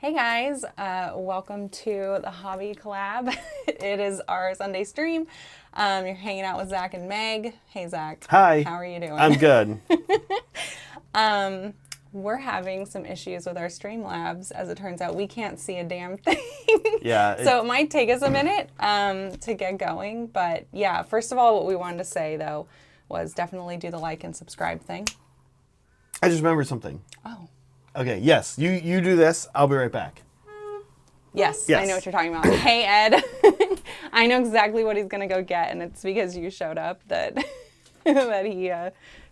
Hey guys, welcome to the Hobby Collab. It is our Sunday stream. You're hanging out with Zach and Meg. Hey Zach. Hi. How are you doing? I'm good. We're having some issues with our Streamlabs. As it turns out, we can't see a damn thing. Yeah. So it might take us a minute to get going. But yeah, first of all, what we wanted to say though was definitely do the like and subscribe thing. I just remembered something. Oh. Okay, yes. You do this. I'll be right back. Yes, Yes. I know what you're talking about. Hey, Ed. I know exactly what he's going to go get, and it's because you showed up that that he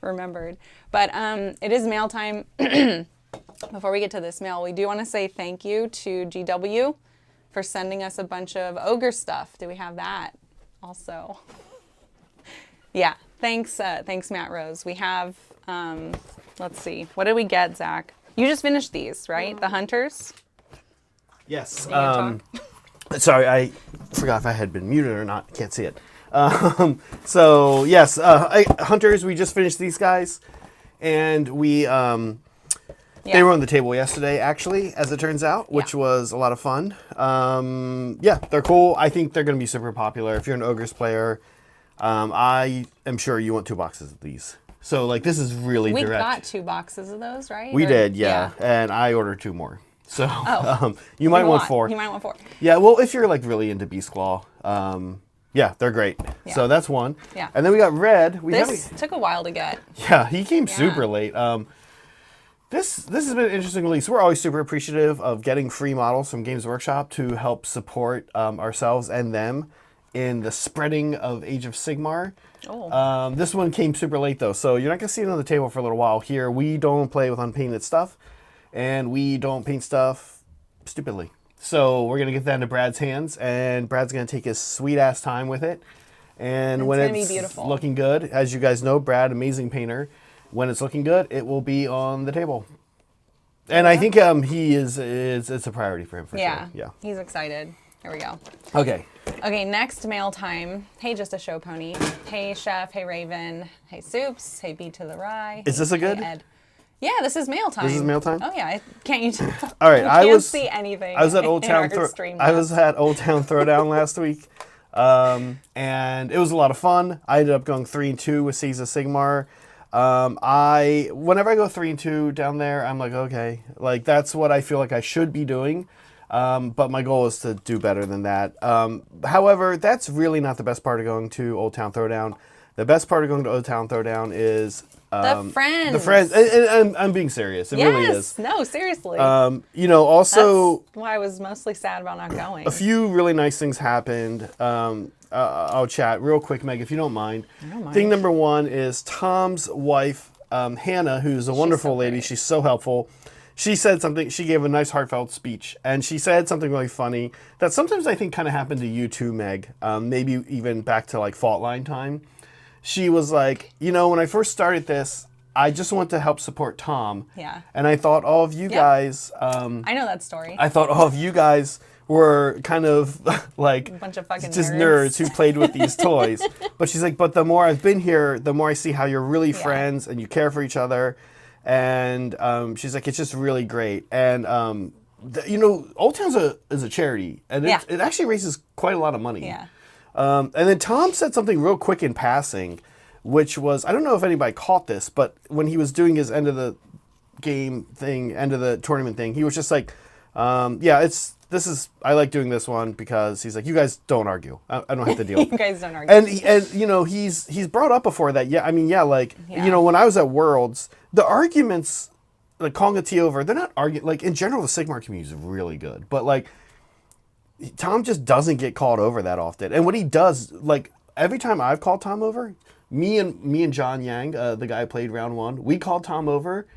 remembered. But it is mail time. Before we get to this mail, we do want to say thank you to GW for sending us a bunch of ogre stuff. Do we have that also? Yeah, thanks, Matt Rose. We have, let's see, what did we get, Zach? You just finished these, right? The hunters? Yes. You can Sorry, I forgot if I had been muted or not. Can't see it. So, yes, Hunters, we just finished these guys. And we, they were on the table yesterday, actually, as it turns out, which was a lot of fun. Yeah, they're cool. I think they're going to be super popular. If you're an Ogres player, I am sure you want 2 boxes of these. So, like, this is really direct. We got 2 boxes of those, right? We did, yeah. And I ordered 2 more. So, you might want 4. You might want 4. Yeah, well, if you're, like, really into Beast Claw, yeah, they're great. Yeah. So, that's one. Yeah. And then we got Red. This took a while to get. Yeah, he came super late. This has been an interesting release. We're always super appreciative of getting free models from Games Workshop to help support ourselves and them in the spreading of Age of Sigmar. Oh. This one came super late though, so you're not gonna see it on the table for a little while. Here, we don't play with unpainted stuff, and we don't paint stuff stupidly. So we're gonna get that into Brad's hands, and Brad's gonna take his sweet ass time with it. And when it's looking good, as you guys know, Brad, amazing painter. When it's looking good, it will be on the table. And I think it's a priority for him for sure. Yeah. He's excited. Here we go. Okay. Okay, next mail time. Hey, Just a Show Pony. Hey, Chef. Hey, Raven. Hey, Soups. Hey, B to the Rye. Is this a good? Hey, Ed. Yeah, this is mail time. This is mail time? Oh yeah, can't you tell? All right, I can't see anything. I was at Old Town Throwdown last week, and it was a lot of fun. I ended up going 3-2 with Seas of Sigmar. Whenever I go 3-2 down there, I'm like, okay, like that's what I feel like I should be doing. But my goal is to do better than that. However, that's really not the best part of going to Old Town Throwdown. The best part of going to Old Town Throwdown is the friends. The friends, and I'm being serious. It really is. No, seriously. You know, also that's why I was mostly sad about not going. A few really nice things happened. I'll chat real quick, Meg, if you don't mind. I don't mind. Thing number 1 is Tom's wife, Hannah, who's a wonderful lady. She's so helpful. She said something, she gave a nice heartfelt speech, and she said something really funny that sometimes I think kind of happened to you too, Meg, maybe even back to like Fault Line time. She was like, you know, when I first started this, I just want to help support Tom. Yeah. And I thought all of you guys... I know that story. I thought all of you guys were kind of like... A bunch of fucking just nerds who played with these toys. But she's like, but the more I've been here, the more I see how you're really friends and you care for each other. And she's like, it's just really great. And, you know, Old Town's is a charity. And it actually raises quite a lot of money. Yeah. And then Tom said something real quick in passing, which was, I don't know if anybody caught this, but when he was doing his end of the game thing, end of the tournament thing, he was just like, I like doing this one because he's like, you guys don't argue. I don't have to deal with it. You guys don't argue. And you know, he's brought up before that. Yeah, I mean, you know, when I was at Worlds, the arguments, like calling a T over, they're not arguing, like in general, the Sigmar community is really good. But like, Tom just doesn't get called over that often. And what he does, like every time I've called Tom over, me and John Yang, the guy who played round 1, we called Tom over.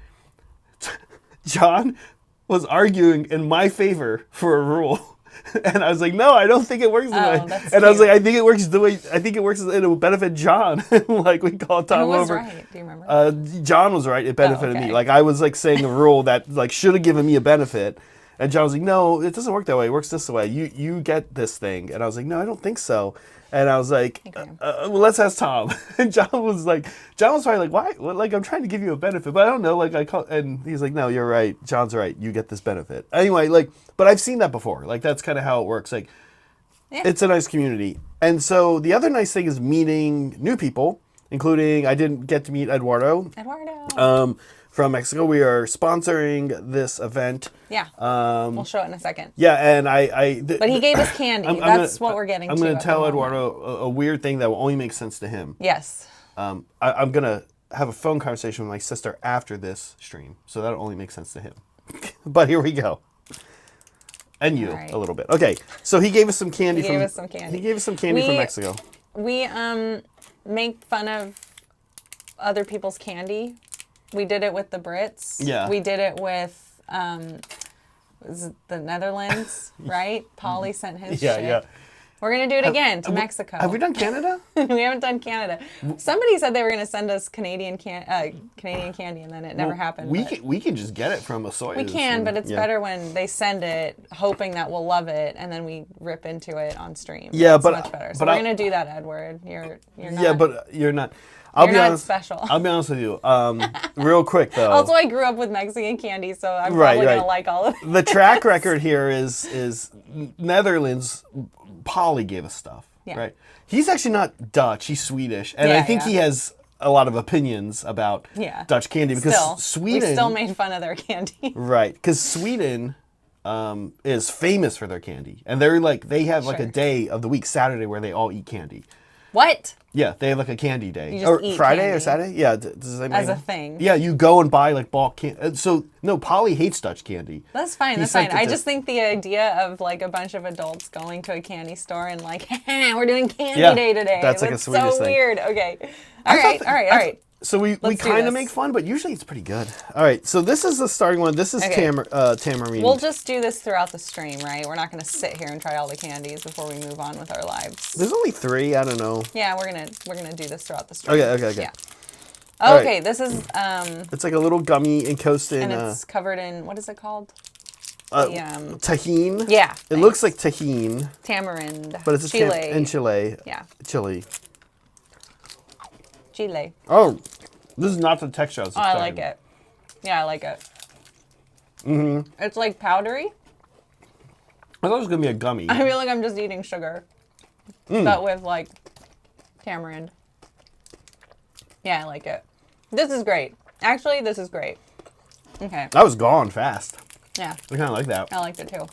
John was arguing in my favor for a rule. And I was like, no, I don't think it works that way. And I was like, I think it works and it will benefit John. Like we called Tom over. Who was right? Do you remember? John was right. It benefited me. Like I was like saying a rule that like should have given me a benefit. And John was like, no, it doesn't work that way. It works this way. You get this thing. And I was like, no, I don't think so. And I was like, well, let's ask Tom. And John was probably like, why? Well, like, I'm trying to give you a benefit, but I don't know. Like, and he's like, no, you're right. John's right. You get this benefit. Anyway, like, but I've seen that before. Like, that's kind of how it works. Like, it's a nice community. And so the other nice thing is meeting new people, including, I didn't get to meet Eduardo. From Mexico. We are sponsoring this event. Yeah. We'll show it in a second. Yeah, and but he gave us candy. That's what we're getting to. I'm going to tell Eduardo a weird thing that will only make sense to him. Yes. I'm going to have a phone conversation with my sister after this stream, so that'll only make sense to him. But here we go. And you, a little bit. Okay, so he gave us some candy. He gave us some candy from Mexico. We make fun of other people's candy. We did it with the Brits. Yeah. We did it with the Netherlands, right? Polly sent his shit. Yeah. We're going to do it again to Mexico. Have we done Canada? We haven't done Canada. Somebody said they were going to send us Canadian candy, and then it never happened. We can just get it from a soy. We can, but it's better when they send it, hoping that we'll love it, and then we rip into it on stream. Yeah, it's much better. So we're going to do that, Edward. You're not. Yeah, but you're not. You're not special. I'll be honest with you. Real quick though. Also, I grew up with Mexican candy, so I'm probably gonna like all of it. The track record here is Netherlands. Polly gave us stuff, right? He's actually not Dutch. He's Swedish, and I think he has a lot of opinions about Dutch candy because Sweden. We still made fun of their candy, right? Because Sweden is famous for their candy, and they have like a day of the week, Saturday, where they all eat candy. What? Yeah, they have like a candy day. You just eat Friday candy. Or Saturday? Yeah. As a thing. Yeah, you go and buy like bulk candy. So, no, Polly hates Dutch candy. That's fine, I just think the idea of like a bunch of adults going to a candy store and like, we're doing candy day today. That's like a Swedish thing. So weird. Okay. All right. So we kind of make fun, but usually it's pretty good. All right, so this is the starting one. This is Tamarine. We'll just do this throughout the stream, right? We're not going to sit here and try all the candies before we move on with our lives. There's only 3. I don't know. Yeah, we're gonna do this throughout the stream. Okay. Yeah. Oh, okay, right. This is it's like a little gummy encased in. And it's covered in, what is it called? Tahine. Yeah. It looks like tahine. Tamarind. But it's in Chile. Yeah. Chile. Chile. Oh, this is not the texture I was expecting. I like it. Yeah, I like it. Mm-hmm. It's like powdery. I thought it was going to be a gummy. I feel like I'm just eating sugar. But with like tamarind. Yeah, I like it. This is great. Actually, this is great. Okay. That was gone fast. Yeah. I kind of like that. I liked it too.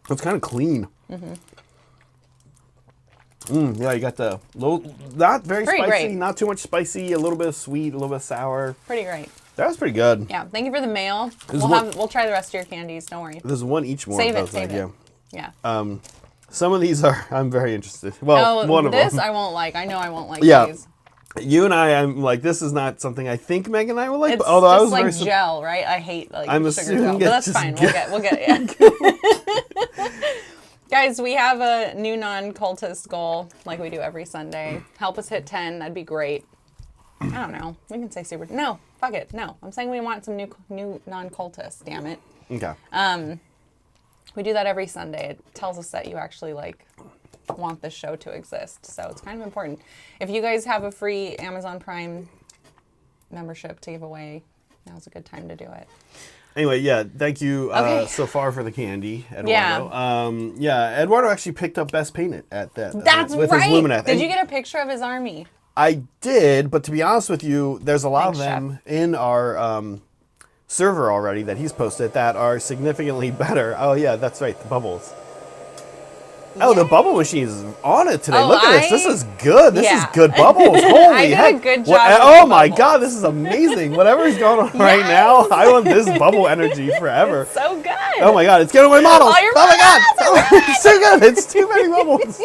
It's kind of clean. Yeah, you got the little, not very spicy, great. Not too much spicy, a little bit of sweet, a little bit of sour. Pretty great. That was pretty good. Yeah, thank you for the mail. We'll try the rest of your candies. Don't worry. There's one each more. Save it. Yeah. Some of these I'm very interested. Well, one of them. This I won't like. I know I won't like these. You and I'm like, this is not something I think Meg and I would like. It's although just I was like gel, right? I hate like sugar gel, but that's fine. We'll get it. Guys, we have a new non-cultist goal, like we do every Sunday. Help us hit 10. That'd be great. I don't know. We can say super. No, fuck it. No, I'm saying we want some new non-cultists. Damn it. Okay. We do that every Sunday. It tells us that you actually like want this show to exist. So it's kind of important. If you guys have a free Amazon Prime membership to give away, now's a good time to do it. Anyway, yeah, thank you so far for the candy, Eduardo. Yeah. Eduardo actually picked up Best Painted at that. That's with right. His Lumineth. Did you get a picture of his army? I did, but to be honest with you, there's a lot of them in our server already that he's posted that are significantly better. Oh yeah, that's right, the bubbles. Oh, the bubble machine is on it today. Look at this. This is good. This is good bubbles. Holy heck. I did a good job. Oh my God, this is amazing. Whatever is going on right now, I want this bubble energy forever. It's so good. Oh my God, it's getting on my models. Oh my God. It's so good. It's too many bubbles.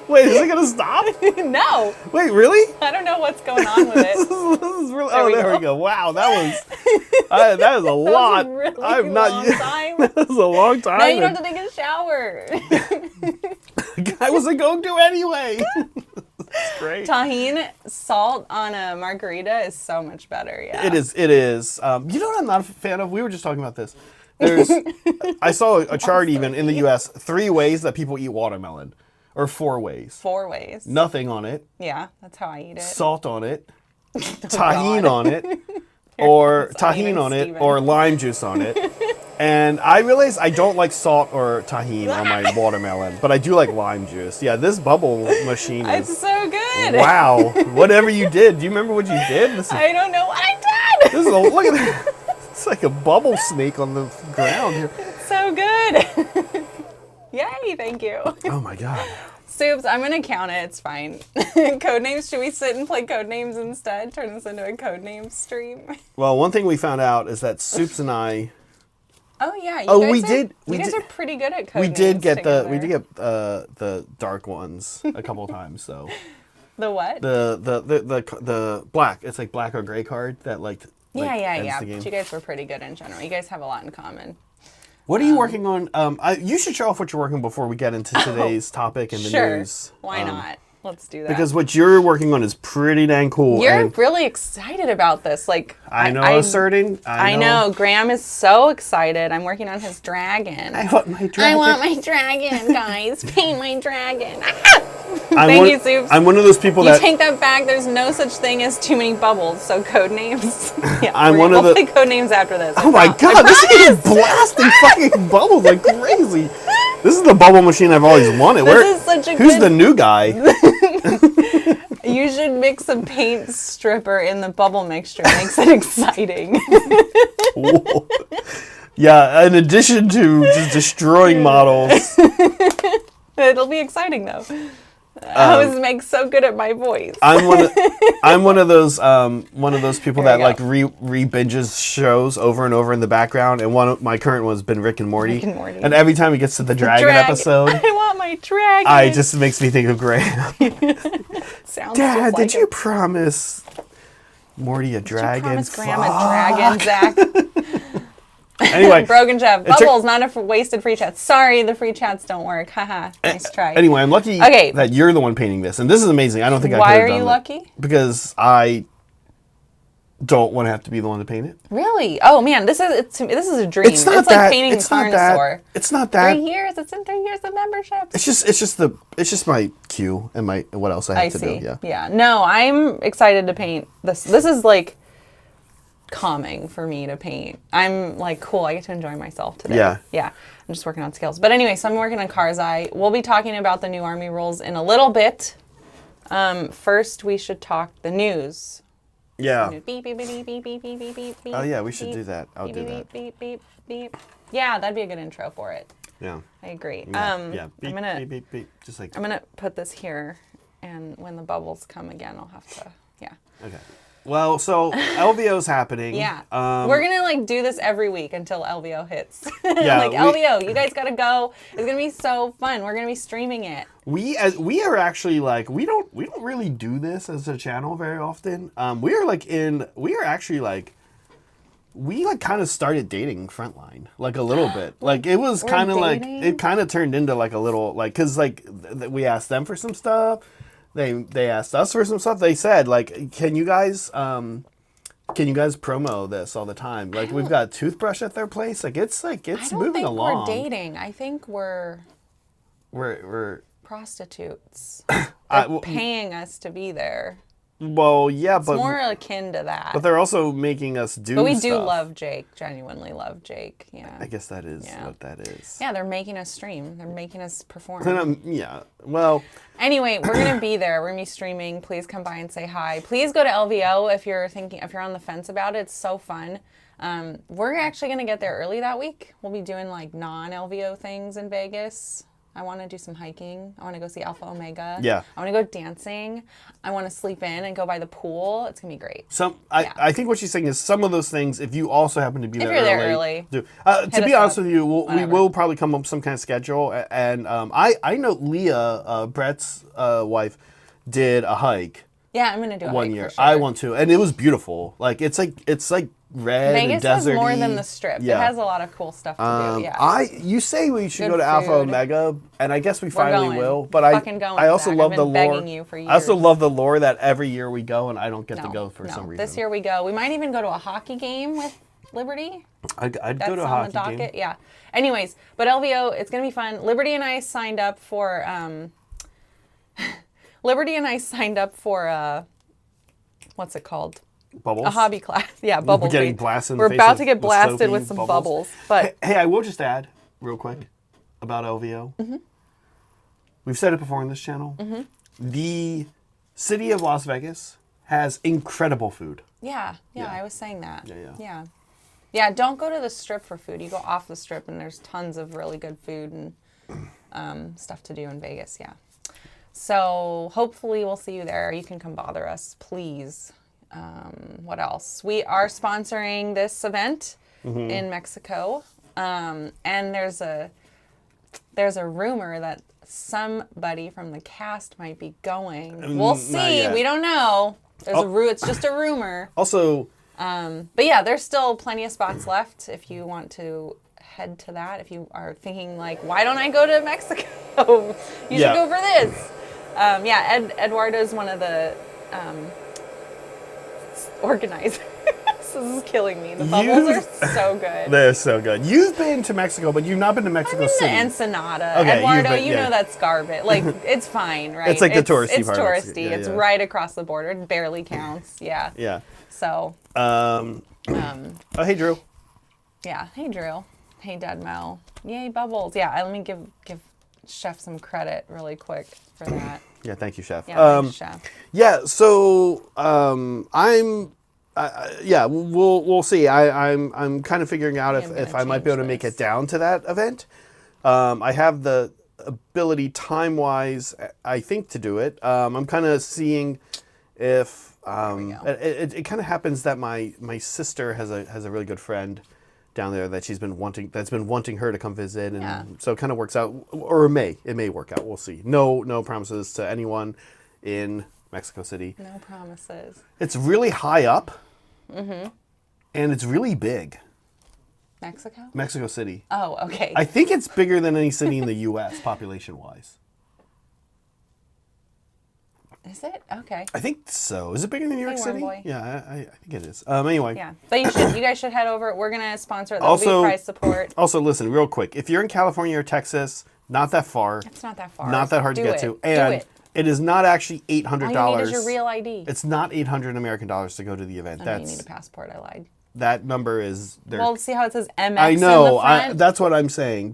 Wait, is it going to stop? No. Wait, really? I don't know what's going on with it. This is really, there we go. Wow, that was that is a lot. Was a really long time. That was a long time. Now you don't have to take a shower. I wasn't going to anyway. That's great. Tahine salt on a margarita is so much better. Yeah. It is. You know what I'm not a fan of? We were just talking about this. I saw a chart even in the U.S. 3 ways that people eat watermelon, or 4 ways. 4 ways. Nothing on it. Yeah, that's how I eat it. Salt on it. Tahini on it. Or tahini on it, or lime juice on it. And I realized I don't like salt or tahini on my watermelon, but I do like lime juice. Yeah, this bubble machine is... It's so good. Wow. Whatever you did. Do you remember what you did? I don't know what I did. This is look at that. It's like a bubble snake on the ground here. It's so good. Yay, thank you. Oh my God. Soups, I'm going to count it. It's fine. Codenames, should we sit and play Codenames instead? Turn this into a Codenames stream? Well, one thing we found out is that Soups and I... Oh, yeah. You guys are pretty good at Codenames. We did get the dark ones a couple times, so... The what? The black. It's like black or gray card that Yeah. But you guys were pretty good in general. You guys have a lot in common. What are you working on? You should show off what you're working on before we get into today's topic and the news. Why not? Let's do that. Because what you're working on is pretty dang cool. You're really excited about this. Like I know, asserting. I know. Graham is so excited. I'm working on his dragon. I want my dragon. I want my dragon, guys. Paint my dragon. Thank you, Soups. I'm one of those people that... You take that back. There's no such thing as too many bubbles. So Codenames. Yeah, we'll play Codenames after this. Oh my God, this is blasting fucking bubbles like crazy. This is the bubble machine I've always wanted. This is such a Who's the new guy? You should mix a paint stripper in the bubble mixture. It makes it exciting. Whoa. Yeah, in addition to just destroying models. It'll be exciting though. I was make so good at my voice. I'm one of those people that like re-binges shows over and over in the background, and one of my current one has been Rick and Morty. And every time he gets to the dragon episode, I want my dragon. It just makes me think of Graham. Sounds Dad, just did you promise Morty a dragon? Did you promise Graham a dragon, Zach? Anyway, Broken chat. Bubbles, not a wasted free chat. Sorry, the free chats don't work. Haha. Nice try. Anyway, I'm lucky that you're the one painting this, and this is amazing. I don't think I could have done it. Why are you lucky? Because I don't want to have to be the one to paint it. Really? Oh man, this is a dream. It's like painting a Carnosaur. It's not that. 3 years. It's in 3 years of membership. It's just my queue and my what else I have to do. Yeah. Yeah. No, I'm excited to paint this. This is like calming for me to paint. I'm like, cool, I get to enjoy myself today. Yeah. I'm just working on skills. But anyway, so I'm working on Karzai. We'll be talking about the new army rules in a little bit. First, we should talk the news. Yeah. Beep, beep, beep, beep, beep, beep, beep, beep, oh yeah, we should do that. I'll do that. Beep, beep, beep. Yeah, that'd be a good intro for it. Yeah. I agree. Yeah. Beep, beep, beep, beep. Just like that. I'm gonna put this here, and when the bubbles come again, I'll have to. Yeah. Okay. Well, so LVO's happening. Yeah. We're going to like do this every week until LVO hits. Yeah, LVO, you guys got to go. It's going to be so fun. We're going to be streaming it. We are actually like, we don't really do this as a channel very often. We kind of started dating Frontline, like a little bit. Like it was kind of like, it kind of turned into like a little, like, cause like we asked them for some stuff. They asked us for some stuff. They said, like, can you guys promo this all the time? Like, we've got toothbrush at their place. Like, it's moving along. We're dating. I think we're prostitutes. They're paying us to be there. Well, yeah, it's more akin to that. But they're also making us do. But we do love Jake. Genuinely love Jake. Yeah. I guess that is what that is. Yeah, they're making us stream. They're making us perform. Yeah. Well. Anyway, we're gonna be there. We're gonna be streaming. Please come by and say hi. Please go to LVO if you're on the fence about it. It's so fun. We're actually gonna get there early that week. We'll be doing like non-LVO things in Vegas. I want to do some hiking. I want to go see Alpha Omega. Yeah. I want to go dancing. I want to sleep in and go by the pool. It's going to be great. I think what she's saying is some of those things, if you also happen to be there early. Do. To be honest with you, we will probably come up with some kind of schedule. And I know Leah, Brett's wife, did a hike. Yeah, I'm going to do a hike 1 year. For sure. I want to. And it was beautiful. Like, it's like red Vegas and deserty. Vegas has more than the Strip. Yeah. It has a lot of cool stuff to do. Yeah. You say we should go to food. Alpha Omega, and I guess we finally will. But I also Zach. love I've the been lore. Begging you for years. I also love the lore that every year we go, and I don't get to go for some reason. This year we go. We might even go to a hockey game with Liberty. I'd That's go to a on hockey the docket. game. Yeah. Anyways, but LVO, it's gonna be fun. Liberty and I signed up for what's it called? Bubbles. A hobby class. Yeah, bubbles. We're getting blasted in the We're face about with- to get with blasted soapy with some bubbles. But Hey, I will just add real quick about LVO. Mm-hmm. We've said it before on this channel. Mm-hmm. The city of Las Vegas has incredible food. yeah, Yeah. I was saying that. Yeah. Yeah, don't go to the strip for food. You go off the strip and there's tons of really good food and stuff to do in Vegas, yeah. So hopefully we'll see you there. You can come bother us, please. What else? We are sponsoring this event in Mexico. And there's a rumor that somebody from the cast might be going. We'll Not see. yet. We don't know. It's just a rumor. Also, But yeah, there's still plenty of spots left if you want to head to that. If you are thinking like, why don't I go to Mexico? You should go for this. Eduardo is one of the organizers. This is killing me. The bubbles are so good. they're so good. You've been to Mexico, but you've not been to Mexico I'm in City. the Ensenada. Okay, Eduardo, you know that's garbage. Like, it's fine, right? It's like the touristy It's part of touristy. Mexico. Yeah, It's yeah. right across the border. It barely counts. Yeah. Yeah. So, Oh, hey, Drew. yeah. Hey, Drew. Hey, Dad Mel. Yay, bubbles. Yeah, let me give Chef some credit really quick for that. Yeah, thank you, Chef. Yeah, thanks, Chef. Yeah, so we'll see. I'm kind of figuring out I'm if gonna I might be able to change make this. it down to that event. I have the ability time-wise, I think, to do it. I'm kind of seeing if it kind of happens that my sister has a really good friend down there that that's been wanting her to come visit, and Yeah. so it kind of works out, or it may work out. We'll see. No promises to anyone in Mexico City. No promises. It's really high up, and it's really big. Mexico City. Oh, okay. I think it's bigger than any city in the U.S. population-wise. Is it? Okay. I think so. Is it bigger than New York Hey, City? Worm Boy. Yeah, I think it is. Anyway. Yeah. But you guys should head over. We're gonna sponsor it. There'll be price support. Also, listen, real quick. If you're in California or Texas, not that far. It's not that far. Not that hard to get to. And it is not actually $800. All you need is your real ID. It's not $800 American dollars to go to the event. I know you need a passport. I lied. That number is there. Well, see how it says MX I know. in the front? That's what I'm saying.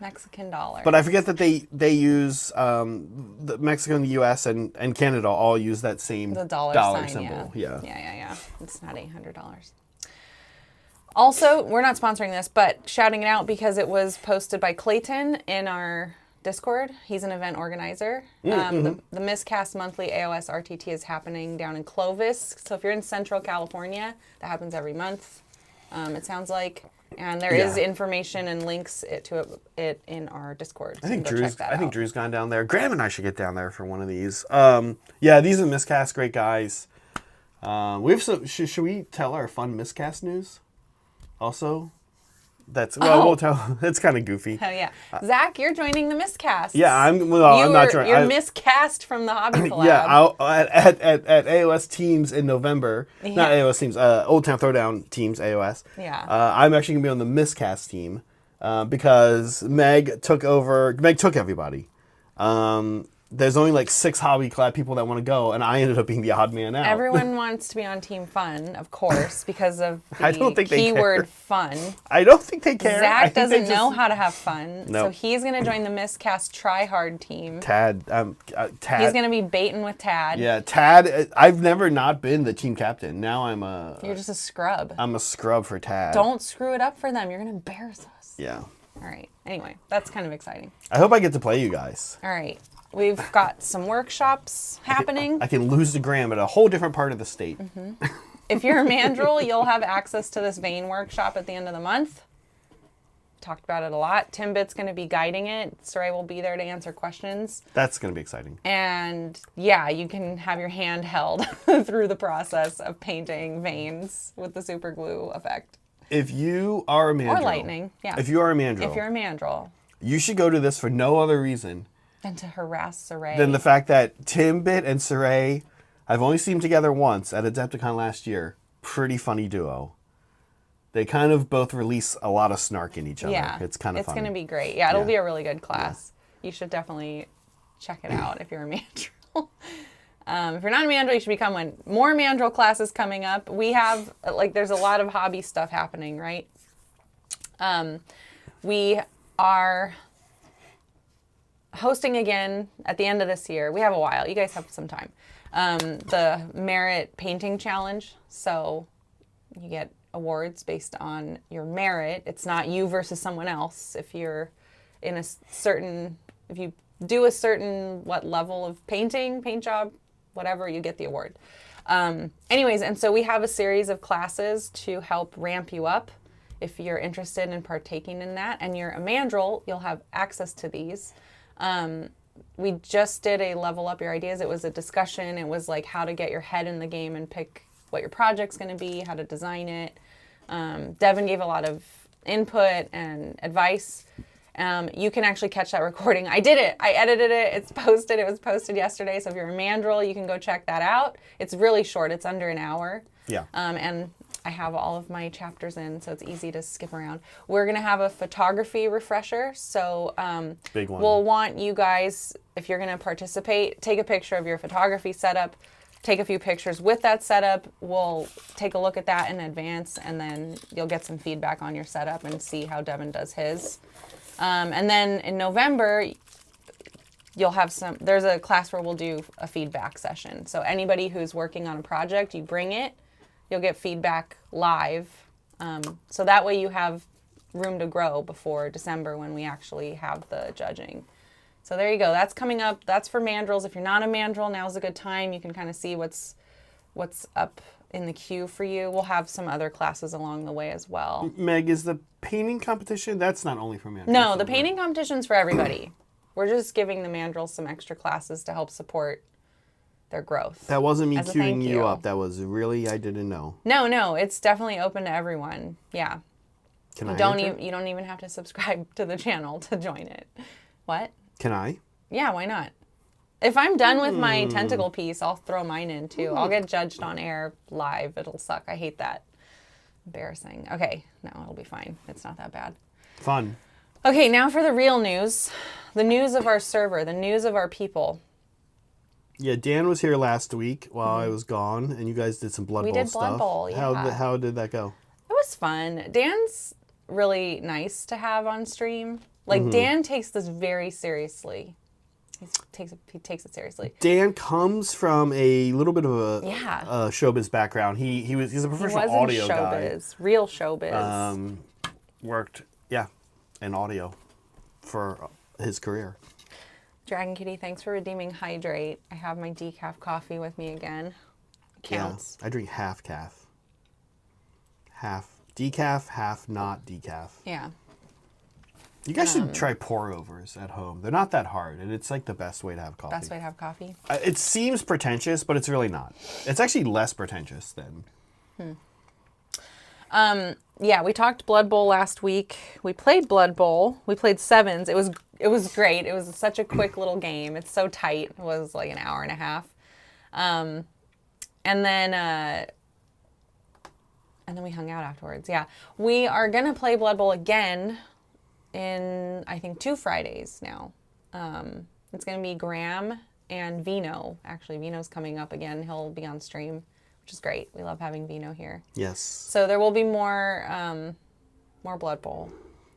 Mexican dollar. But I forget that they use the Mexico and the U.S. and Canada all use that same the dollar sign, symbol. Yeah. Yeah. It's not $800. Also, we're not sponsoring this, but shouting it out because it was posted by Clayton in our Discord. He's an event organizer. The Miscast Monthly AOS RTT is happening down in Clovis. So if you're in Central California, that happens every month, it sounds like. And there is information and links to it in our Discord. So I think check that out. Drew's gone down there. Graham and I should get down there for one of these. These are Miscast, great guys. We have some. Should we tell our fun Miscast news? Also, we'll tell. It's kind of goofy. Oh yeah, Zach, you're joining the Miscast. Yeah, I'm not joining. You're miscast from the Hobby Collab. At AOS Teams in November. Yeah. Not AOS Teams. Old Town Throwdown Teams AOS. Yeah. I'm actually gonna be on the Miscast team because Meg took everybody. There's only like 6 Hobby Collab people that want to go, and I ended up being the odd man out. Everyone wants to be on Team Fun, of course, because of the I don't think they keyword care. fun. I don't think they care. I Zach think they doesn't know how to have fun, No. so he's going to join the Miscast Try Hard team. Tad. He's going to be baiting with Tad. Yeah, Tad. I've never not been the team captain. Now You're just a scrub. I'm a scrub for Tad. Don't screw it up for them. You're going to embarrass us. Yeah. All right. Anyway, that's kind of exciting. I hope I get to play you guys. All right. We've got some workshops happening. I can lose to Graham at a whole different part of the state. If you're a mandrel, you'll have access to this vein workshop at the end of the month. Talked about it a lot. Timbit's going to be guiding it. Sarai will be there to answer questions. That's going to be exciting. And yeah, you can have your hand held through the process of painting veins with the super glue effect. If you are a mandrel. Or lightning, yeah. If you are a mandrel. If you're a mandrel. You should go to this for no other reason And to harass Sarai. than the fact that Timbit and Sarai, I've only seen them together once at Adepticon last year. Pretty funny duo. They kind of both release a lot of snark in each other. Yeah. It's kind of It's funny. going to be great. Yeah, it'll Yeah. be a really good class. You should definitely check it out if you're a mandrill. If you're not a mandrill, you should become one. More mandrill classes coming up. We have, like, there's a lot of hobby stuff happening, right? We are hosting again at the end of this year. We have a while. You guys have some time. The Merit Painting Challenge. So you get awards based on your merit. It's not you versus someone else. If you're in a certain, if you do a certain level of paint job, whatever, you get the award. Anyways, and so we have a series of classes to help ramp you up. If you're interested in partaking in that and you're a mandrill, you'll have access to these. We just did a level up your ideas. It was a discussion. It was like how to get your head in the game and pick what your project's going to be, how to design it. Devin gave a lot of input and advice. You can actually catch that recording. I did it. I edited it. It's posted. It was posted yesterday. So if you're a mandrill, you can go check that out. It's really short. It's under an hour. Yeah. And I have all of my chapters in, so it's easy to skip around. We're going to have a photography refresher. So Big one. we'll want you guys, if you're going to participate, take a picture of your photography setup. Take a few pictures with that setup. We'll take a look at that in advance, and then you'll get some feedback on your setup and see how Devin does his. And then in November, you'll have there's a class where we'll do a feedback session. So anybody who's working on a project, you bring it, you'll get feedback live. So that way you have room to grow before December when we actually have the judging. So there you go. That's coming up. That's for mandrills. If you're not a mandrill, now's a good time. You can kind of see what's up in the queue for you. We'll have some other classes along the way as well. Meg, is the painting competition, that's not only for mandrills? No, the painting competition's for everybody. We're just giving the mandrills some extra classes to help support their growth. That wasn't me As a thank queuing you you. up. That was really, I didn't know. No, it's definitely open to everyone. Yeah. Can You I don't enter? you don't even have to subscribe to the channel to join it. What? Can I? Yeah, why not? If I'm done with my tentacle piece, I'll throw mine in too. I'll get judged on air live. It'll suck. I hate that. Embarrassing. Okay, no, it'll be fine. It's not that bad. Fun. Okay, now for the real news. The news of our server, the news of our people. Yeah, Dan was here last week while I was gone, and you guys did some Blood We Bowl did stuff. Blood Bowl, yeah. How did that go? It was fun. Dan's really nice to have on stream. Like, Dan takes this very seriously. He takes it seriously. Dan comes from a little bit of a Yeah. showbiz background. He's a He professional was audio in guy. showbiz, real showbiz. Worked in audio for his career. Dragon Kitty, thanks for redeeming Hydrate. I have my decaf coffee with me again. Counts. Yeah, I drink half calf. Half decaf, half not decaf. Yeah. You guys should try pour overs at home. They're not that hard, and it's like the best way to have coffee. Best way to have coffee. It seems pretentious, but it's really not. It's actually less pretentious than. Yeah, we talked Blood Bowl last week. We played Blood Bowl. We played sevens. It was great. It was such a quick little game. It's so tight. It was like an hour and a half. And then we hung out afterwards. Yeah. We are going to play Blood Bowl again in, I think, 2 Fridays now. It's going to be Graham and Vino. Actually, Vino's coming up again. He'll be on stream, which is great. We love having Vino here. Yes. So there will be more Blood Bowl.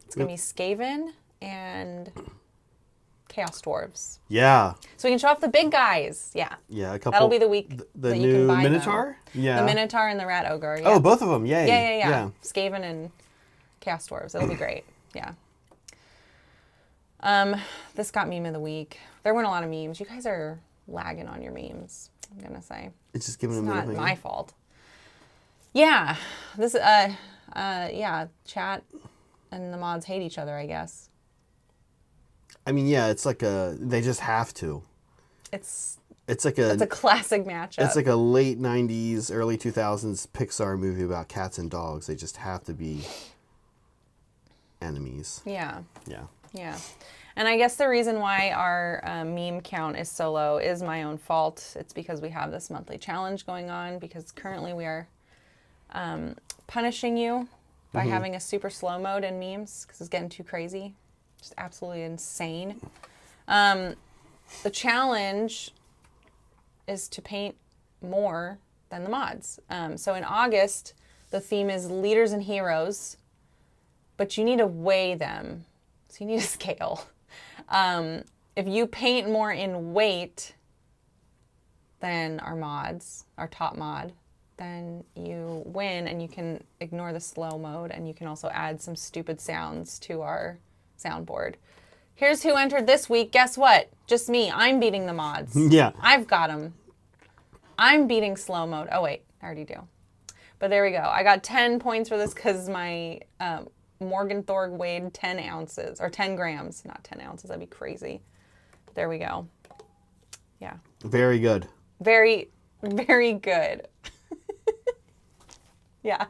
It's going to be Skaven and Chaos Dwarves. Yeah. So we can show off the big guys. Yeah. Yeah, a couple. That'll be the week The that new you can buy Minotaur? them. Yeah. The Minotaur and the Rat Ogre. Yeah. Oh, both of them. Yay. Yeah. Skaven and Chaos Dwarves. It'll be great. Yeah. This got meme of the week. There weren't a lot of memes. You guys are lagging on your memes, I'm going to say. It's just giving It's them not my fault. Yeah. This, chat and the mods hate each other, I guess. I mean, yeah, it's like they just have to. It's like a classic matchup. It's like a late 90s, early 2000s Pixar movie about cats and dogs. They just have to be enemies. Yeah. Yeah. And I guess the reason why our meme count is so low is my own fault. It's because we have this monthly challenge going on, because currently we are punishing you by having a super slow mode in memes because it's getting too crazy. Just absolutely insane. The challenge is to paint more than the mods. So in August, the theme is leaders and heroes, but you need to weigh them. So you need a scale. If you paint more in weight than our mods, our top mod, then you win and you can ignore the slow mode and you can also add some stupid sounds to our soundboard. Here's who entered this week. Guess what? Just me. I'm beating the mods. Yeah. I've got them. I'm beating slow mode. Oh, wait. I already do. But there we go. I got 10 points for this because my Morgan Thorg weighed 10 ounces. Or 10 grams. Not 10 ounces. That'd be crazy. There we go. Yeah. Very good. Very, very good. Yeah.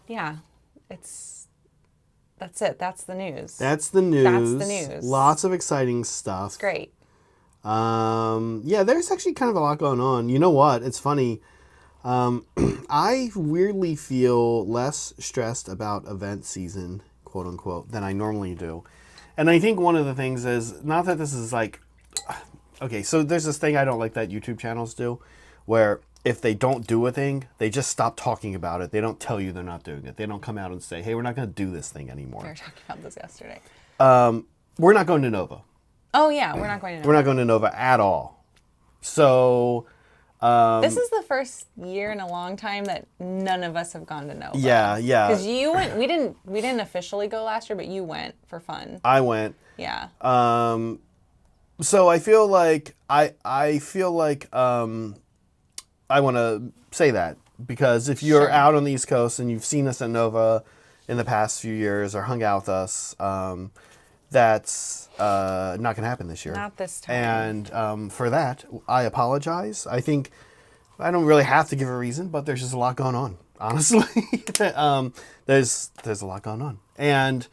Yeah. That's it. That's the news. That's the news. That's the news. Lots of exciting stuff. It's great. Yeah, there's actually kind of a lot going on. You know what? It's funny. I weirdly feel less stressed about event season, quote unquote, than I normally do. And I think one of the things is, not that this is like, okay, so there's this thing I don't like that YouTube channels do, where if they don't do a thing, they just stop talking about it. They don't tell you they're not doing it. They don't come out and say, hey, we're not going to do this thing anymore. We were talking about this yesterday. We're not going to Nova. Oh, yeah, we're not going to Nova. We're not going to Nova at all. So... this is the first year in a long time that none of us have gone to Nova. Yeah. Because you went, we didn't officially go last year, but you went for fun. I went. Yeah. So I feel like I want to say that, because if you're out on the East Coast and you've seen us at Nova in the past few years or hung out with us, that's not going to happen this year. Not this time. And for that, I apologize. I think I don't really have to give a reason, but there's just a lot going on, honestly. There's a lot going on. And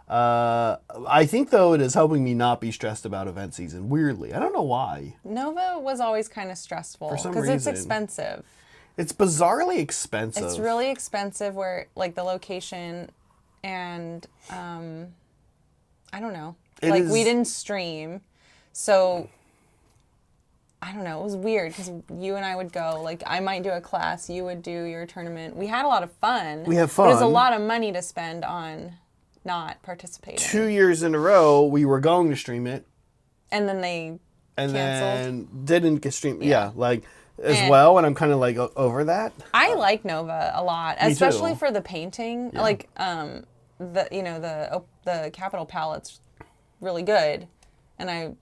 I think, though, it is helping me not be stressed about event season, weirdly. I don't know why. Nova was always kind of stressful. For some reason. Because it's expensive. It's bizarrely expensive. It's really expensive where, like, the location and, I don't know. We didn't stream. So, I don't know. It was weird because you and I would go. Like, I might do a class. You would do your tournament. We had a lot of fun. We have fun. But it was a lot of money to spend on not participating. 2 years in a row, we were going to stream it. And then they canceled. Then didn't get streamed. Yeah, well, and I'm kind of like over that. I like Nova a lot, especially for the painting. Yeah. Like the Capital Palette's really good, and I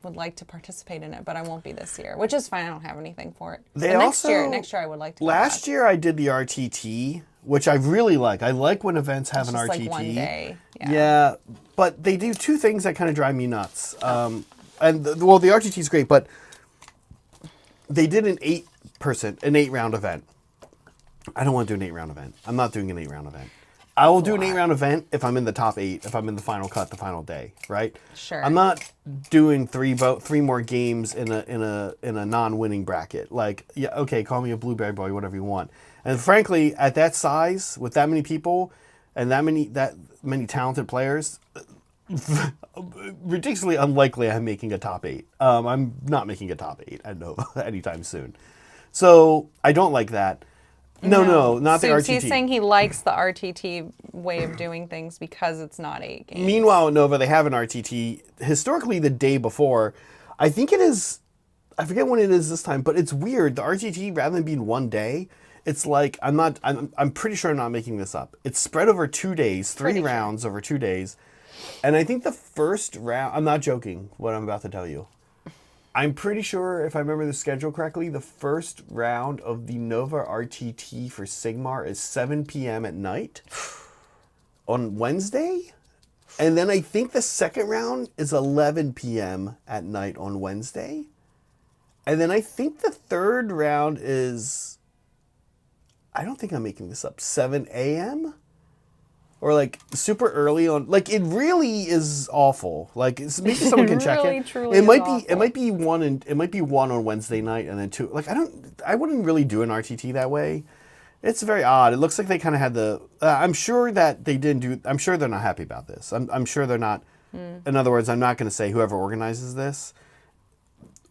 would like to participate in it, but I won't be this year, which is fine. I don't have anything for it. They but also, next year I would like to. Last year I did the RTT, which I really like. I like when events have an RTT. Like one day. Yeah, but they do two things that kind of drive me nuts. The RTT is great, but they did an 8-round event. I don't want to do an 8-round event. I'm not doing an 8-round event. I will do an 8-round event if I'm in the top 8, if I'm in the final cut, the final day, right? Sure. I'm not doing three more games in a non-winning bracket. Like, yeah, okay, call me a blueberry boy, whatever you want. And frankly, at that size, with that many people and that many talented players, ridiculously unlikely I'm making a top 8. I'm not making a top 8 at Nova anytime soon. So I don't like that. No, not the RTT. He's saying he likes the RTT way of doing things because it's not 8 games. Meanwhile, at Nova, they have an RTT historically the day before. I think it is, I forget when it is this time, but it's weird. The RTT, rather than being one day, it's like, I'm pretty sure I'm not making this up. It's spread over 2 days, three rounds over 2 days. And I think the first round, I'm not joking what I'm about to tell you. I'm pretty sure, if I remember the schedule correctly, the first round of the Nova RTT for Sigmar is 7 p.m. at night on Wednesday. And then I think the second round is 11 p.m. at night on Wednesday. And then I think the third round is, I don't think I'm making this up, 7 a.m.? Or like super early on, like it really is awful. Like maybe someone can check really, it. Truly it might awful. It might be one on Wednesday night and then 2. Like I wouldn't really do an RTT that way. It's very odd. It looks like they kind of had the. I'm sure that they didn't do. I'm sure they're not happy about this. I'm sure they're not. In other words, I'm not going to say whoever organizes this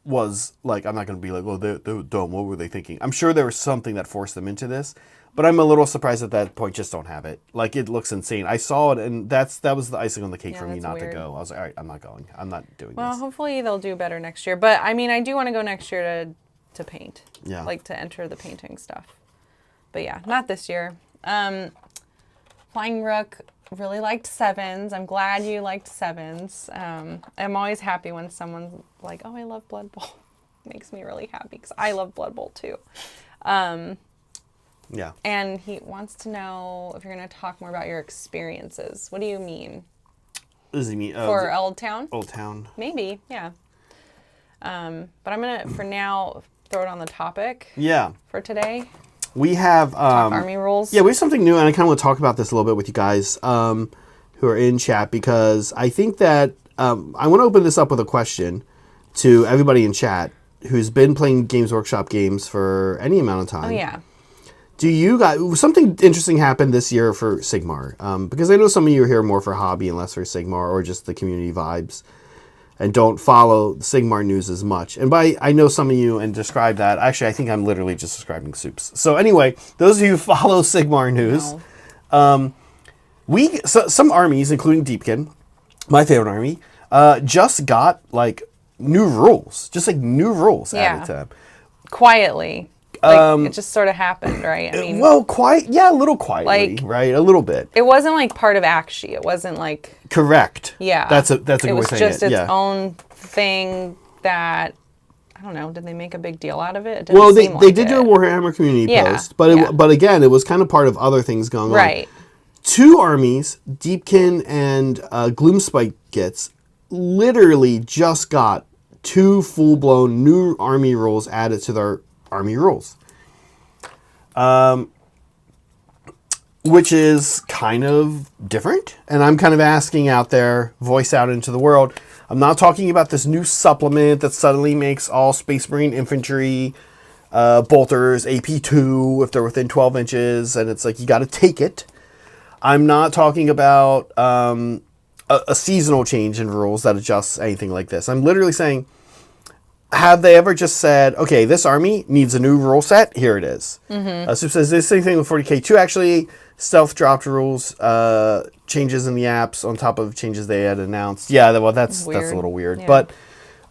was like. I'm not going to be like, oh, they're dumb. What were they thinking? I'm sure there was something that forced them into this. But I'm a little surprised at that point. Just don't have it. Like, it looks insane. I saw it, and that was the icing on the cake for me not to go. I was like, all right, I'm not going. I'm not doing this. Well, hopefully they'll do better next year. But I mean, I do want to go next year to paint. Yeah. Like to enter the painting stuff. But yeah, not this year. Flying Rook really liked 7s. I'm glad you liked 7s. I'm always happy when someone's like, oh, I love Blood Bowl. It makes me really happy because I love Blood Bowl too. Yeah. And he wants to know if you're going to talk more about your experiences. What do you mean? What does he mean? For Old Town? Old Town. Maybe, yeah. But I'm going to, for now, throw it on the topic. Yeah. For today. We have... army rules. Yeah, we have something new, and I kind of want to talk about this a little bit with you guys who are in chat, because I think that... I want to open this up with a question to everybody in chat who's been playing Games Workshop games for any amount of time. Oh, yeah. Do you guys... Something interesting happened this year for Sigmar, because I know some of you are here more for hobby and less for Sigmar, or just the community vibes, and don't follow Sigmar news as much. And I know some of you and describe that. Actually, I think I'm literally just describing soups. So anyway, those of you who follow Sigmar news, some armies, including Deepkin, my favorite army, just got like new rules, added to them. Quietly. Like, it just sort of happened, right? I mean, well, a little quietly, like, right? A little bit. It wasn't like part of Aqshy. It wasn't like... Correct. Yeah. That's a good way to say it. It was just its own thing that, I don't know, did they make a big deal out of it? It didn't well, seem they did do a Warhammer community post, but but again, it was kind of part of other things going on. Right. 2 armies, Deepkin and Gloomspike gets, literally just got 2 full-blown new army rules added to their army rules, which is kind of different. And I'm kind of asking out there, voice out into the world. I'm not talking about this new supplement that suddenly makes all Space Marine infantry bolters AP2 if they're within 12 inches, and it's like you got to take it. I'm not talking about a seasonal change in rules that adjusts anything like this. I'm literally saying, have they ever just said, okay, this army needs a new rule set? Here it is. Mm-hmm. Soup says, this same thing with 40k2 actually. Stealth dropped rules, changes in the apps on top of changes they had announced. Yeah, well, that's a little weird. Yeah. But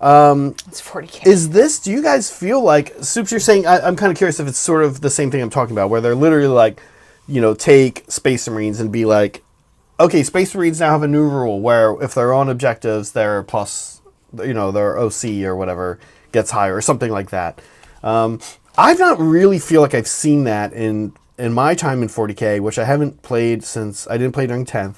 it's 40k. Is this, do you guys feel like, Soups, you're saying, I'm kind of curious if it's sort of the same thing I'm talking about, where they're literally like, you know, take Space Marines and be like, okay, Space Marines now have a new rule where if they're on objectives, they're plus... you know, their OC or whatever gets higher or something like that. I've not really feel like I've seen that in my time in 40k, which I haven't played since I didn't play during 10th.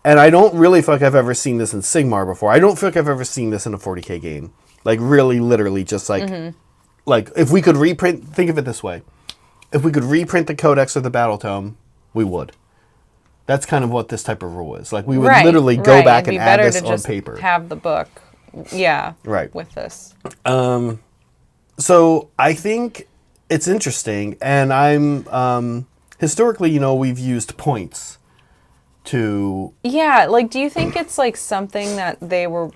And I don't really feel like I've ever seen this in Sigmar before. I don't feel like I've ever seen this in a 40k game. Like really, literally just like, like if we could reprint, think of it this way. If we could reprint the Codex or the Battle Tome, we would. That's kind of what this type of rule is. Like we would literally go back and add this on paper. Have the book. Yeah. Right. With this. So I think it's interesting, and I'm historically, you know, we've used points to... Yeah, like, do you think it's like something that they were...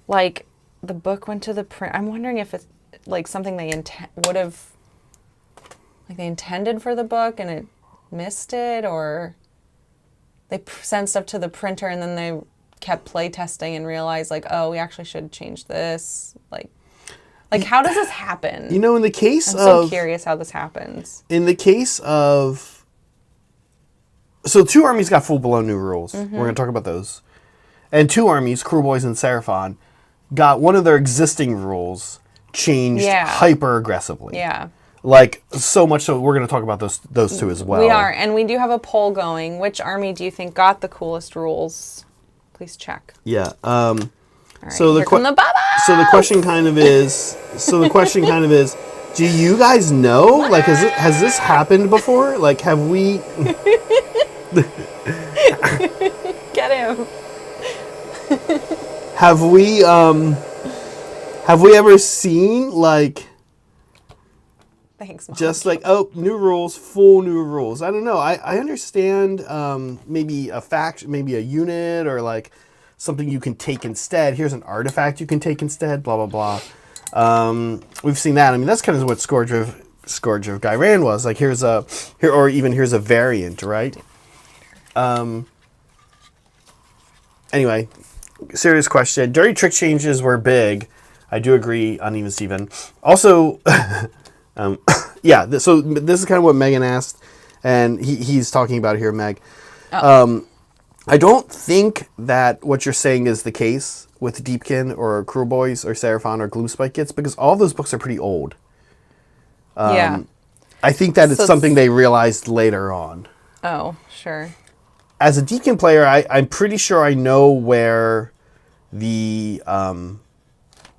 Like, the book went to the print... I'm wondering if it's like something they would have... Like, they intended for the book and it missed it, or they sent stuff to the printer and then they kept play testing and realized, like, oh, we actually should change this. Like how does this happen? You know, in the case I'm so curious how this happens. In the case of... So 2 armies got full-blown new rules. We're going to talk about those. And 2 armies, Crewboys and Seraphon, got one of their existing rules changed hyper-aggressively. Yeah. Like, so much so, we're going to talk about those 2 as well. We are, and we do have a poll going. Which army do you think got the coolest rules? Please check. Yeah. All right, so the question kind of is, do you guys know? Like, has this happened before? Like, have we... Get him. Have we ever seen, like... Thanks, Mom. Just like, oh, new rules, full new rules. I don't know. I understand maybe a fact, maybe a unit, or like something you can take instead. Here's an artifact you can take instead, blah, blah, blah. We've seen that. I mean, that's kind of what Scourge of Ghyran was. Like, here's a variant, right? Anyway, serious question. Dirty trick changes were big. I do agree, Uneven Steven. Also, yeah, so this is kind of what Megan asked, and he's talking about it here, Meg. I don't think that what you're saying is the case with Deepkin or Cruel Boys or Seraphon or Gloomspike Kits, because all those books are pretty old. Yeah. I think that it's something they realized later on. Oh, sure. As a Deepkin player, I'm pretty sure I know where the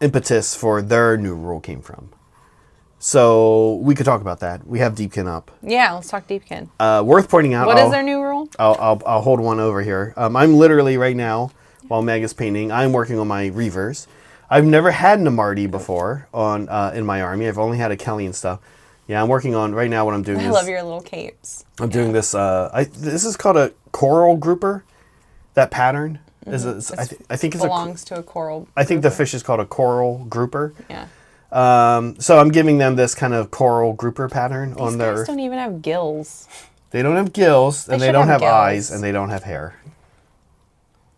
impetus for their new rule came from. So we could talk about that. We have Deepkin up. Yeah, let's talk Deepkin. Worth pointing out. What is their new rule? I'll hold one over here. I'm literally right now, while Meg is painting, I'm working on my Reavers. I've never had Namarti before on in my army. I've only had a Kelly and stuff. Yeah, I'm working on right now. What I'm doing I love your little capes. I'm doing this. This is called a coral grouper. That pattern is. I think it's belongs to a coral. I think the fish is called a coral grouper. Yeah. So I'm giving them this kind of coral grouper pattern on their. These guys don't even have gills. They don't have gills, and they should don't have have eyes, gills. and they don't have hair.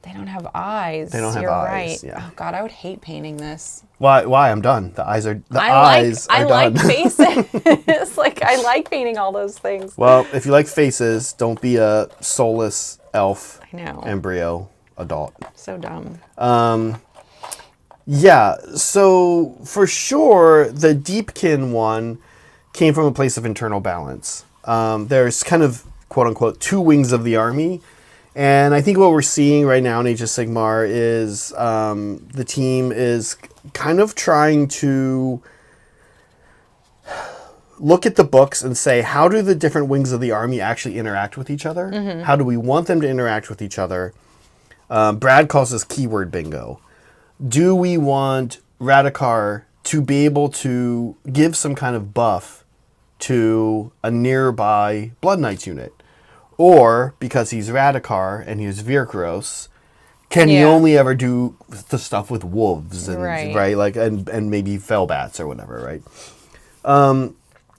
They don't have eyes. They don't have You're eyes, right. yeah. Oh God, I would hate painting this. Why? I'm done. The eyes are I done. like faces. Like I like painting all those things. Well, if you like faces, don't be a soulless elf I know. embryo adult. So dumb. Yeah, so for sure, the Deepkin one came from a place of internal balance. There's kind of, quote unquote, two wings of the army. And I think what we're seeing right now in Age of Sigmar is the team is kind of trying to look at the books and say, how do the different wings of the army actually interact with each other? Mm-hmm. How do we want them to interact with each other? Brad calls this keyword bingo. Do we want Radakar to be able to give some kind of buff to a nearby Blood Knights unit? Or, because he's Radakar and he's Virkros, can he only ever do the stuff with wolves and right? Like and maybe Fellbats or whatever, right? And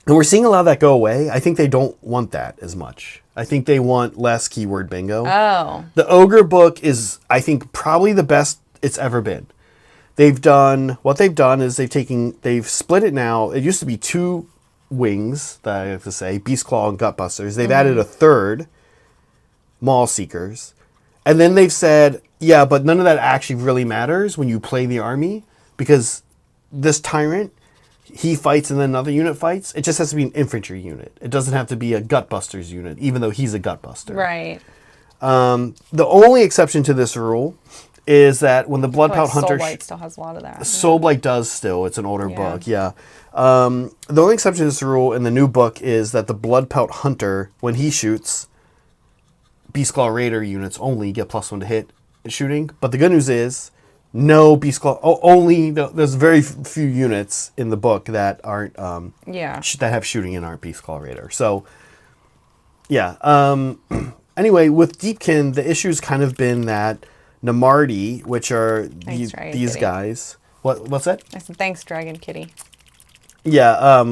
we're seeing a lot of that go away. I think they don't want that as much. I think they want less keyword bingo. Oh. The Ogre book is, I think, probably the best it's ever been. What they've done is they've split it now. It used to be two wings, that I have to say, Beastclaw and Gutbusters. They've added a third, Maul Seekers. And then they've said, yeah, but none of that actually really matters when you play the army, because this Tyrant, he fights and then another unit fights. It just has to be an infantry unit. It doesn't have to be a Gutbusters unit, even though he's a Gutbuster. Right. The only exception to this rule is that when the Bloodpout Hunter... Soulblight still has a lot of that. Soulblight does still. It's an older book, yeah. The only exception to this rule in the new book is that the Bloodpout Hunter, when he shoots, Beastclaw Raider units only get +1 to hit shooting. But the good news is, no Beastclaw... only... There's very few units in the book that aren't... that have shooting and aren't Beastclaw Raider. So, yeah. Anyway, with Deepkin, the issue's kind of been that Namarti, which are these guys... What's that? I said, thanks, Dragon Kitty. Yeah,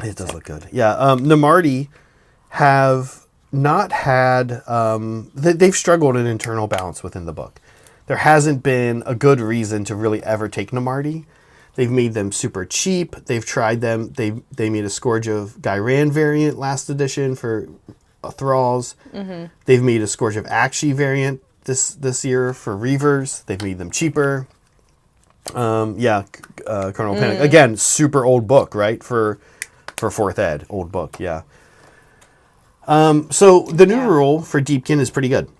it does look good. Yeah, Namarti have not had... they've struggled in internal balance within the book. There hasn't been a good reason to really ever take Namarti. They've made them super cheap. They've tried them. They made a Scourge of Ghyran variant last edition for Thralls. Mm-hmm. They've made a Scourge of Aqshy variant this year for Reavers. They've made them cheaper. Colonel Panic. Again, super old book, right? For 4th ed. Old book, yeah. So the new rule for Deepkin is pretty good.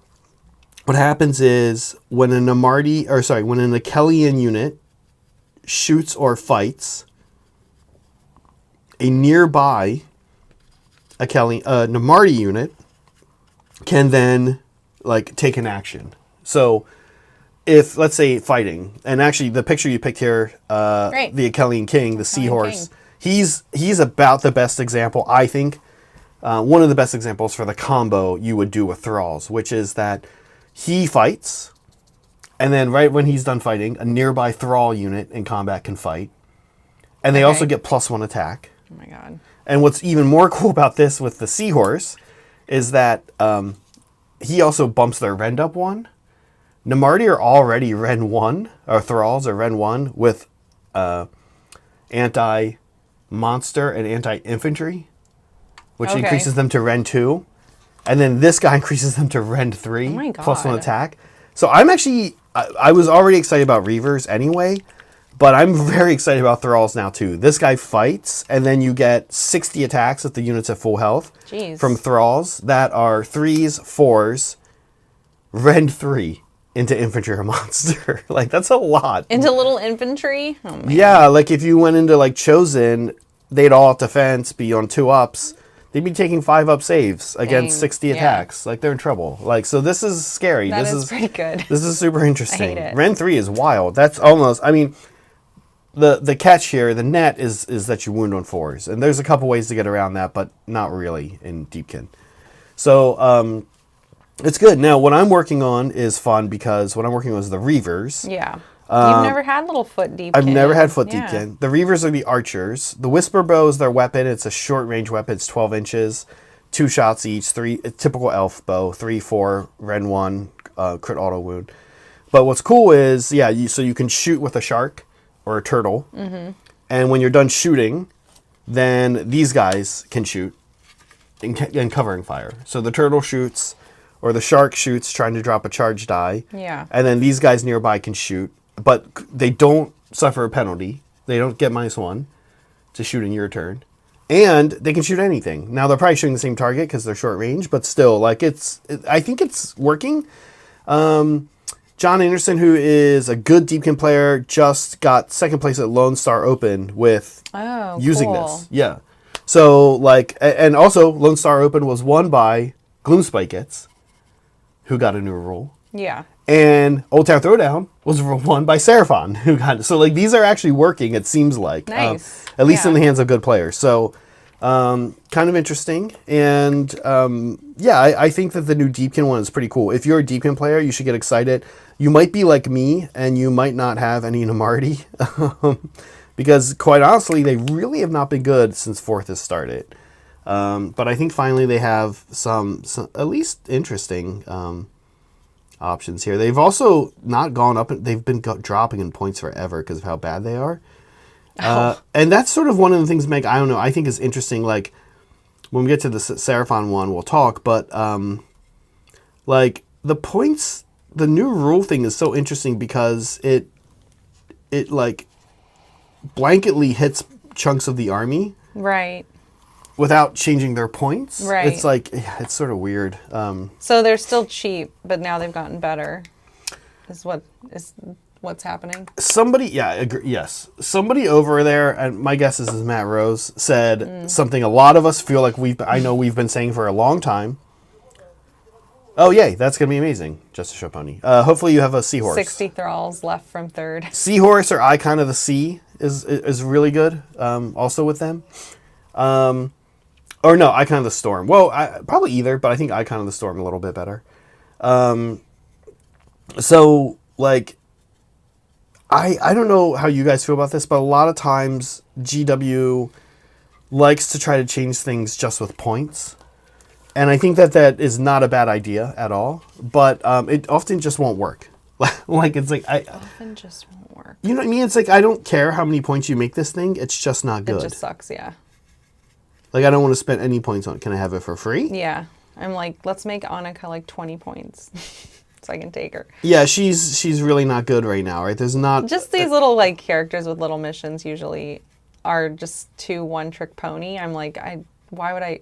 What happens is when an Achelian unit shoots or fights, a nearby Namarti unit can then take an action. So if, let's say, fighting, and actually the picture you picked here, the Achelian King, the seahorse, he's about the best example, I think. One of the best examples for the combo you would do with thralls, which is that he fights, and then right when he's done fighting, a nearby thrall unit in combat can fight, and they also get +1 attack. Oh my god. And what's even more cool about this with the seahorse is that he also bumps their rend up 1. Namarti are already rend 1, or thralls are rend 1 with anti-monster and anti-infantry, which increases them to rend 2. And then this guy increases them to rend 3, oh my god. +1 attack. So I'm actually, I was already excited about Reavers anyway, but I'm very excited about Thralls now too. This guy fights, and then you get 60 attacks if the unit's at full health. Jeez. From Thralls that are 3s, 4s, rend 3 into infantry or monster. Like, that's a lot. Into little infantry? Oh, man. Yeah, like if you went into like Chosen, they'd all have defense, be on 2-ups. They'd be taking 5-up saves against 60 attacks. Like, they're in trouble. Like, so this is scary. This is pretty good. This is super interesting. I hate it. Rend 3 is wild. That's almost, I mean, the catch here, the net is that you wound on 4s. And there's a couple ways to get around that, but not really in Deepkin. So, it's good. Now, what I'm working on is fun because what I'm working on is the Reavers. Yeah. You've never had little foot deepkin. I've never had foot deepkin. The Reavers are the archers. The Whisper Bow is their weapon. It's a short range weapon. It's 12 inches, 2 shots each, 3, a typical elf bow, 3, 4, rend 1, crit auto wound. But what's cool is, so you can shoot with a shark or a turtle. Mm-hmm. And when you're done shooting, then these guys can shoot in covering fire. So the turtle shoots, or the shark shoots trying to drop a charge die. Yeah. And then these guys nearby can shoot, but they don't suffer a penalty. They don't get -1 to shoot in your turn. And they can shoot anything. Now, they're probably shooting the same target because they're short range, but still, like, I think it's working. John Anderson, who is a good Deepkin player, just got 2nd place at Lone Star Open with using this. Yeah. So, like, and also Lone Star Open was won by Gloomspikets, who got a new rule. Yeah. And Old Town Throwdown was won by Seraphon, who got it. So, like, these are actually working, it seems like. Nice. At least in the hands of good players. So, kind of interesting. And, I think that the new Deepkin one is pretty cool. If you're a Deepkin player, you should get excited. You might be like me, and you might not have any Namarti. Because, quite honestly, they really have not been good since 4th has started. But I think finally they have some at least interesting options here. They've also not gone up. They've been dropping in points forever because of how bad they are. And that's sort of one of the things, Meg, I don't know, I think is interesting. Like, when we get to the Seraphon one, we'll talk. But, like, the points, the new rule thing is so interesting because it like, blanketly hits chunks of the army. Right. Without changing their points. Right. It's like, it's sort of weird. So they're still cheap, but now they've gotten better. Is what's happening? Somebody, yes. Somebody over there, and my guess is Matt Rose, said something a lot of us feel like I know we've been saying for a long time. Oh, yay, that's going to be amazing. Just a show pony. Hopefully you have a seahorse. 60 thralls left from 3rd. Seahorse or Icon of the Sea is really good, also with them. Or no, Icon of the Storm. Well, probably either, but I think Icon of the Storm a little bit better. So, like, I don't know how you guys feel about this, but a lot of times GW likes to try to change things just with points. And I think that is not a bad idea at all, but it often just won't work. Like, it's like... often just won't work. You know what I mean? It's like, I don't care how many points you make this thing, it's just not good. It just sucks, yeah. Like, I don't want to spend any points on it. Can I have it for free? Yeah. I'm like, let's make Annika like 20 points so I can take her. Yeah, she's really not good right now, right? There's not... Just these little, like, characters with little missions usually are just too one-trick pony. I'm like, why would I...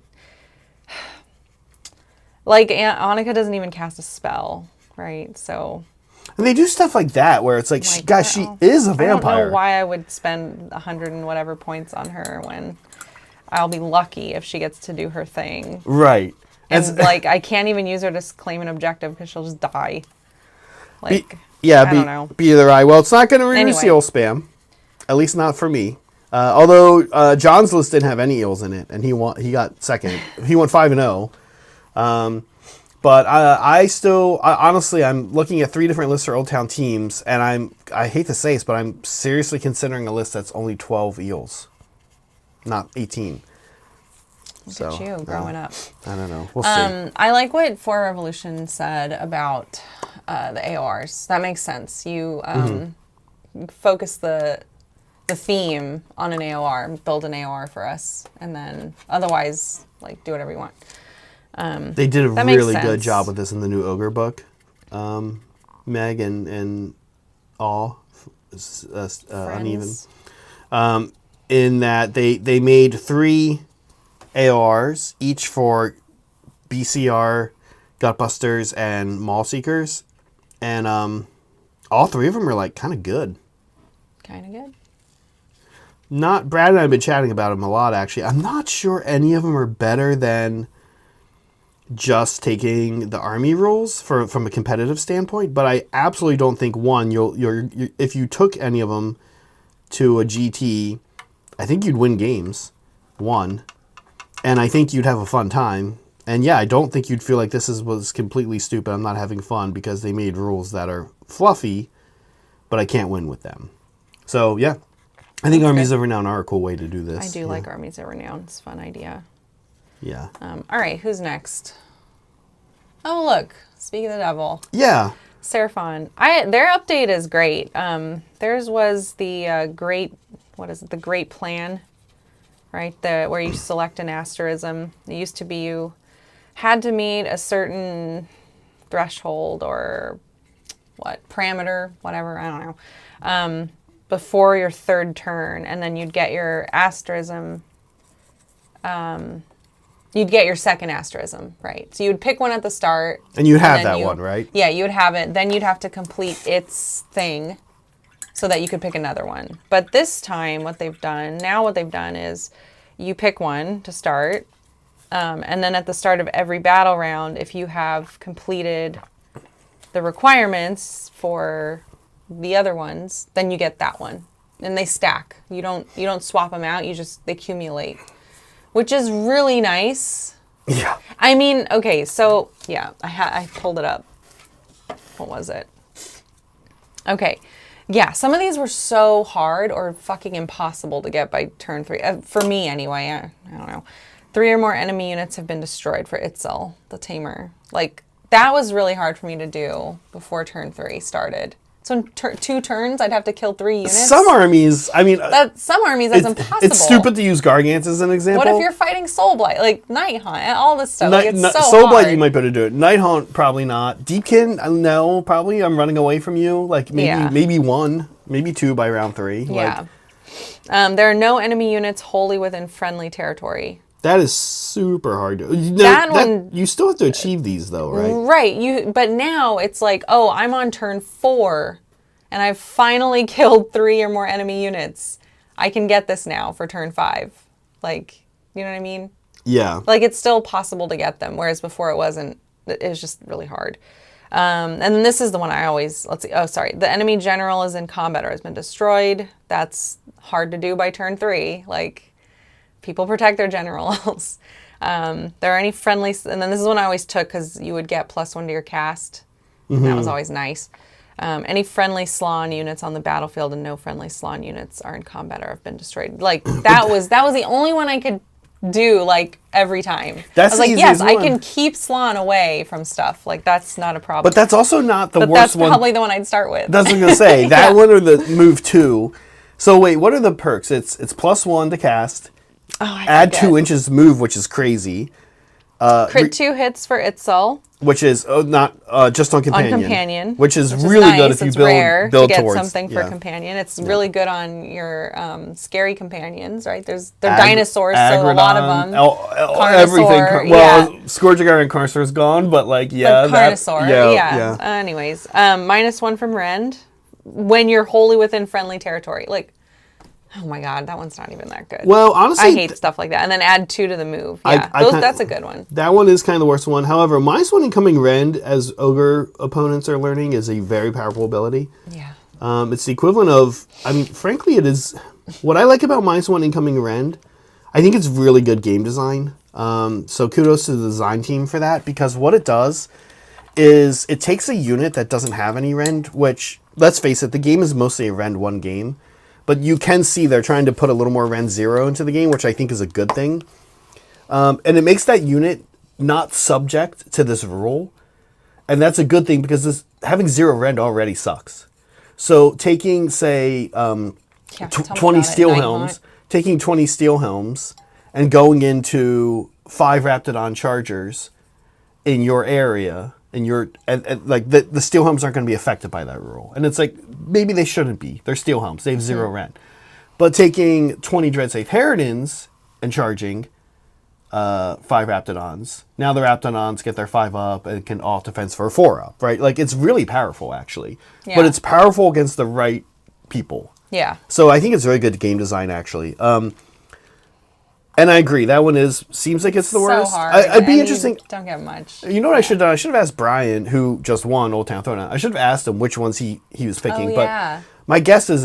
Like, Annika doesn't even cast a spell, right? So... And they do stuff like that where it's like, guys, she is a vampire. I don't know why I would spend 100 and whatever points on her when... I'll be lucky if she gets to do her thing. Right. And, like, I can't even use her to claim an objective because she'll just die. Like, I don't know. Be either eye. Well, it's not going to reduce seal spam. At least not for me. Although John's list didn't have any eels in it, and he got second. He went 5-0. But honestly, I'm looking at 3 different lists for Old Town teams, and I hate to say this, but I'm seriously considering a list that's only 12 eels, not 18. Look at you growing up. I don't know. We'll see. I like what Four Revolution said about the AORs. That makes sense. You focus the theme on an AOR, build an AOR for us, and then otherwise, like, do whatever you want. They did a really good job with this in the new Ogre book. Meg and all Uneven. In that they made 3 AORs, each for BCR, Gutbusters, and Maul Seekers. And all 3 of them are like kind of good. Kind of good? Brad and I have been chatting about them a lot, actually. I'm not sure any of them are better than just taking the army rules from a competitive standpoint, but I absolutely don't think if you took any of them to a GT, I think you'd win games, and I think you'd have a fun time. And yeah, I don't think you'd feel like was completely stupid. I'm not having fun because they made rules that are fluffy, but I can't win with them. So yeah, I think Armies of Renown are a cool way to do this. I do like Armies of Renown. It's a fun idea. Yeah. All right, who's next? Oh, look. Speaking of the devil. Yeah. Seraphon. Their update is great. Theirs was the the Great Plan, right? Where you select an asterism. It used to be you had to meet a certain threshold or parameter, whatever, I don't know, before your 3rd turn, and then you'd get your asterism. You'd get your 2nd asterism, right? So you'd pick one at the start. And you have that one, right? Yeah, you would have it. Then you'd have to complete its thing so that you could pick another one. But this time, what they've done is you pick one to start. And then at the start of every battle round, if you have completed the requirements for the other ones, then you get that one. And they stack. You don't swap them out. They accumulate. Which is really nice. Yeah. I mean, okay, so, yeah, I pulled it up. What was it? Okay. Yeah, some of these were so hard or fucking impossible to get by turn 3. For me, anyway. I don't know. 3 or more enemy units have been destroyed for Itzel, the Tamer. Like, that was really hard for me to do before turn 3 started. So in 2 turns, I'd have to kill 3 units. Some armies, I mean... that's impossible. It's stupid to use Gargants as an example. What if you're fighting Soulblight? Like, Night Hunt, all this stuff. It's so Soulblight, hard. you might be able to do it. Night Hunt, probably not. Deepkin, no, probably. I'm running away from you. Like, maybe 1, maybe 2 by round 3. Yeah. There are no enemy units wholly within friendly territory. That is super hard to... you still have to achieve these, though, right? Right. But now it's like, oh, I'm on turn 4, and I've finally killed 3 or more enemy units. I can get this now for turn 5. Like, you know what I mean? Yeah. Like, it's still possible to get them, whereas before it wasn't. It was just really hard. And this is the one I always... Let's see. Oh, sorry. The enemy general is in combat or has been destroyed. That's hard to do by turn 3. Like... People protect their generals. There are any friendly... And then this is one I always took because you would get +1 to your cast. Mm-hmm. That was always nice. Any friendly Slann units on the battlefield and no friendly Slann units are in combat or have been destroyed. Like, that was the only one I could do, like, every time. That's I was like, yes, I can keep Slann away from stuff. Like, that's not a problem. But that's also not the worst one. That's probably the one I'd start with. That's what I was going to say. That one or the move 2. So, wait, what are the perks? It's +1 to cast. Add 2 inches move, which is crazy. Crit 2 hits for Itzel. Which is not just on companion. On companion, which is really nice. Good if you build to get towards something for companion. It's really good on your scary companions, right? They're dinosaurs, Agrodon, so a lot of them. Everything. Well, Scourge and Carnosaur is gone, but like Carnosaur. Yeah. Anyways, -1 from Rend when you're wholly within friendly territory. Like, oh my god, that one's not even that good. Well, honestly... I hate stuff like that. And then add 2 to the move. Yeah, that's a good one. That one is kind of the worst one. However, -1 incoming Rend, as Ogre opponents are learning, is a very powerful ability. Yeah. It's the equivalent of... I mean, frankly, it is... What I like about -1 incoming rend, I think it's really good game design. So kudos to the design team for that, because what it does is it takes a unit that doesn't have any rend, which, let's face it, the game is mostly a rend 1 game, but you can see they're trying to put a little more rend 0 into the game, which I think is a good thing. And it makes that unit not subject to this rule, and that's a good thing because having 0 rend already sucks. So taking, say, 20 steel helms, taking 20 steel helms and going into 5 Raptidon chargers in your area, and like the steel helms aren't going to be affected by that rule. And it's like, maybe they shouldn't be. They're steel helms. They have 0 rend. But taking 20 Dreadsafe Harridans and charging 5 Raptidons, now the Raptidons get their 5 up and can off defense for a 4 up, right? Like, it's really powerful, actually. Yeah. But it's powerful against the right people. Yeah. So I think it's very good game design, actually. And I agree, that one seems like it's the worst. So hard. I'd be interesting. Don't get much. You know what I should have done? I should have asked Brian, who just won Old Town Throwdown. I should have asked him which ones he was picking. Oh, yeah. But my guess is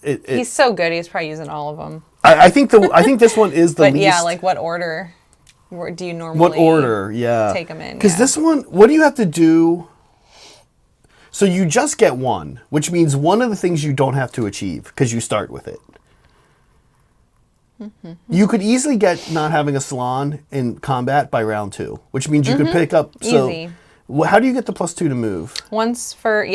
he's so good. He's probably using all of them. I think this one is the but least. Yeah, like what order do you normally? What order? Yeah. Take them in. Because this one, what do you have to do? So you just get 1, which means one of the things you don't have to achieve because you start with it. You could easily get not having a salon in combat by round 2, which means you could pick up. So easy. How do you get the +2 to move? Once per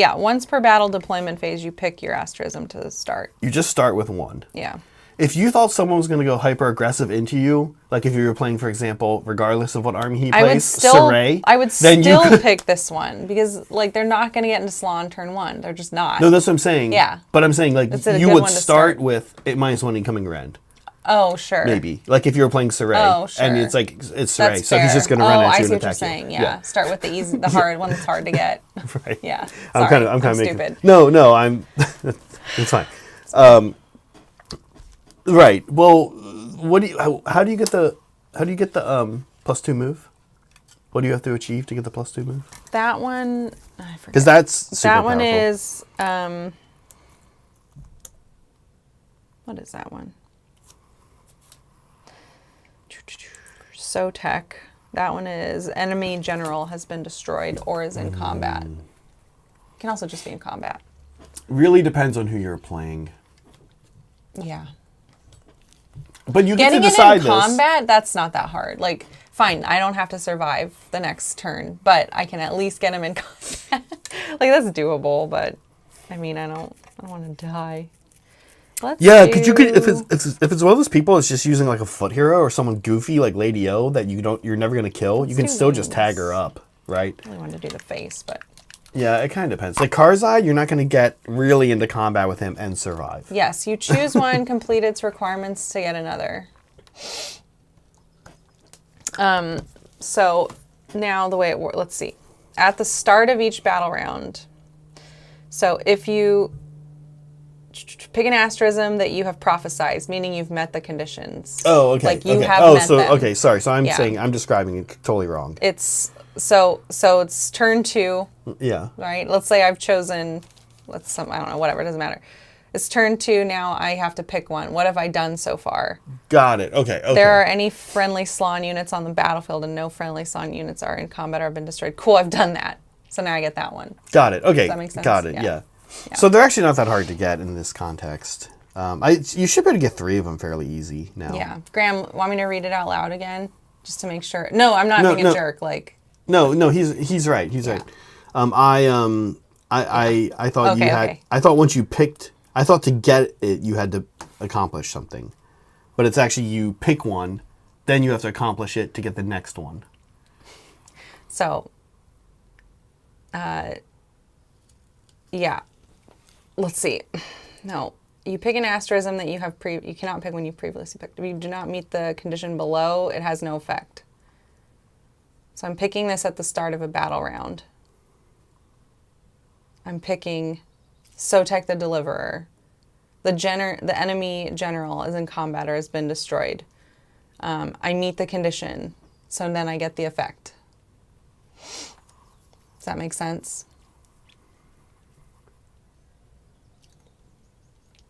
battle deployment phase, you pick your asterism to start. You just start with 1. Yeah. If you thought someone was going to go hyper aggressive into you, like if you were playing, for example, regardless of what army he plays, Saray, I would still pick this one because like they're not going to get into Salon turn 1. They're just not. No, that's what I'm saying. Yeah. But I'm saying like you would start with a -1 incoming rend. Oh, sure. Maybe. Like if you were playing Saray. Oh, sure. And it's like, it's Saray. That's so fair. he's just going to run at you and attack you. I see what you're saying. Yeah. Start with the easy, the hard one that's hard to get. Right. Yeah. Sorry, I'm kind of stupid. No, it's fine. Right. Well, how do you get the +2 move? What do you have to achieve to get the +2 move? That one, I forget. Because that's super that one powerful. is what is that one? Sotech. That one is enemy general has been destroyed or is in combat. It can also just be in combat. Really depends on who you're playing. Yeah. But you get to to decide in combat, that's not that hard. Like, fine, I don't have to survive the next turn, but I can at least get him in combat. Like, that's doable, but I mean, I don't want to die. Because you could, if it's one of those people that's just using like a foot hero or someone goofy like Lady O that you're never gonna kill, you can still just tag her up, right? I really wanted to do the face, but yeah, it kind of depends. Like Karzai, you're not gonna get really into combat with him and survive. Yes, you choose one, complete its requirements to get another. So now the way it works, let's see. At the start of each battle round, so if you pick an asterism that you have prophesized, meaning you've met the conditions. Oh, okay. Like you okay. have met them. Okay, sorry. So I'm saying, I'm describing it totally wrong. It's, so it's turn 2. Yeah. Right? Let's say I've chosen, I don't know, whatever, it doesn't matter. It's turn 2, now I have to pick one. What have I done so far? Got it. Okay. There are any friendly Slaawn units on the battlefield and no friendly Slaawn units are in combat or have been destroyed. Cool, I've done that. So now I get that one. Got it. Okay. Does that make sense? Got it. Yeah. So they're actually not that hard to get in this context. You should be able to get 3 of them fairly easy now. Yeah. Graham, want me to read it out loud again? Just to make sure. No, I'm not being a jerk. Like. No, he's right. He's right. I thought you had. Okay. I thought once you picked. I thought to get it you had to accomplish something, but it's actually you pick one, then you have to accomplish it to get the next one. So. Yeah. Let's see. No, you pick an asterism that you have you cannot pick when you previously picked. If you do not meet the condition below, it has no effect. So I'm picking this at the start of a battle round. I'm picking Sotech the Deliverer. The enemy general is in combat or has been destroyed. I meet the condition, so then I get the effect. Does that make sense?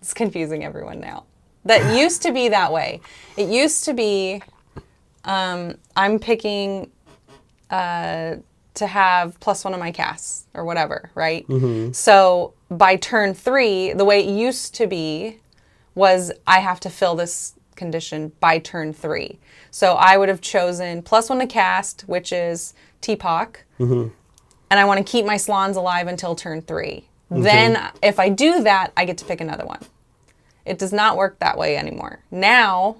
It's confusing everyone now. That used to be that way. It used to be, I'm picking to have +1 on my casts or whatever, right? So by turn 3, the way it used to be was I have to fill this condition by turn 3. So I would have chosen +1 to cast, which is TPOC, and I want to keep my Slans alive until turn 3. Then if I do that, I get to pick another one. It does not work that way anymore. Now,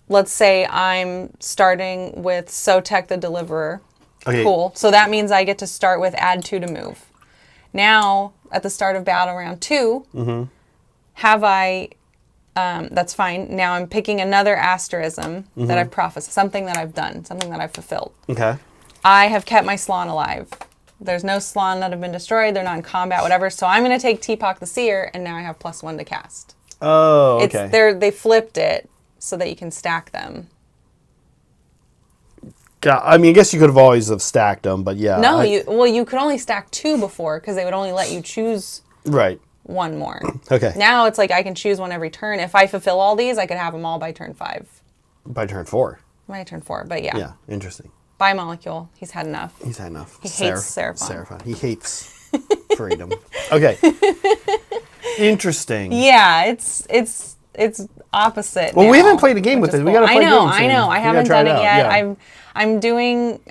let's say I'm starting with Sotek the Deliverer. Okay. Cool. So that means I get to start with add 2 to move. Now, at the start of battle round 2, have I, that's fine. Now I'm picking another asterism that I've prophesied, something that I've done, something that I've fulfilled. Okay. I have kept my Slan alive. There's no Slan that have been destroyed. They're not in combat, whatever. So I'm going to take Teapot the Seer, and now I have +1 to cast. Oh, okay. They flipped it so that you can stack them. I mean, I guess you could have always have stacked them, but yeah. No, you could only stack 2 before because they would only let you choose right. 1 more. Okay. Now it's like I can choose 1 every turn. If I fulfill all these, I could have them all by turn 5. By turn 4. By turn 4, but yeah. Yeah, interesting. By Molecule, he's had enough. He's had enough. He hates Seraphon. He hates freedom. Okay. Interesting. Yeah, it's opposite. Well, now, we haven't played a game with it. Cool. We gotta play games. I know. I haven't done it yet. Yeah. I'm doing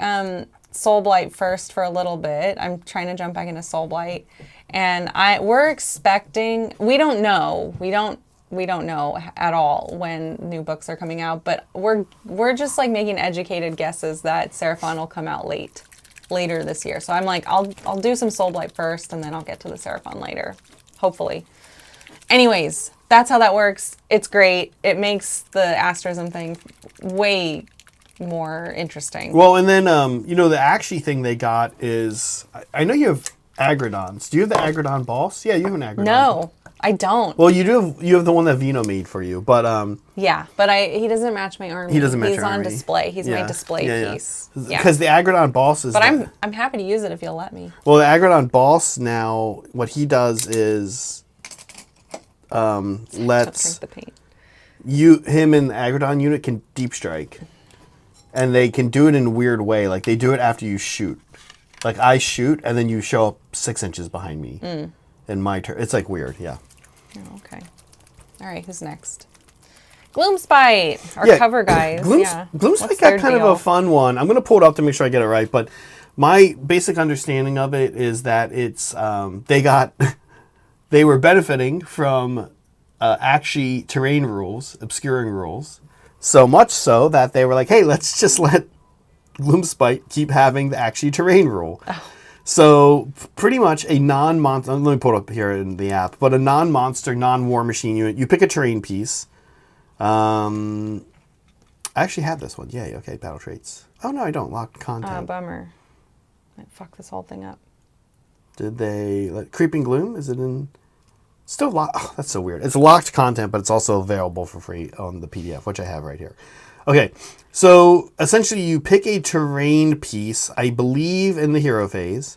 Soul Blight first for a little bit. I'm trying to jump back into Soul Blight, and we're expecting. We don't know. We don't know at all when new books are coming out, but we're just like making educated guesses that Seraphon will come out later this year. So I'm like, I'll do some Soul Blight first, and then I'll get to the Seraphon later, hopefully. Anyways, that's how that works. It's great. It makes the asterism thing way more interesting. Well, and then the Aqshy thing they got is I know you have Agrodons. Do you have the Agrodon boss? Yeah, you have an Agrodon. No, I don't. Well, you have the one that Vino made for you, but yeah, but he doesn't match my army. He doesn't match He's your on army. display. He's my display piece. Because the Agrodon boss is. But I'm happy to use it if you'll let me. Well, the Agrodon boss now, what he does is lets the paint. him and the Agrodon unit can deep strike, and they can do it in a weird way. Like they do it after you shoot. Like I shoot, and then you show up 6 inches behind me in my turn. It's like weird, yeah. Oh, okay. All right, who's next? Gloomspite, our cover guys. Gloomspite got kind of a fun one. I'm going to pull it up to make sure I get it right, but my basic understanding of it is that it's they were benefiting from Aqshy terrain rules, obscuring rules, so much so that they were like, hey, let's just let Gloomspite keep having the Aqshy terrain rule. Oh. So pretty much a non-monster, let me pull it up here in the app, but a non-monster, non-war machine unit, you pick a terrain piece. I actually have this one. Yay, okay, battle traits. Oh no, I don't. Locked content. Bummer. Might fuck this whole thing up. Did they... Creeping Gloom? Is it in... Still locked... Oh, that's so weird. It's locked content, but it's also available for free on the PDF, which I have right here. Okay, so essentially you pick a terrain piece, I believe in the hero phase,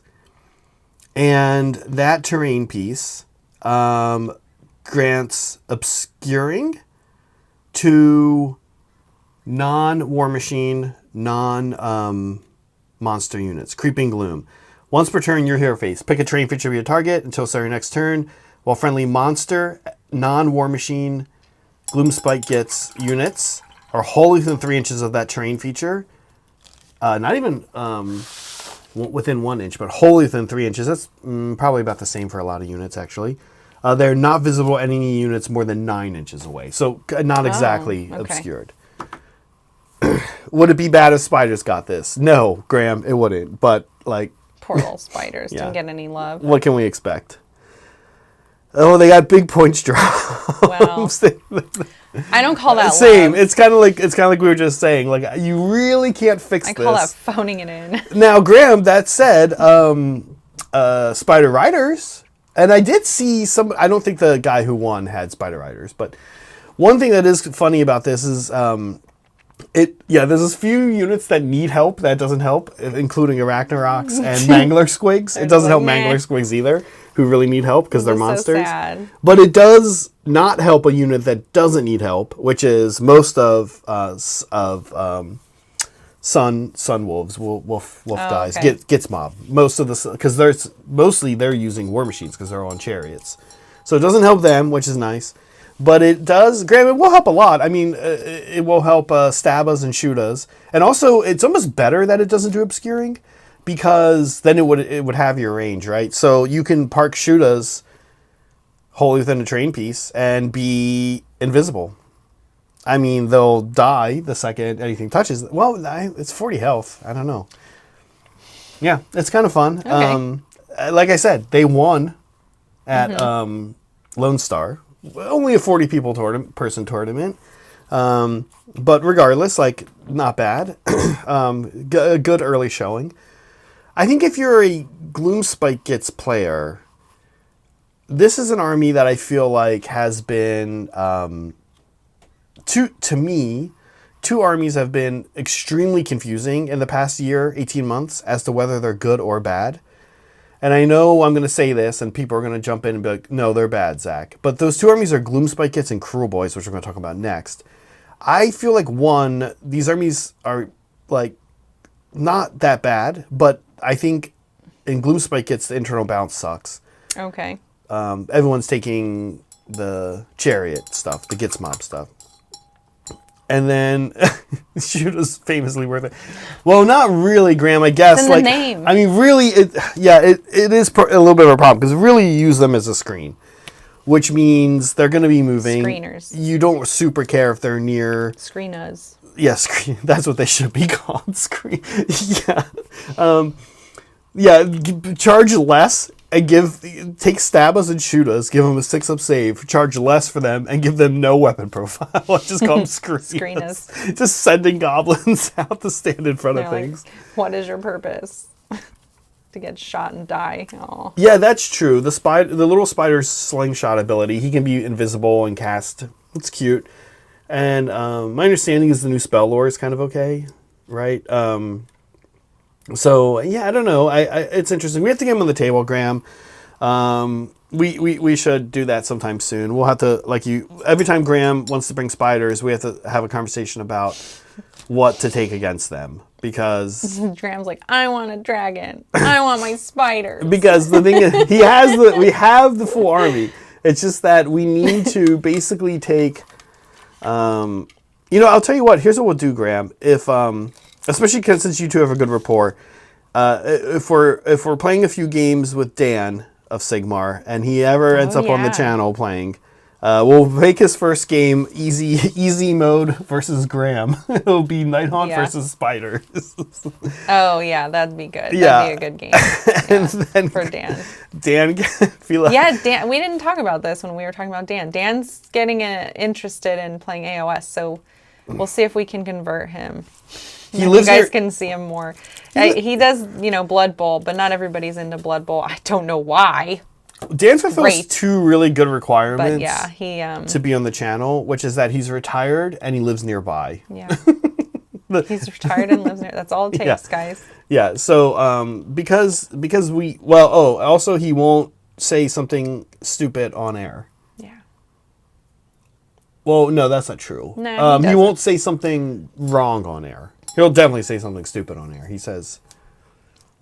and that terrain piece grants obscuring to non-war machine, non-monster units. Creeping Gloom. Once per turn, your hero phase. Pick a terrain feature of your target until start your next turn. While friendly monster, non-war machine, Gloomspite gets units are wholly within 3 inches of that terrain feature. Not even within 1 inch, but wholly within 3 inches. That's probably about the same for a lot of units, actually. They're not visible enemy units more than 9 inches away. So not exactly obscured. Would it be bad if spiders got this? No, Graham, it wouldn't. But, like... Poor little spiders. Didn't get any love. What can we expect? Oh, they got big points drops. Well, I don't call that same. love. It's kind of like we were just saying. Like you really can't fix this. I call that phoning it in. Now, Graham, that said, Spider Riders, and I did see some. I don't think the guy who won had Spider Riders, but one thing that is funny about this is There's a few units that need help that doesn't help, including Arachnaroks and Mangler Squigs. It doesn't help Mangler Squigs either, who really need help because they're monsters. So sad. But it does not help a unit that doesn't need help, which is most of Sun Wolves, Wolf guys, okay. gets mob. Most of the, because they're using war machines because they're on chariots. So it doesn't help them, which is nice. But it does, Graham, it will help a lot. I mean, it will help stab us and shoot us. And also, it's almost better that it doesn't do obscuring, because then it would have your range, right? So you can park shoot us wholly within a terrain piece and be invisible. I mean, they'll die the second anything touches. Well, it's 40 health. I don't know. Yeah, it's kind of fun. Okay. Like I said, they won at Lone Star. Only a 40 people person tournament. But regardless, like, not bad. A good early showing. I think if you're a Gloomspite Gets player, this is an army that I feel like has been, to me, two armies have been extremely confusing in the past year, 18 months, as to whether they're good or bad. And I know I'm going to say this, and people are going to jump in and be like, no, they're bad, Zach. But those two armies are Gloomspite Kits and Cruel Boys, which we're going to talk about next. I feel like, these armies are, like, not that bad, but I think in Gloomspite Kits, the internal balance sucks. Okay. Everyone's taking the chariot stuff, the Gits mob stuff. And then shoot is famously worth it. Well, not really, Graham, I guess. It's in the name. I mean, really, it is a little bit of a problem, because really you use them as a screen, which means they're going to be moving. Screeners. You don't super care if they're near. Screeners. Yeah, screen. That's what they should be called. Screen. Yeah. Charge less and take stab us and shoot us, give them a 6-up save, charge less for them, and give them no weapon profile. Just call them screeners. Just sending goblins out to stand in front of things. Like, what is your purpose? To get shot and die. Aww. Yeah, that's true. The little spider's slingshot ability, he can be invisible and cast. It's cute. And my understanding is the new spell lore is kind of okay, right? So yeah, I don't know. It's interesting. We have to get them on the table, Graham. We should do that sometime soon. We'll have to, every time Graham wants to bring spiders, we have to have a conversation about what to take against them, because Graham's like, I want a dragon. I want my spiders. Because the thing is, we have the full army. It's just that we need to basically take. I'll tell you what. Here's what we'll do, Graham. If especially since you two have a good rapport, if we're playing a few games with Dan of Sigmar, and he ever ends up on the channel playing, we'll make his first game easy mode versus Graham. It'll be Nighthaunt versus Spiders. Oh yeah, that'd be good. Yeah. That'd be a good game. And then for Dan. Dan feel like Dan. We didn't talk about this when we were talking about Dan. Dan's getting interested in playing AOS, so we'll see if we can convert him. You guys can see him more. He does, Blood Bowl, but not everybody's into Blood Bowl. I don't know why. Dan fulfills two really good requirements but yeah, he, to be on the channel, which is that he's retired and he lives nearby. Yeah. He's retired and lives near. That's all it takes, guys. Yeah. So because also he won't say something stupid on air. Yeah. Well, no, that's not true. No, he won't say something wrong on air. He'll definitely say something stupid on air. He says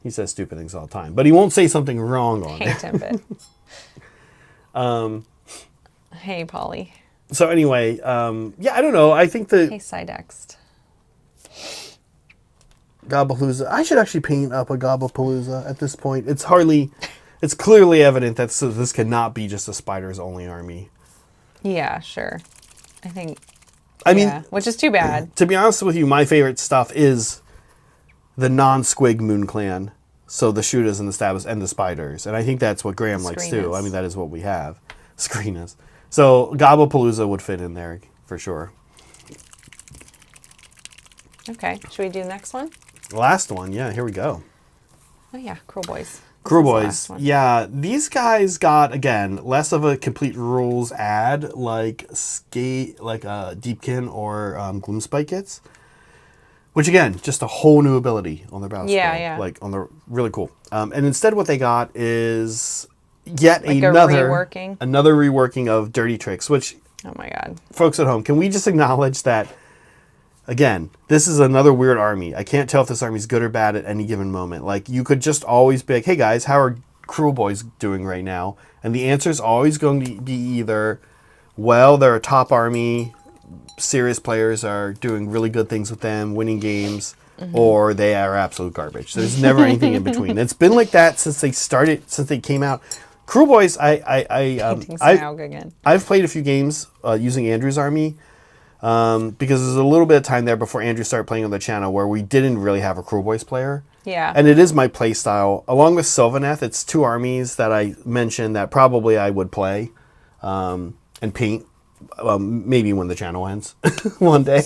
stupid things all the time, but he won't say something wrong on air. Hey, Timbit. Hey, Polly. So anyway, I don't know. I think that... Hey, Sidext. Gobblepalooza. I should actually paint up a Gobblepalooza at this point. It's clearly evident that this cannot be just a spiders only army. Yeah, sure. I think... I mean... which is too bad. To be honest with you, my favorite stuff is the non-squig Moon Clan. So the shooters and the stabbers and the spiders. And I think that's what Graham likes too. I mean, that is what we have. Screeners. So Gobblepalooza would fit in there for sure. Okay. Should we do the next one? Last one. Yeah, here we go. Oh yeah, Cruel Boys. Cruel Boys. Yeah, these guys got, again, less of a complete rules add like Deepkin or Gloomspite Kits. Which again, just a whole new ability on their battle Yeah, scroll. yeah. Like on the really cool. And instead, what they got is yet Like another reworking of Dirty Tricks. Which, oh my god, folks at home, can we just acknowledge that? Again, this is another weird army. I can't tell if this army's good or bad at any given moment. Like, you could just always be like, hey guys, how are Cruel Boys doing right now? And the answer is always going to be either, well, they're a top army, serious players are doing really good things with them, winning games, or they are absolute garbage. There's never anything in between. It's been like that since they came out. Cruel Boys, painting Smaug again. I've played a few games using Andrew's army. Because there's a little bit of time there before Andrew started playing on the channel where we didn't really have a Cruel Boys player. Yeah. And it is my play style. Along with Sylvaneth, it's two armies that I mentioned that probably I would play and paint. Maybe when the channel ends one day.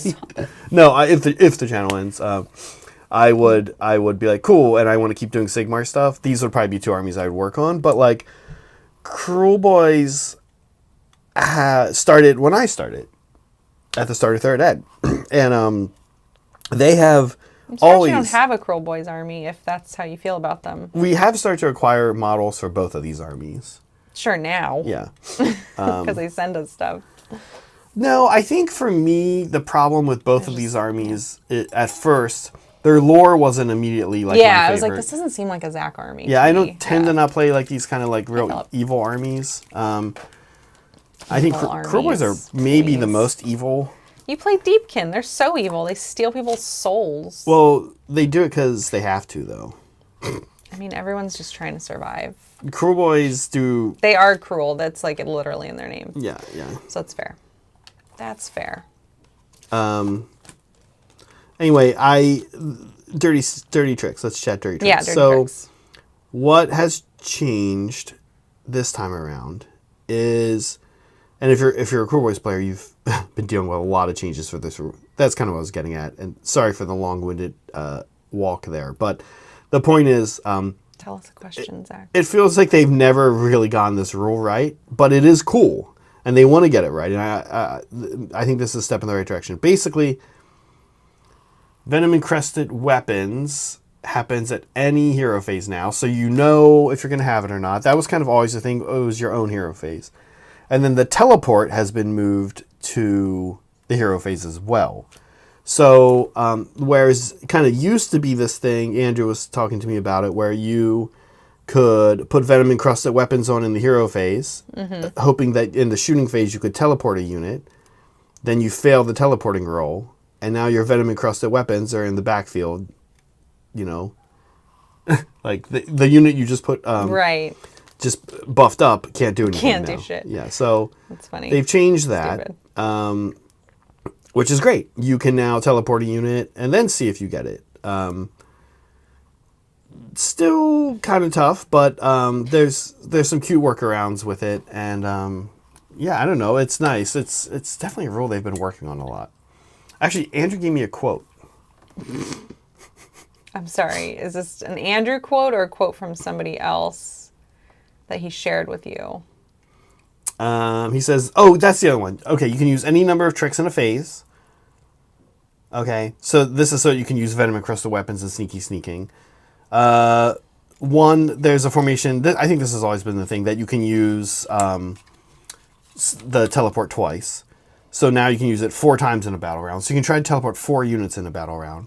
No, if the channel ends, I would be like, cool, and I want to keep doing Sigmar stuff. These would probably be two armies I would work on. But like, Cruel Boys started when I started. At the start of 3rd Ed. And they have always... You don't have a Cruel Boys army if that's how you feel about them. We have started to acquire models for both of these armies. Sure, now. Yeah. Because they send us stuff. No, I think for me, the problem with both of these armies, at first, their lore wasn't immediately like my favorite. I was like, this doesn't seem like a Zach army. Yeah, I don't tend to not play like these kind of like real evil armies. I think Cruel Boys are maybe the most evil. You play Deepkin. They're so evil. They steal people's souls. Well, they do it because they have to, though. I mean, everyone's just trying to survive. Cruel Boys do... They are cruel. That's like literally in their name. Yeah, yeah. So that's fair. That's fair. Anyway, Dirty Tricks. Let's chat Dirty Tricks. Yeah, Dirty Tricks. What has changed this time around is... And if you're a Cruel Boys player, you've been dealing with a lot of changes for this. That's kind of what I was getting at. And sorry for the long-winded walk there. But the point is... Tell us a question, Zach. It feels like they've never really gotten this rule right. But it is cool. And they want to get it right. And I think this is a step in the right direction. Basically, Venom-encrusted weapons happens at any hero phase now. So you know if you're going to have it or not. That was kind of always the thing. It was your own hero phase. And then the teleport has been moved to the hero phase as well. So, whereas it kind of used to be this thing, Andrew was talking to me about it, where you could put venom-encrusted weapons on in the hero phase, hoping that in the shooting phase you could teleport a unit. Then you fail the teleporting roll, and now your venom-encrusted weapons are in the backfield, you know. Like, the unit you just put... right. Just buffed up, can't do anything Can't now. do shit. Yeah, so that's funny. They've changed that, which is great. You can now teleport a unit and then see if you get it. Still kind of tough, but there's some cute workarounds with it, and yeah, I don't know. It's nice. It's definitely a rule they've been working on a lot. Actually, Andrew gave me a quote. I'm sorry. Is this an Andrew quote or a quote from somebody else that he shared with you? He says, oh, that's the other one. Okay, you can use any number of tricks in a phase. Okay, so this is so you can use venom-encrusted weapons and sneaking. There's a formation, I think this has always been the thing, that you can use the teleport twice. So now you can use it 4 times in a battle round. So you can try to teleport 4 units in a battle round.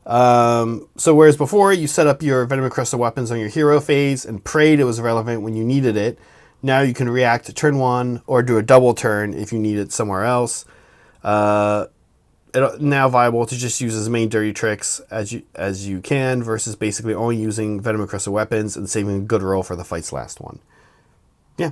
So whereas before you set up your venom-encrusted weapons on your hero phase and prayed it was relevant when you needed it, now you can react to turn 1 or do a double turn if you need it somewhere else. It's now viable to just use as many dirty tricks as you can versus basically only using venom-encrusted weapons and saving a good roll for the fight's last one. Yeah.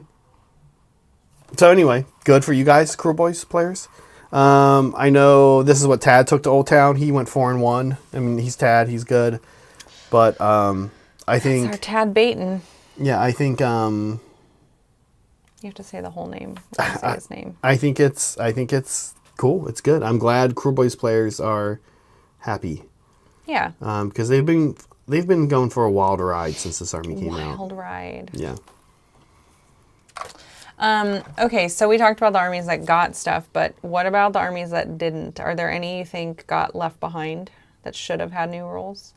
So anyway, good for you guys, Cruel Boys players. I know this is what Tad took to Old Town. He went 4-1. I mean, he's Tad. He's good. But I think... That's our Tad Baton. Yeah, I think... you have to say the whole name. Say his name. I think it's cool. It's good. I'm glad Cruel Boys players are happy. Yeah. Because they've been going for a wild ride since this army came out. Wild ride. Yeah. Okay, so we talked about the armies that got stuff, but what about the armies that didn't? Are there any you think got left behind? that should have had new rules?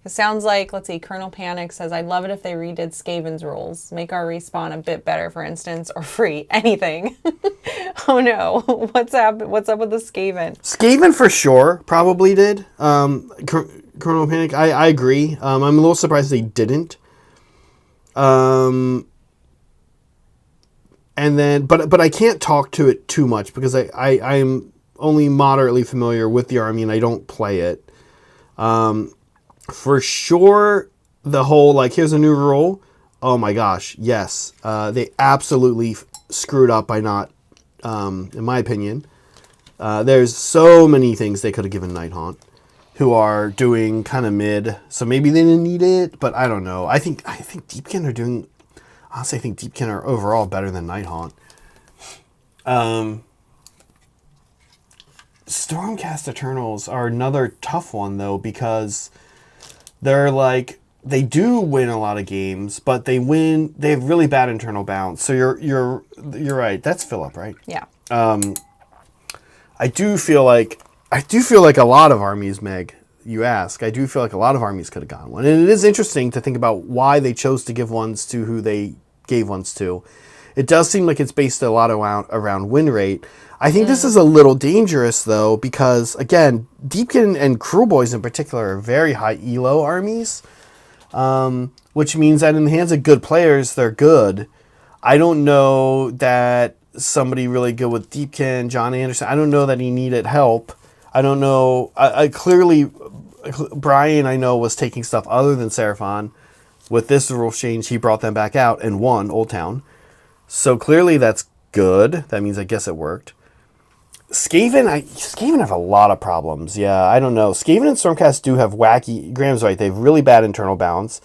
It sounds like, let's see, Colonel Panic says, I'd love it if they redid Skaven's rules. Make our respawn a bit better, for instance, or free. Anything. Oh no. What's up with the Skaven? Skaven for sure probably did. Colonel Panic, I agree. I'm a little surprised they didn't. And then, but I can't talk to it too much because I'm only moderately familiar with the army and I don't play it. For sure, the whole, like, here's a new rule. Oh my gosh, yes. They absolutely screwed up by not, in my opinion. There's so many things they could have given Nighthaunt, who are doing kind of mid. So maybe they didn't need it, but I don't know. I think Deepkin are doing... Honestly, I think Deepkin are overall better than Nighthaunt. Stormcast Eternals are another tough one, though, because... They're like, they do win a lot of games, but they have really bad internal bounce. So you're right. That's Philip, right? Yeah. I do feel like a lot of armies, Meg, you ask, I do feel like a lot of armies could have gotten one. And it is interesting to think about why they chose to give ones to who they gave ones to. It does seem like it's based a lot around win rate. I think this is a little dangerous, though, because, again, Deepkin and Cruel Boys in particular are very high elo armies, which means that in the hands of good players, they're good. I don't know that somebody really good with Deepkin, John Anderson, I don't know that he needed help. I don't know. I clearly, Brian, I know, was taking stuff other than Seraphon. With this rule change, he brought them back out and won Old Town. So clearly that's good. That means I guess it worked. Skaven have a lot of problems. Yeah, I don't know. Skaven and Stormcast do have wacky... Graham's right. They have really bad internal bounce.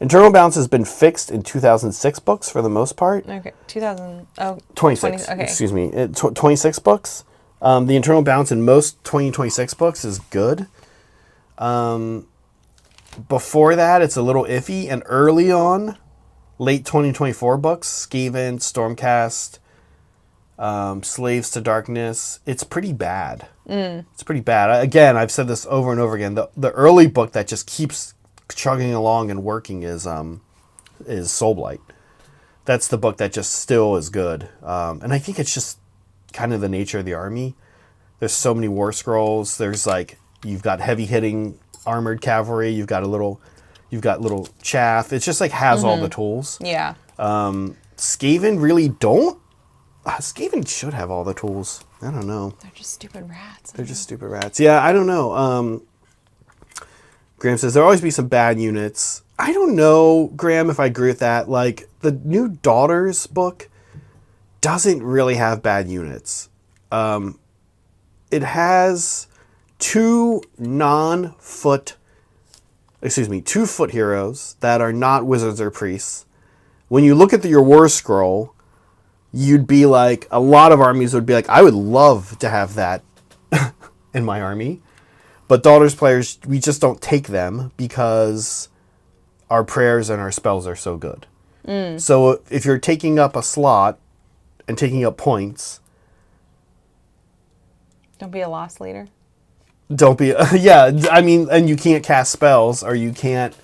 Internal bounce has been fixed in 2006 books for the most part. Okay, 2000... Oh, 26. 20, okay. Excuse me. 26 books. The internal bounce in most 2026 books is good. Before that, it's a little iffy. And early on, late 2024 books, Skaven, Stormcast... Slaves to Darkness, it's pretty bad. It's pretty bad. Again, I've said this over and over again. The early book that just keeps chugging along and working is Soulblight. That's the book that just still is good. And I think it's just kind of the nature of the army. There's so many war scrolls. There's like, you've got heavy hitting armored cavalry. You've got little chaff. It's just like has all the tools. Yeah. Skaven really don't. Skaven should have all the tools. I don't know. They're just stupid rats. They're just stupid rats. Yeah, I don't know. Graham says, there'll always be some bad units. I don't know, Graham, if I agree with that. Like, the new Daughters book doesn't really have bad units. It has two foot heroes that are not wizards or priests. When you look at your war scroll, you'd be like, a lot of armies would be like, I would love to have that in my army. But Daughters players, we just don't take them because our prayers and our spells are so good. So if you're taking up a slot and taking up points... Don't be a lost leader. Don't be... yeah, I mean, and you can't cast spells or you can't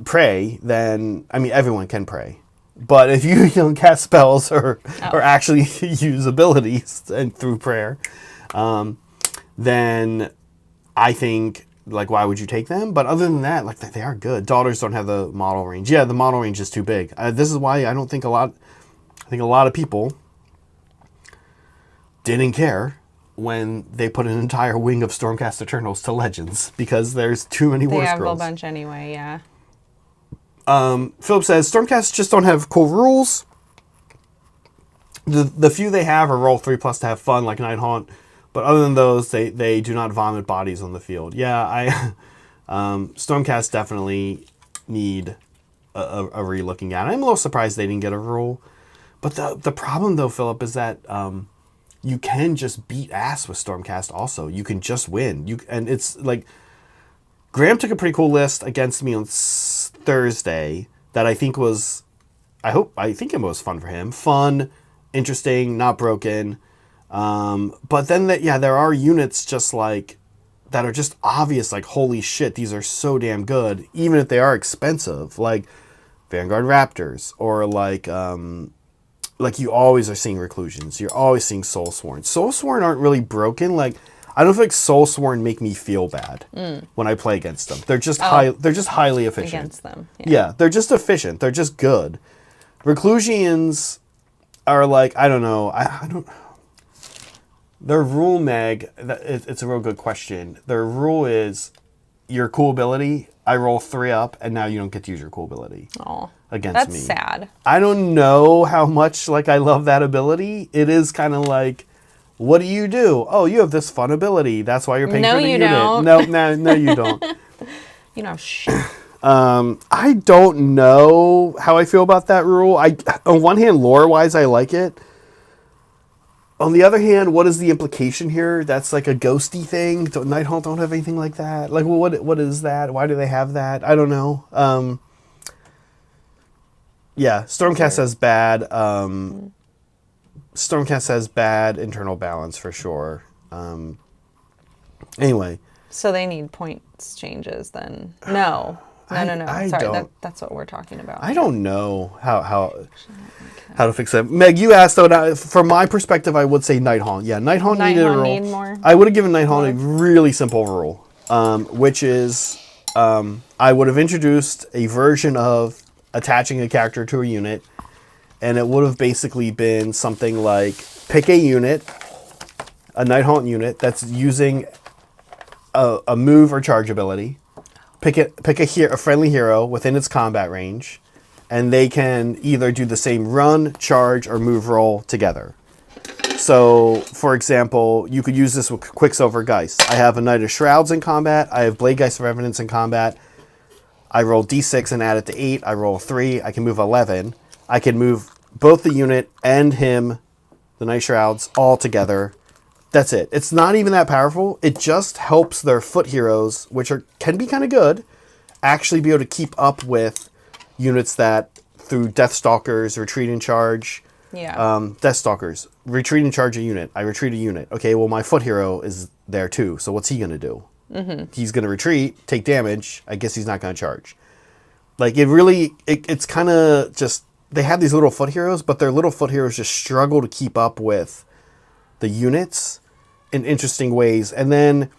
pray, then... I mean, everyone can pray. But if you don't cast spells or actually use abilities and through prayer, then I think, like, why would you take them? But other than that, like, they are good. Daughters don't have the model range. Yeah, the model range is too big. This is why I don't think I think a lot of people didn't care when they put an entire wing of Stormcast Eternals to Legends, because there's too many war scrolls. They have a bunch anyway, yeah. Philip says, Stormcasts just don't have cool rules. The few they have are roll 3+ to have fun, like Nighthaunt. But other than those, they do not vomit bodies on the field. Yeah, Stormcasts definitely need a re-looking at. I'm a little surprised they didn't get a rule. But the problem, though, Philip, is that you can just beat ass with Stormcast also. You can just win. And it's like... Graham took a pretty cool list against me on Thursday that I think was... I think it was fun for him. Fun, interesting, not broken. But then, there are units just like that are just obvious, like, holy shit, these are so damn good, even if they are expensive, like Vanguard Raptors, or like you always are seeing Reclusions, you're always seeing Soulsworn. Soulsworn aren't really broken, like, I don't think Soulsworn make me feel bad when I play against them. They're just they're just highly efficient. Against them. Yeah, they're just efficient. They're just good. Reclusians are like, I don't know. I don't. Their rule, Meg, it's a real good question. Their rule is your cool ability, I roll 3 up, and now you don't get to use your cool ability against me. That's sad. I don't know how much, like, I love that ability. It is kind of like, what do you do? Oh, you have this fun ability. That's why you're paying for the unit. No, you don't. You know, shit. I don't know how I feel about that rule. On one hand, lore-wise, I like it. On the other hand, what is the implication here? That's like a ghosty thing. Nighthaunt don't have anything like that. Like, well, what is that? Why do they have that? I don't know. Stormcast has bad. Stormcast has bad internal balance for sure. Anyway. So they need points changes then? No. Sorry, that's what we're talking about. I don't know how to fix that. Meg, you asked, though, from my perspective, I would say Nighthaunt. Yeah, Nighthaunt needed a rule. Need more. I would have given Nighthaunt a really simple rule, which is I would have introduced a version of attaching a character to a unit, and it would have basically been something like, pick a unit, a Nighthaunt unit that's using a move or charge ability. Pick a friendly hero within its combat range, and they can either do the same run, charge, or move roll together. So, for example, you could use this with Quicksilver Geist. I have a Knight of Shrouds in combat. I have Blade Geist of Revenants in combat. I roll d6 and add it to 8. I roll 3. I can move 11. I can move both the unit and him, the Knight Shrouds, all together. That's it. It's not even that powerful. It just helps their foot heroes, which can be kind of good, actually be able to keep up with units that, through Deathstalkers, retreat and charge. Yeah. Deathstalkers, retreat and charge a unit. I retreat a unit. Okay, well, my foot hero is there too. So what's he going to do? Mm-hmm. He's going to retreat, take damage. I guess he's not going to charge. Like, it's kind of just, they have these little foot heroes, but their little foot heroes just struggle to keep up with the units in interesting ways. And then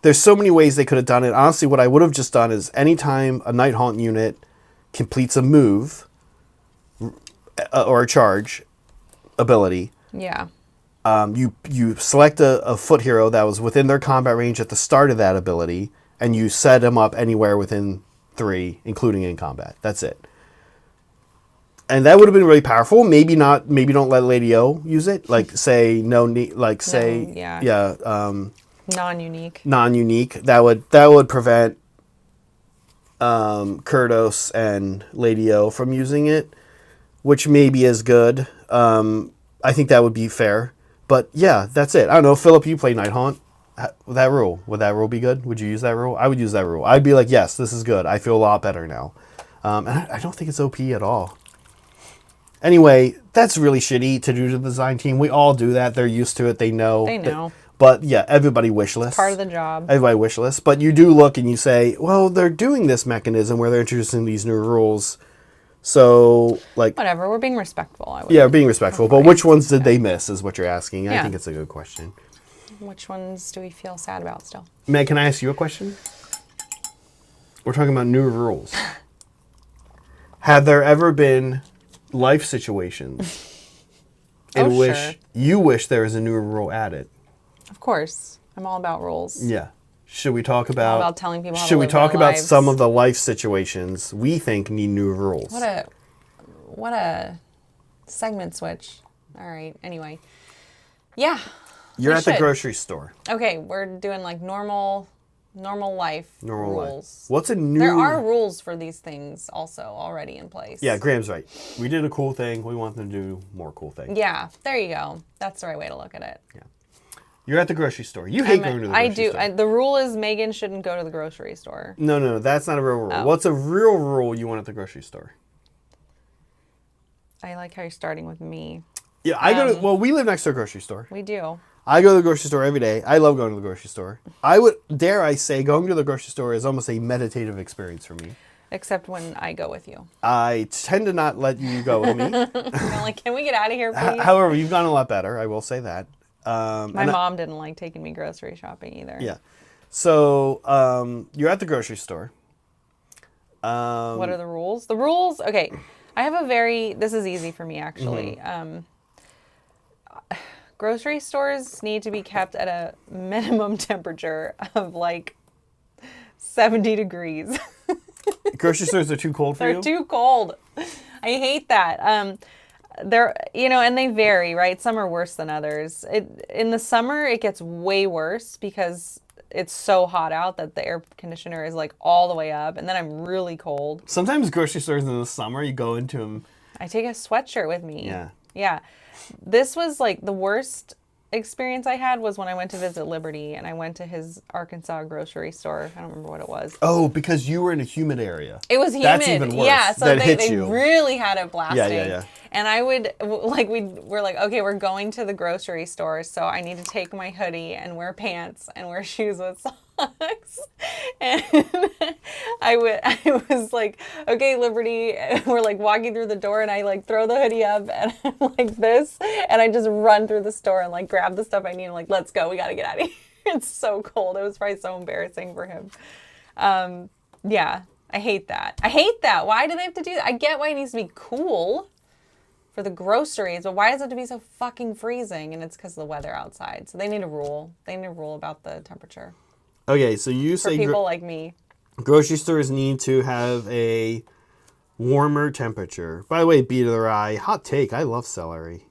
there's so many ways they could have done it. Honestly, what I would have just done is anytime a Nighthaunt unit completes a move or a charge ability, you select a foot hero that was within their combat range at the start of that ability, and you set them up anywhere within 3, including in combat. That's it. And that would have been really powerful. Maybe not. Maybe don't let Lady O use it. Like, say non-unique. Non-unique. That would prevent Kurdos and Lady O from using it, which maybe is good. I think that would be fair. But yeah, that's it. I don't know, Philip. You play Nighthaunt. Would that rule be good? Would you use that rule? I would use that rule. I'd be like, yes, this is good. I feel a lot better now. And I don't think it's OP at all. Anyway, that's really shitty to do to the design team. We all do that. They're used to it. They know. But yeah, everybody wish lists. Part of the job. Everybody wish lists. But you do look and you say, well, they're doing this mechanism where they're introducing these new rules. So, like... Whatever. We're being respectful. Yeah, being respectful. But which ones did they miss is what you're asking. I think it's a good question. Which ones do we feel sad about still? Meg, can I ask you a question? We're talking about new rules. Have there ever been life situations in which you wish there was a new rule added? Of course. I'm all about rules. Yeah. Should we talk about... All about telling people how to Should we live their talk about lives. some of the life situations we think need new rules? What a segment switch. All right. Anyway. Yeah. You're at the grocery store. Okay. We're doing like normal life rules. What's a new... There are rules for these things also already in place. Yeah, Graham's right. We did a cool thing. We want them to do more cool things. Yeah. There you go. That's the right way to look at it. Yeah. You're at the grocery store. You hate going to the grocery store. The rule is Megan shouldn't go to the grocery store. No, that's not a real rule. Oh. What's a real rule you want at the grocery store? I like how you're starting with me. Yeah, I go to, well, we live next to a grocery store. We do. I go to the grocery store every day. I love going to the grocery store. I would, dare I say, going to the grocery store is almost a meditative experience for me. Except when I go with you. I tend to not let you go with me. I'm like, can we get out of here, please? However, you've gone a lot better. I will say that. My mom didn't like taking me grocery shopping either. Yeah. So you're at the grocery store. What are the rules? The rules, okay. I have a this is easy for me actually. Grocery stores need to be kept at a minimum temperature of like 70 degrees. Grocery stores are too cold for you? They're too cold. I hate that. They're, and they vary, right? Some are worse than others. In the summer, it gets way worse because it's so hot out that the air conditioner is like all the way up, and then I'm really cold. Sometimes grocery stores in the summer, you go into them. I take a sweatshirt with me. Yeah. Yeah. This was like the worst experience I had was when I went to visit Liberty and I went to his Arkansas grocery store. I don't remember what it was. Oh, because you were in a humid area. It was humid. That's even worse. Yeah, so that they you. really had it blasting. Yeah. And I would, we're like, okay, we're going to the grocery store, so I need to take my hoodie and wear pants and wear shoes with socks. And I was like, okay, Liberty, and we're like walking through the door and I like throw the hoodie up and I'm like this, and I just run through the store and like grab the stuff I need and like, let's go, we gotta get out of here. It's so cold. It was probably so embarrassing for him. Yeah, I hate that. Why do they have to do that? I get why it needs to be cool for the groceries, but why does it have to be so fucking freezing? And it's because of the weather outside. So they need a rule. They need a rule about the temperature. Okay, so you say for people like me. Grocery stores need to have a warmer temperature. By the way, beat of the eye, hot take, I love celery.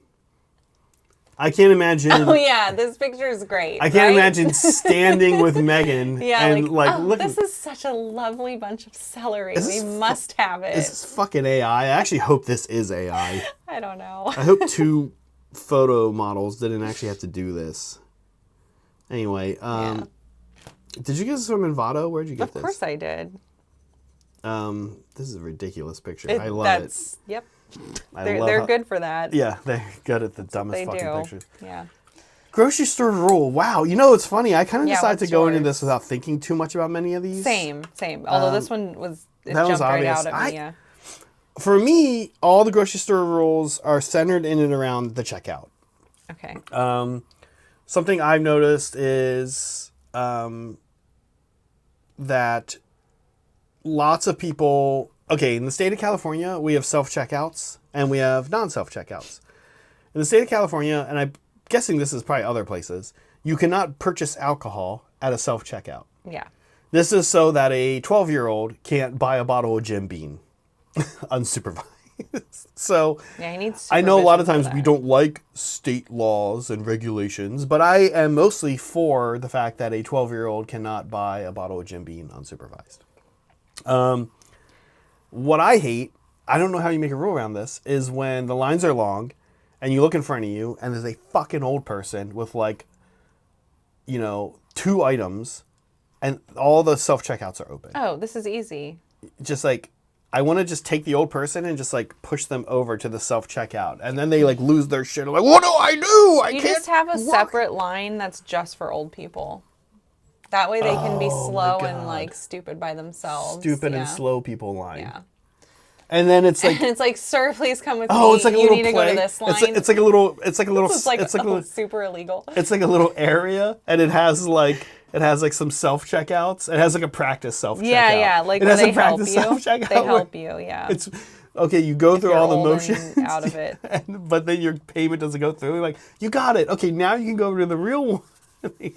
I can't imagine. Oh yeah, this picture is great. I can't imagine standing with Megan and look. This is such a lovely bunch of celery. We must have it. This is fucking AI. I actually hope this is AI. I don't know. I hope 2 photo models didn't actually have to do this. Anyway, did you get this from Envato? Where'd you get this? Of course I did. This is a ridiculous picture. I love it. Yep. They're good for that. Yeah, they're good at the dumbest fucking pictures. Yeah. Grocery store rule. Wow. You know, it's funny. I kind of decided to go into yours? this without thinking too much about many of these. Same. Although this one jumped right out at me. Yeah. For me, all the grocery store rules are centered in and around the checkout. Okay. Something I've noticed is that lots of people... Okay, in the state of California, we have self-checkouts and we have non-self-checkouts. In the state of California, and I'm guessing this is probably other places, you cannot purchase alcohol at a self-checkout. Yeah. This is so that a 12-year-old can't buy a bottle of Jim Beam unsupervised. So yeah, he needs I know a lot of times we don't like state laws and regulations, but I am mostly for the fact that a 12-year-old cannot buy a bottle of Jim Beam unsupervised. What I hate, I don't know how you make a rule around this, is when the lines are long and you look in front of you and there's a fucking old person with 2 items and all the self-checkouts are open. Oh, this is easy. Just I want to just take the old person and just push them over to the self-checkout. And then they lose their shit. Like, what do I do? I can't. You can't just have a separate line that's just for old people. That way they can be slow and stupid by themselves. Stupid and slow people line. Yeah. And then it's and it's like, sir, please come with me. It's like a little need to go to this line. It's like a little super illegal. It's like a little area, and it has some self checkouts. It has a practice self checkout. Yeah, like it has they a practice help you. self-checkout They help you, yeah. It's okay. You go through all the motions out of it, but then your payment doesn't go through. Like, you got it. Okay, now you can go over to the real one. We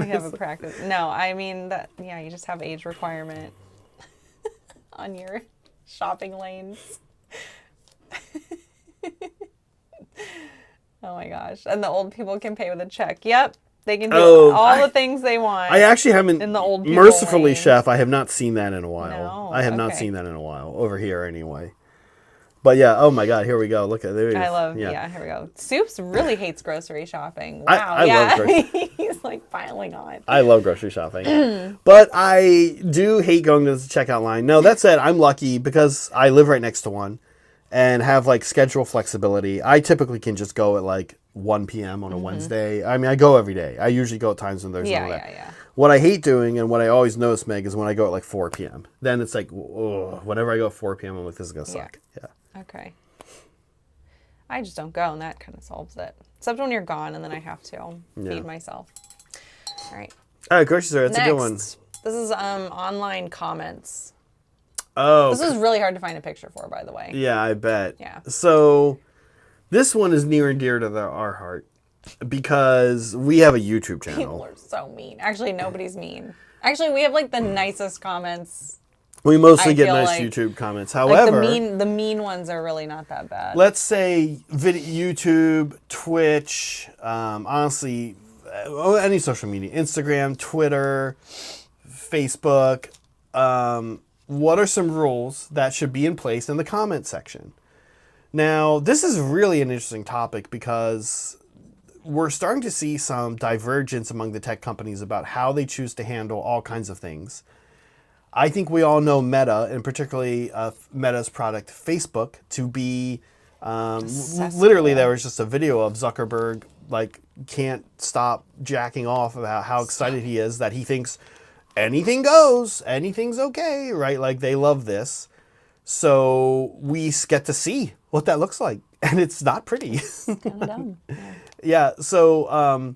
have a practice. No, I mean that. Yeah, you just have age requirement on your shopping lanes. Oh my gosh. And the old people can pay with a check. Yep. They can do all the things they want. I actually haven't, in the old people mercifully, lane. Chef, I have not seen that in a while. No? I have not seen that in a while, over here anyway. But yeah, oh my God, here we go. Look at there. I love, here we go. Soups really hates grocery shopping. Wow, I love grocery. He's piling on. I love grocery shopping. But I do hate going to the checkout line. No, that said, I'm lucky because I live right next to one. and have like schedule flexibility. I typically can just go at like 1 p.m. on a Wednesday. I mean, I go every day. I usually go at times when there's no that. Yeah. What I hate doing and what I always notice, Meg, is when I go at like 4 p.m. Then it's like, ugh, whenever I go at 4 p.m., I'm like, this is going to suck. Yeah. Okay. I just don't go, and that kind of solves it. Except when you're gone, and then I have to feed myself. All right. All right, grocery store. That's a good one. This is online comments. Oh. This is really hard to find a picture for, by the way. Yeah, I bet. Yeah. So this one is near and dear to our heart because we have a YouTube channel. People are so mean. Actually, nobody's mean. Actually, we have like the nicest comments. We mostly get nice like, YouTube comments. However, the mean ones are really not that bad. Let's say YouTube, Twitch, honestly, any social media, Instagram, Twitter, Facebook. What are some rules that should be in place in the comment section? Now, this is really an interesting topic because we're starting to see some divergence among the tech companies about how they choose to handle all kinds of things. I think we all know Meta, and particularly Meta's product, Facebook, to be literally there was just a video of Zuckerberg like can't stop jacking off about how excited he is that he thinks anything goes, anything's okay, right? Like they love this. So we get to see what that looks like, and it's not pretty. It's kind of dumb. Yeah, so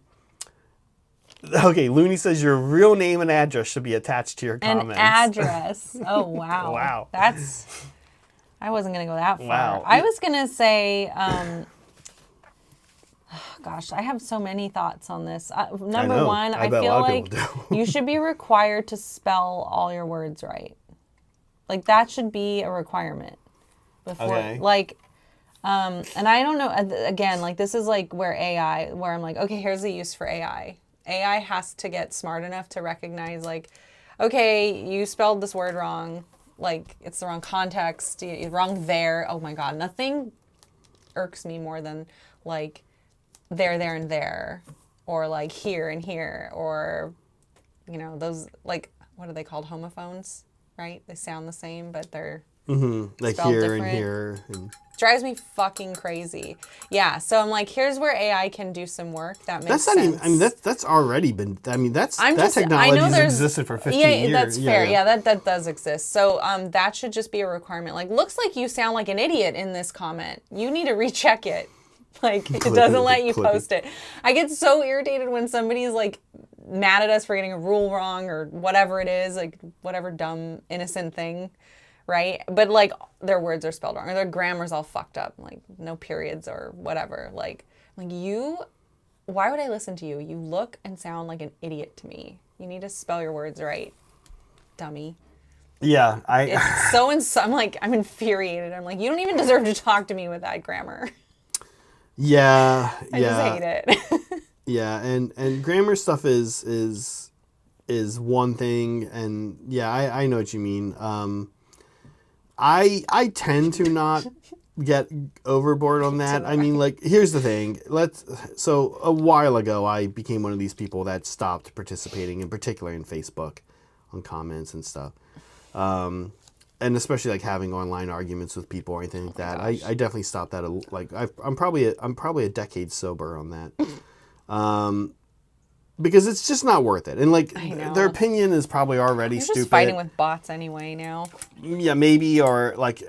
okay, Looney says your real name and address should be attached to your comments. An address. Oh, wow. Wow. I wasn't going to go that far. Wow. I was going to say, gosh, I have so many thoughts on this. Number one, I feel like you should be required to spell all your words right. Like, that should be a requirement. Before, okay. Like, and I don't know, again, like, this is like where I'm like, okay, here's the use for AI. AI has to get smart enough to recognize, like, okay, you spelled this word wrong. Like, it's the wrong context. You're wrong there. Oh, my God. Nothing irks me more than, like, there, and there. Or, like, here and here. Or, you know, those, like, what are they called? Homophones, right? They sound the same, but they're like spelled here different. and here. And... Drives me fucking crazy. Yeah, so I'm like, here's where AI can do some work. That makes sense. Even, I mean, that's already been. I mean, that technology's existed for 15 years. Yeah, that's fair. Yeah, that does exist. So that should just be a requirement. Like, looks like you sound like an idiot in this comment. You need to recheck it. Like, it doesn't let you post it. I get so irritated when somebody's like mad at us for getting a rule wrong or whatever it is, like whatever dumb innocent thing. Right? But like their words are spelled wrong or their grammar's all fucked up, like no periods or whatever. Like you, why would I listen to you? You look and sound like an idiot to me. You need to spell your words right, dummy. Yeah, It's so I'm like, I'm infuriated. I'm like, you don't even deserve to talk to me with that grammar. Yeah, I just hate it. Yeah, and grammar stuff is one thing, and yeah, I know what you mean. I tend to not get overboard on that. I mean, like, here's the thing. So a while ago, I became one of these people that stopped participating, in particular in Facebook, on comments and stuff. And especially like having online arguments with people or anything like that. I definitely stopped that. I'm probably a decade sober on that. Because it's just not worth it. And like their opinion is probably already stupid. You're just fighting with bots anyway now. Yeah, maybe, or like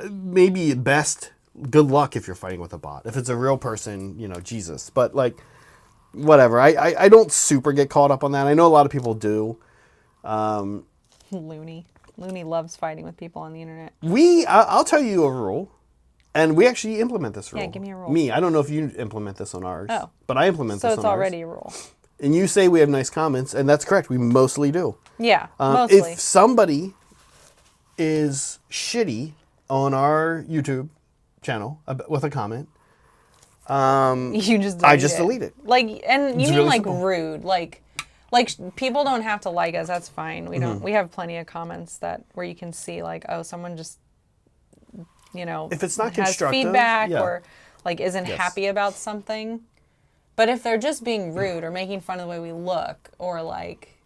maybe best good luck if you're fighting with a bot. If it's a real person, you know, Jesus. But like whatever. I don't super get caught up on that. I know a lot of people do. Looney loves fighting with people on the internet. I'll tell you a rule. And we actually implement this rule. Yeah, give me a rule. Me, I don't know if you implement this on ours. Oh. But I implement this on ours. So it's already a rule. And you say we have nice comments, and that's correct. We mostly do. Yeah, mostly. If somebody is shitty on our YouTube channel with a comment, you just I just delete it. Like, and you mean really like simple. rude, like people don't have to like us. That's fine. We don't. We have plenty of comments where you can see like, oh, someone just, you know, if it's not has constructive, feedback or like isn't happy about something. But if they're just being rude or making fun of the way we look or like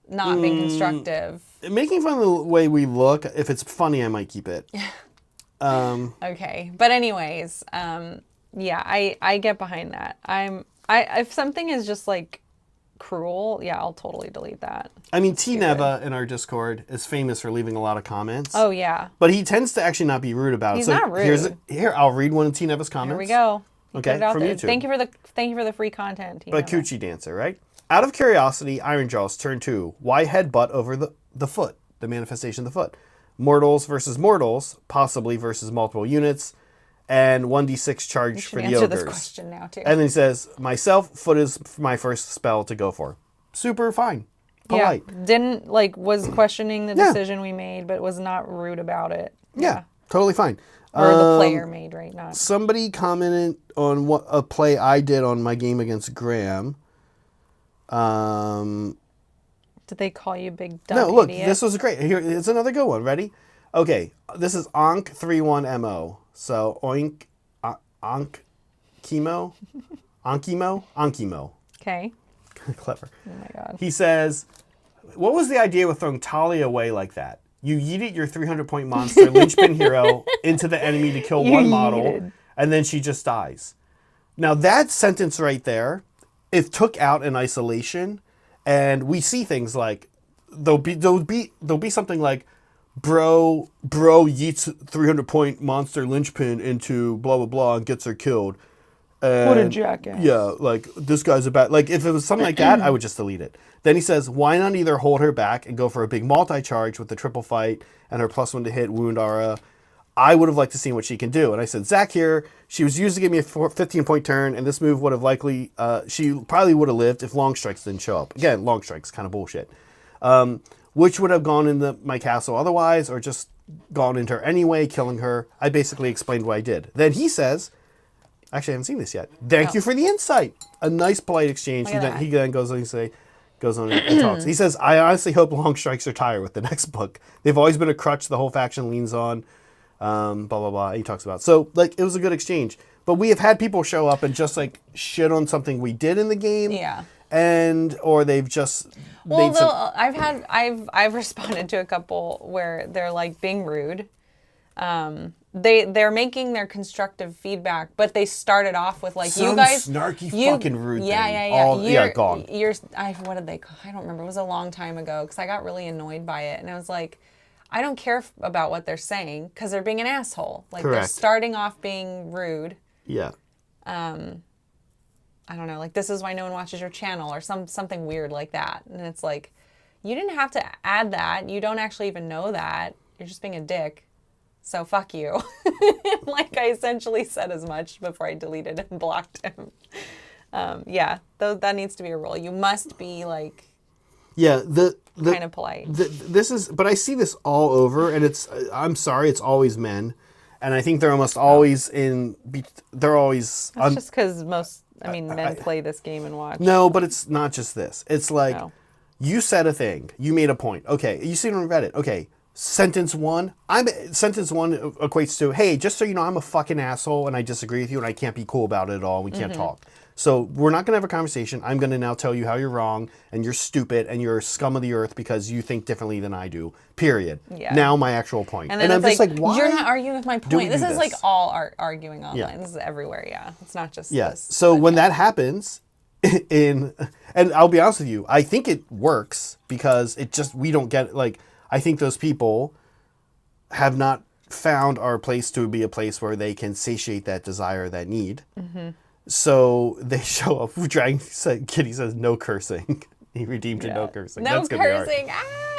not being constructive. Making fun of the way we look, if it's funny, I might keep it. Okay, but anyways, yeah, I get behind that. If something is just like cruel, yeah, I'll totally delete that. I mean, T Neva in our Discord is famous for leaving a lot of comments. Oh yeah, But he tends to actually not be rude about it. he's So not rude. Here, I'll read one of T Neva's comments. Here we go. Okay, put it out from there. YouTube. Thank you for the free content. But Coochie Dancer, right? Out of curiosity, Ironjaw's turn 2. Why headbutt over the foot? The manifestation of the foot. Mortals versus mortals, possibly versus multiple units, and 1d6 charge for the answer ogres. this question now too. And then he says, myself, foot is my first spell to go for. Super fine. Polite. Yeah, didn't was questioning the decision we made, but was not rude about it. Yeah, totally fine. Or the player made, right? Not Somebody commented on what a play I did on my game against Graham. Did they call you big dumb No, look, idiot? this was great. Here, it's another good one. Ready? Okay, this is Onk31MO. So Oink, Onkimo, Onkimo. Okay. Clever. Oh my god. He says, what was the idea with throwing Talia away like that? You yeeted your 300-point monster, linchpin hero, into the enemy to kill one model, and then she just dies. Now that sentence right there, if took out in isolation, and we see things like there'll be something like bro yeets 300-point monster linchpin into blah blah blah and gets her killed. And, what a jackass. Yeah, like this guy's about like if it was something like that, I would just delete it. Then he says, why not either hold her back and go for a big multi-charge with the triple fight and her +1 to hit wound aura? I would have liked to see what she can do. And I said, Zach here, she was used to give me a 15-point turn, and this move would have likely, she probably would have lived if long strikes didn't show up. Again, long strikes, kind of bullshit. Which would have gone into my castle otherwise, or just gone into her anyway, killing her. I basically explained what I did. Then he says, actually I haven't seen this yet. Thank you for the insight. A nice polite exchange. He then goes on and talks. He says, I honestly hope long strikes retire with the next book. They've always been a crutch the whole faction leans on. Blah, blah, blah. He talks about. So, like, it was a good exchange. But we have had people show up and just, like, shit on something we did in the game. Yeah. Or they've just... Well, I've responded to a couple where they're, like, being rude. They're making their constructive feedback, but they started off with like, you guys snarky fucking rude yeah, thing. Yeah, gone. What did they call? I don't remember. It was a long time ago because I got really annoyed by it, and I was like, I don't care about what they're saying because they're being an asshole. Like Correct. They're starting off being rude. Yeah. I don't know. Like, this is why no one watches your channel or something weird like that, and it's like, you didn't have to add that. You don't actually even know that. You're just being a dick. So fuck you. Like I essentially said as much before I deleted and blocked him. Yeah, that needs to be a rule. You must be like, yeah, kind of polite. This is, but I see this all over, and I'm sorry, it's always men, and I think they're almost always they're always. That's just because men play this game and watch. No, but it's not just this. It's like you said a thing, you made a point. Okay, you see it on Reddit. Okay. Sentence one equates to, hey, just so you know, I'm a fucking asshole and I disagree with you and I can't be cool about it at all. We can't talk. So we're not going to have a conversation. I'm going to now tell you how you're wrong and you're stupid and you're scum of the earth because you think differently than I do. Period. Yeah. Now my actual point. And I'm just like, why? You're not arguing with my point. This is like all arguing online. Yeah. This is everywhere. Yeah. It's not just this. So when that happens, and I'll be honest with you, I think it works because we don't get like, I think those people have not found our place to be a place where they can satiate that desire, that need. Mm-hmm. So they show up. Kitty says no cursing. He redeemed to no cursing. No cursing.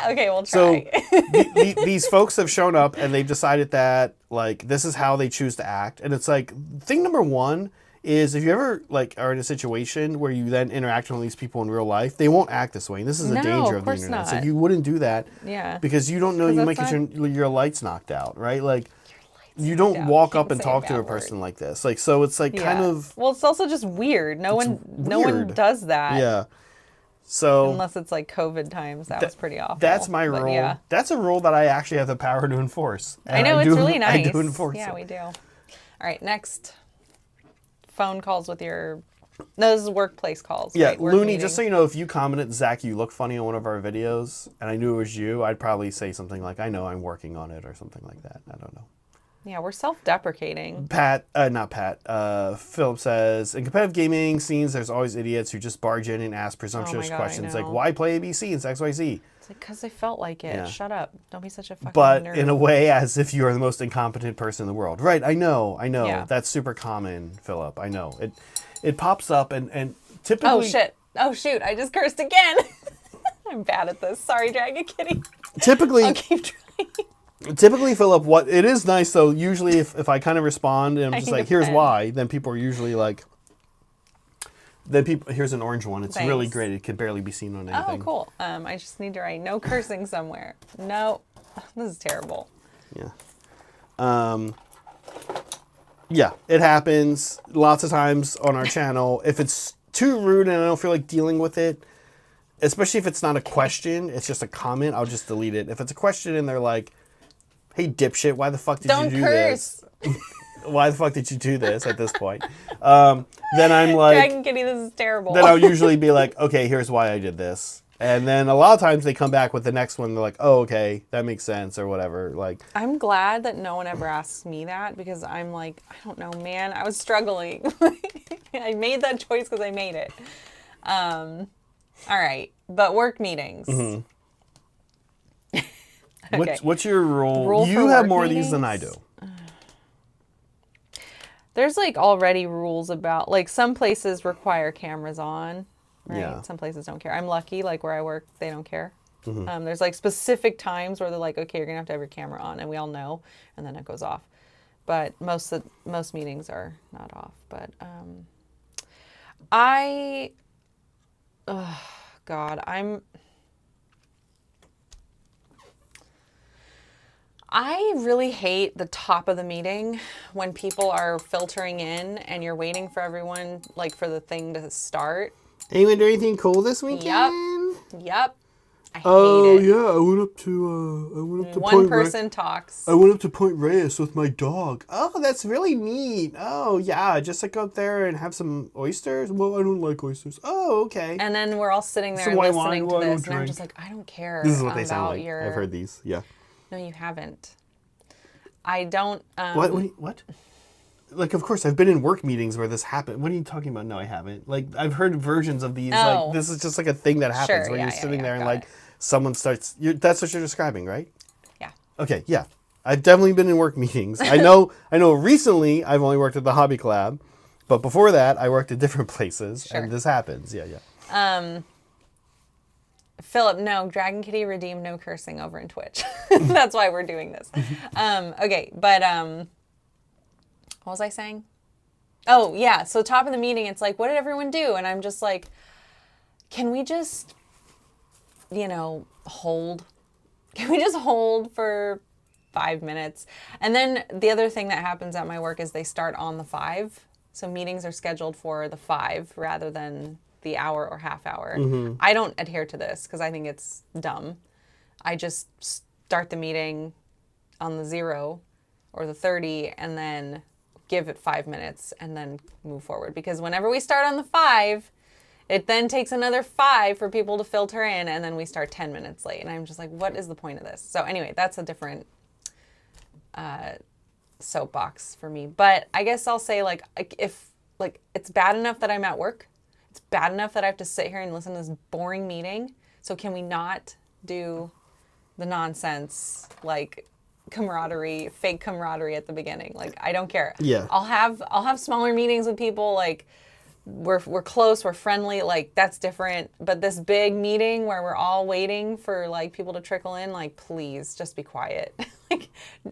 Okay, we'll try. So these folks have shown up and they've decided that like this is how they choose to act. And it's like thing number one is if you ever like are in a situation where you then interact with these people in real life, they won't act this way. And this is a danger of the internet. Not. So you wouldn't do that. Yeah. Because you don't know you might get your lights knocked out, right? Like you don't walk up and talk to a person like this. Like so it's like kind of well, it's also just weird. No one does that. Yeah. So unless it's like COVID times, that was pretty awful. That's my rule. Yeah. That's a rule that I actually have the power to enforce. I know, it's really nice. I do enforce it. Yeah, we do. All right, next. Phone calls with those workplace calls. Yeah, right? Looney, just so you know, if you commented, Zach, you look funny on one of our videos, and I knew it was you, I'd probably say something like, I know I'm working on it, or something like that. I don't know. Yeah, we're self-deprecating. Philip says, in competitive gaming scenes, there's always idiots who just barge in and ask presumptuous God, I questions like, know. why play ABC and XYZ? It's like, because they felt like it. Yeah. Shut up. Don't be such a fucking But nerd. in a way, as if you are the most incompetent person in the world. Right, I know. Yeah. That's super common, Philip. I know. It pops up and typically... Oh, shit. Oh, shoot. I just cursed again. I'm bad at this. Sorry, Dragon Kitty. Typically... I'll keep trying. Typically, Philip, what it is nice though. Usually, if I kind of respond and I'm just like, "Here's why," then people are usually like, here's an orange one. It's really great. It can barely be seen on anything. Oh, cool. I just need to write no cursing somewhere. No, this is terrible. Yeah. Yeah, it happens lots of times on our channel. If it's too rude and I don't feel like dealing with it, especially if it's not a question, it's just a comment, I'll just delete it. If it's a question and they're like, hey, dipshit, why the fuck did you do this? Why the fuck did you do this at this point? Then I'm like... Dragon Kitty, this is terrible. Then I'll usually be like, okay, here's why I did this. And then a lot of times they come back with the next one. They're like, oh, okay, that makes sense or whatever. Like, I'm glad that no one ever asks me that because I'm like, I don't know, man. I was struggling. I made that choice because I made it. All right. But work meetings. Mm-hmm. Okay. What's your rule? You have more of these than I do. There's like already rules about like some places require cameras on, right? Yeah. Some places don't care. I'm lucky, like where I work, they don't care. There's like specific times where they're like, okay, you're gonna have to have your camera on, and we all know, and then it goes off. But most meetings are not off. But I really hate the top of the meeting when people are filtering in and you're waiting for everyone, like for the thing to start. Anyone do anything cool this weekend? Yep. I hate it. Yeah, I went up to One person talks. I went up to Point Reyes with my dog. Oh, that's really neat. Oh, yeah, just like go up there and have some oysters. Well, I don't like oysters. Oh, okay. And then we're all sitting there Some and white listening wine, to this, and drink. I'm just like, I don't care. This is what they sound like. Your... I've heard these. Yeah. No, you haven't. I don't. What? Like, of course, I've been in work meetings where this happened. What are you talking about? No, I haven't. Like, I've heard versions of these. Oh. Like, this is just like a thing that happens Sure, where yeah, you're sitting there and got like it. someone starts. That's what you're describing, right? Yeah. Okay, yeah. I've definitely been in work meetings. I know. Recently, I've only worked at the Hobby Collab, but before that, I worked at different places, Sure. and this happens. Yeah. Philip, no, Dragon Kitty redeemed no cursing over in Twitch. That's why we're doing this. Okay, but what was I saying? Oh, yeah, so top of the meeting, it's like, what did everyone do? And I'm just like, can we just, hold? Can we just hold for 5 minutes? And then the other thing that happens at my work is they start on the 5. So meetings are scheduled for the 5 rather than the hour or half hour. Mm-hmm. I don't adhere to this because I think it's dumb. I just start the meeting on the 0 or the 30 and then give it 5 minutes and then move forward. Because whenever we start on the 5, it then takes another 5 for people to filter in and then we start 10 minutes late. And I'm just like, what is the point of this? So anyway, that's a different soapbox for me. But I guess I'll say if it's bad enough that I'm at work, it's bad enough that I have to sit here and listen to this boring meeting. So can we not do the nonsense, like camaraderie, fake camaraderie at the beginning? Like, I don't care. Yeah. I'll have smaller meetings with people. Like, we're close, we're friendly. Like, that's different. But this big meeting where we're all waiting for like people to trickle in, like, please just be quiet. Like,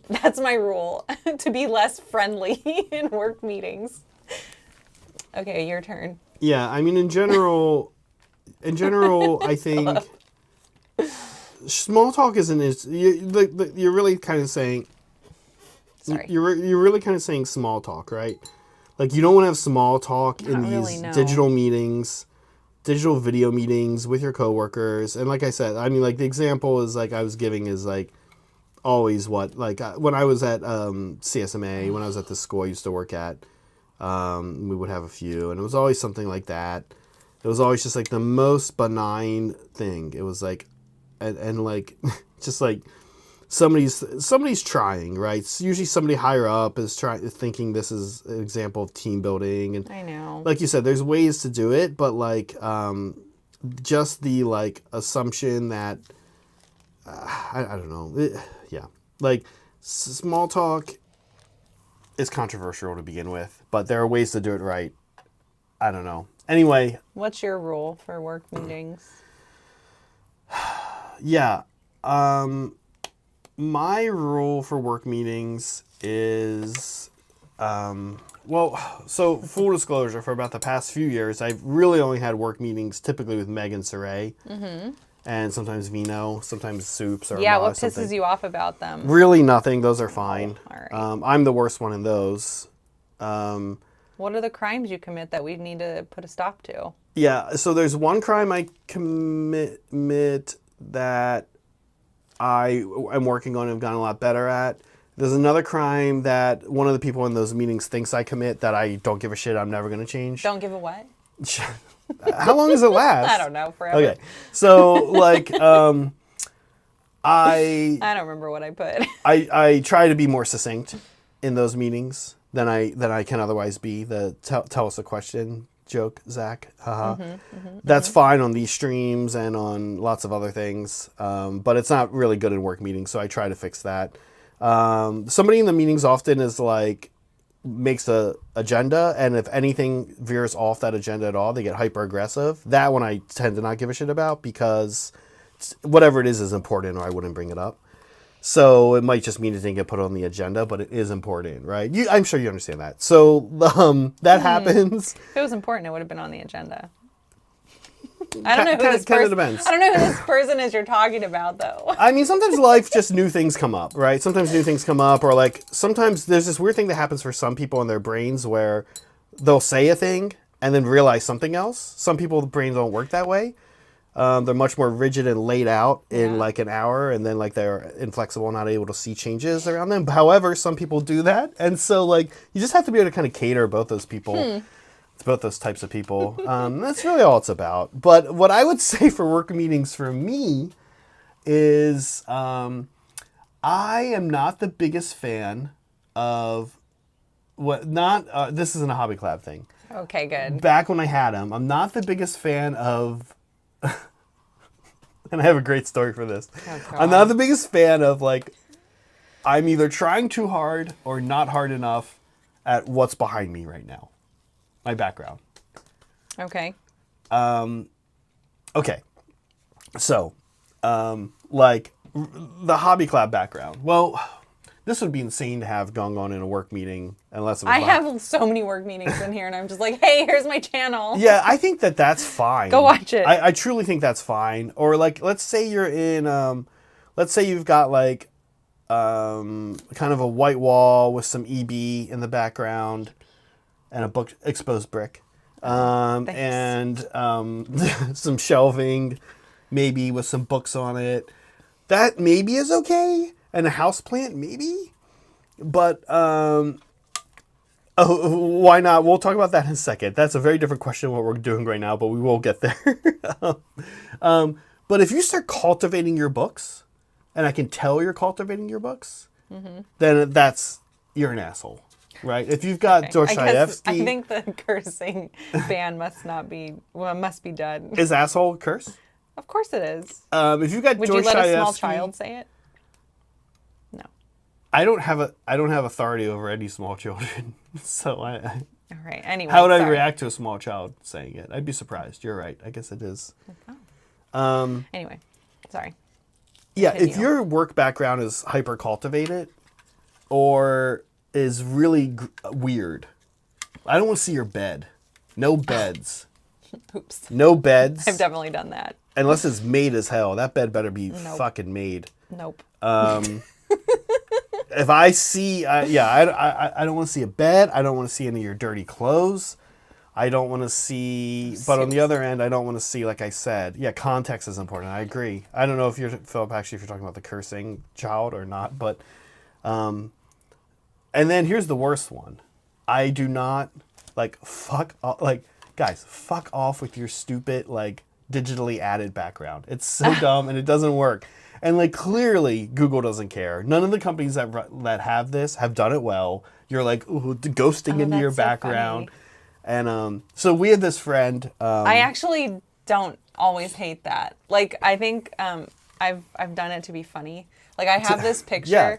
that's my rule, to be less friendly in work meetings. Okay, your turn. Yeah, I mean, in general, I think small talk isn't as you're really kind of saying. Sorry. You're really kind of saying small talk, right? Like, you don't want to have small talk in these really, no. digital meetings, digital video meetings with your coworkers. And like I said, I mean, like, the example is like I was giving is like always what, like, when I was at CSMA, when I was at the school I used to work at. We would have a few, and it was always something like that. It was always just like the most benign thing. It was like, and like, just like somebody's trying, right? It's usually somebody higher up is thinking this is an example of team building, and I know. like you said, there's ways to do it, but like just the like assumption that I don't know, yeah, like small talk is controversial to begin with, but there are ways to do it right. I don't know. Anyway, what's your rule for work meetings? Yeah. My rule for work meetings is, well, so full disclosure, for about the past few years, I've really only had work meetings typically with Meg and Saray. Mm-hmm. And sometimes Vino, sometimes Soups or Yeah, Ma, what pisses something. you off about them? Really nothing. Those are fine. Oh, all right. I'm the worst one in those. What are the crimes you commit that we need to put a stop to? Yeah, so there's one crime I commit that I am working on and have gotten a lot better at. There's another crime that one of the people in those meetings thinks I commit that I don't give a shit. I'm never going to change. Don't give a what? How long does it last? I don't know, forever. Okay, so like I don't remember what I put. I try to be more succinct in those meetings than I can otherwise be. The tell us a question joke, Zach. Haha. That's fine on these streams and on lots of other things, but it's not really good in work meetings, so I try to fix that. Somebody in the meetings often is like makes a agenda, and if anything veers off that agenda at all, they get hyper aggressive. That one I tend to not give a shit about, because whatever it is important, or I wouldn't bring it up. So it might just mean it didn't get put on the agenda, but it is important, right? I'm sure you understand that. So that happens. If it was important, it would have been on the agenda. I don't know who this Kind of person. depends. I don't know who this person is you're talking about, though. I mean, sometimes life just new things come up, right? Sometimes new things come up, or like sometimes there's this weird thing that happens for some people in their brains where they'll say a thing and then realize something else. Some people's brains don't work that way. They're much more rigid and laid out in like an hour, and then like they're inflexible, not able to see changes around them. However, some people do that, and so like you just have to be able to kind of cater both those people. It's both those types of people. That's really all it's about. But what I would say for work meetings for me is I am not the biggest fan of this isn't a Hobby Collab thing. Okay, good. Back when I had them, I'm not the biggest fan of, and I have a great story for this. Oh, I'm not the biggest fan of like, I'm either trying too hard or not hard enough at what's behind me right now. My background. Okay. Okay. So, like the Hobby Collab background. Well, this would be insane to have going on in a work meeting unless it was I have so many work meetings in here, and I'm just like, hey, here's my channel. Yeah, I think that's fine. Go watch it. I truly think that's fine. Or like, let's say you're in, let's say you've got like, kind of a white wall with some EB in the background and a book exposed brick, and some shelving, maybe with some books on it. That maybe is okay, and a house plant maybe, but why not? We'll talk about that in a second. That's a very different question than what we're doing right now, but we will get there. But if you start cultivating your books, and I can tell you're cultivating your books, then you're an asshole. Right, if you've got Dostoevsky, I think the cursing ban must be done. Is asshole a curse? Of course it is. If you've got Would you let a small child say it? No. I don't have authority over any small children, so All right. Anyway, how would I react to a small child saying it? I'd be surprised. You're right. I guess it is. Anyway, sorry. Yeah, Continue. if your work background is hyper cultivated, or is really weird. I don't want to see your bed. No beds. Oops. No beds. I've definitely done that. Unless it's made as hell. That bed better be fucking made. Nope. If I see, I don't want to see a bed. I don't want to see any of your dirty clothes. I don't want to see, but on the other end, I don't want to see, like I said, context is important. I agree. I don't know if Philip, actually, if you're talking about the cursing child or not, but, and then here's the worst one. I do not, guys, fuck off with your stupid, digitally added background. It's so dumb and it doesn't work. And like clearly Google doesn't care. None of the companies that have this have done it well. You're like, ooh, ghosting into your that's so background. funny. And so we had this friend. I actually don't always hate that. Like, I think I've done it to be funny. Like, I have this picture. Yeah,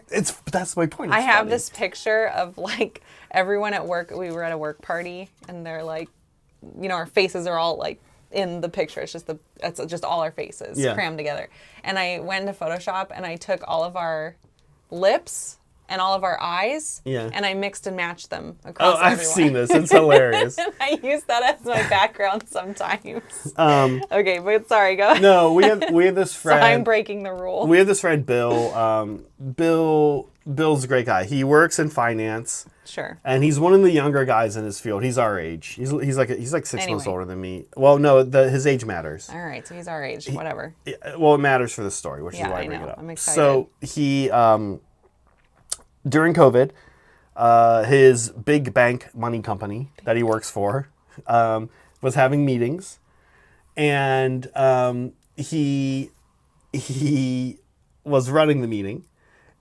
that's my point. It's I have funny. this picture of like everyone at work. We were at a work party, and they're like, you know, our faces are all like in the picture. It's just all our faces crammed together. And I went into Photoshop and I took all of our lips and all of our eyes, and I mixed and matched them across everyone. I've seen this. It's hilarious. And I use that as my background sometimes. Okay, but sorry, go ahead. No, we have this friend. So I'm breaking the rule. We have this friend, Bill. Bill's a great guy. He works in finance. Sure. And he's one of the younger guys in his field. He's our age. He's like 6 months older than me. Well, no, his age matters. All right, so he's our age. Whatever. Well, it matters for the story, which is why I bring it up. I'm excited. So he, during COVID, his big bank money company that he works for was having meetings, and he was running the meeting.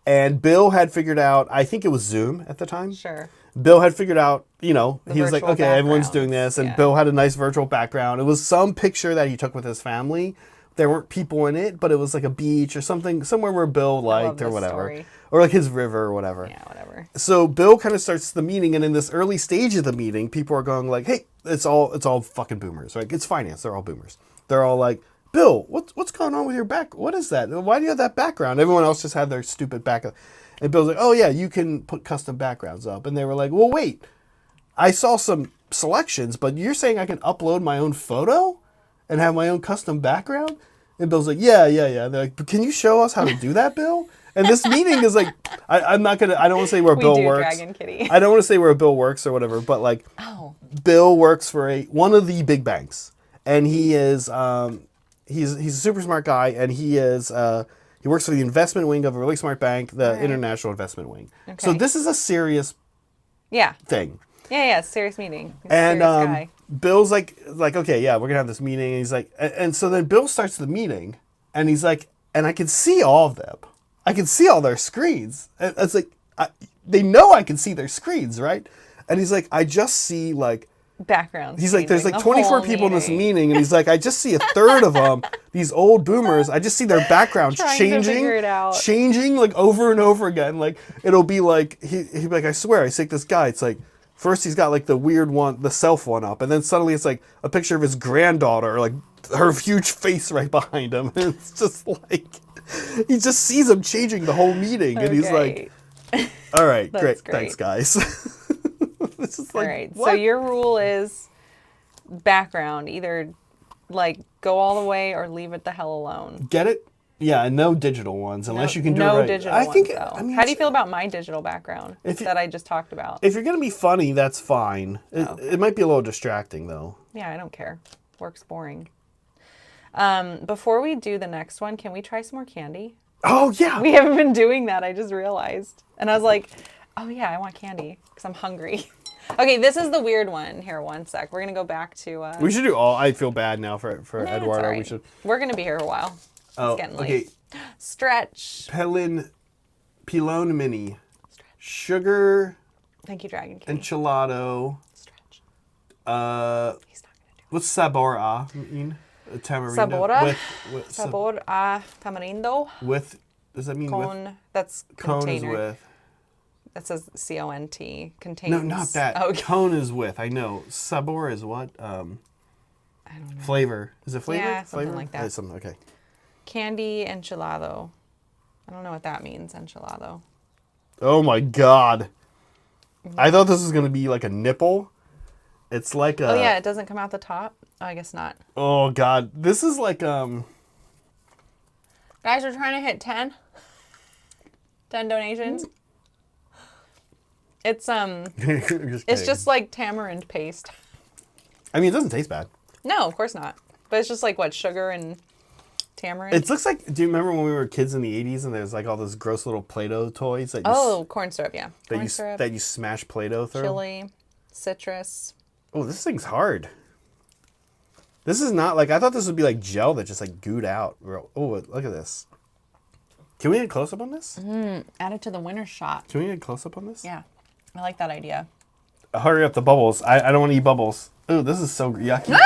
And Bill had figured out, I think it was Zoom at the time. Sure. Bill had figured out, he was like, okay, everyone's backgrounds. doing this. And Bill had a nice virtual background. It was some picture that he took with his family. There weren't people in it, but it was like a beach or something, somewhere where Bill liked or whatever. Story. Or like his river or whatever. Yeah, whatever. So Bill kind of starts the meeting, and in this early stage of the meeting, people are going like, hey, it's all fucking boomers, right? It's finance. They're all boomers. They're all like, Bill, what's going on with your back? What is that? Why do you have that background? Everyone else just had their stupid background. And Bill's like, oh yeah, you can put custom backgrounds up. And they were like, well, wait, I saw some selections, but you're saying I can upload my own photo and have my own custom background? And Bill's like, yeah. They're like, but can you show us how to do that, Bill? And this meeting is like, I don't want to say where Bill works. Dragon Kitty. I don't want to say where Bill works or whatever, but like, Bill works for one of the big banks, and he is he's a super smart guy, and he works for the investment wing of a really smart bank, the International Investment Wing. Okay. So this is a serious thing. Yeah, serious meeting. He's and a serious guy. Bill's like, okay, yeah, we're gonna have this meeting. And he's like, and so then Bill starts the meeting, and he's like, and I can see all of them. I can see all their screens. And it's like, they know I can see their screens, right? And he's like, I just see like backgrounds. He's like, there's like 24 people in this meeting, and he's like, I just see a third of them, these old boomers. I just see their backgrounds changing like over and over again. Like it'll be like he'd be like, I swear, I see this guy. It's like first he's got like the weird one, the self one up, and then suddenly it's like a picture of his granddaughter, like her huge face right behind him, and it's just like he just sees him changing the whole meeting, and he's like, all right, great, thanks guys. This is like, all right. what? So your rule is background, either like go all the way or leave it the hell alone. Get it? Yeah, and no digital ones unless you can do it right. No digital ones, though. I mean, how do you feel about my digital background that I just talked about? If you're going to be funny, that's fine. It might be a little distracting, though. Yeah, I don't care. Work's boring. Before we do the next one, can we try some more candy? Oh, yeah. We haven't been doing that, I just realized. And I was like, oh, yeah, I want candy because I'm hungry. Okay, this is the weird one. Here, one sec. We're going to go back to... we should do all... I feel bad now for Eduardo. Right. We're going to be here a while. Oh, it's getting late. Okay. Stretch. Pilon mini. Stretch. Sugar. Thank you, Dragon King. Enchilado. Stretch. He's not going to do it. What's sabor a mean? Tamarindo? Sabora? Sabor a tamarindo. With... Does that mean con, with? That's Cone container. Is with. That says C-O-N-T. Contains... No, not that. Oh, okay. Cone is with. I know. Sabor is what? I don't know. Flavor. Is it flavor? Yeah, something flavor? like that. Something, okay. Candy enchilado. I don't know what that means, enchilado. Oh my god. I thought this was going to be like a nipple. It's like a... Oh yeah, it doesn't come out the top? Oh, I guess not. Oh god. This is like... Guys, we're trying to hit 10. 10 donations. It's it's just like tamarind paste. I mean, it doesn't taste bad. No, of course not. But it's just like what, sugar and tamarind? It looks like, do you remember when we were kids in the 80s and there's like all those gross little Play-Doh toys that you corn syrup, yeah. Corn syrup. That you smash Play-Doh through? Chili, citrus. Oh, this thing's hard. This is not like, I thought this would be like gel that just like gooed out. Oh, look at this. Can we get a close-up on this? Add it to the winner shot. Can we get a close-up on this? Yeah, I like that idea. Hurry up the bubbles. I don't want to eat bubbles. Ooh, this is so yucky.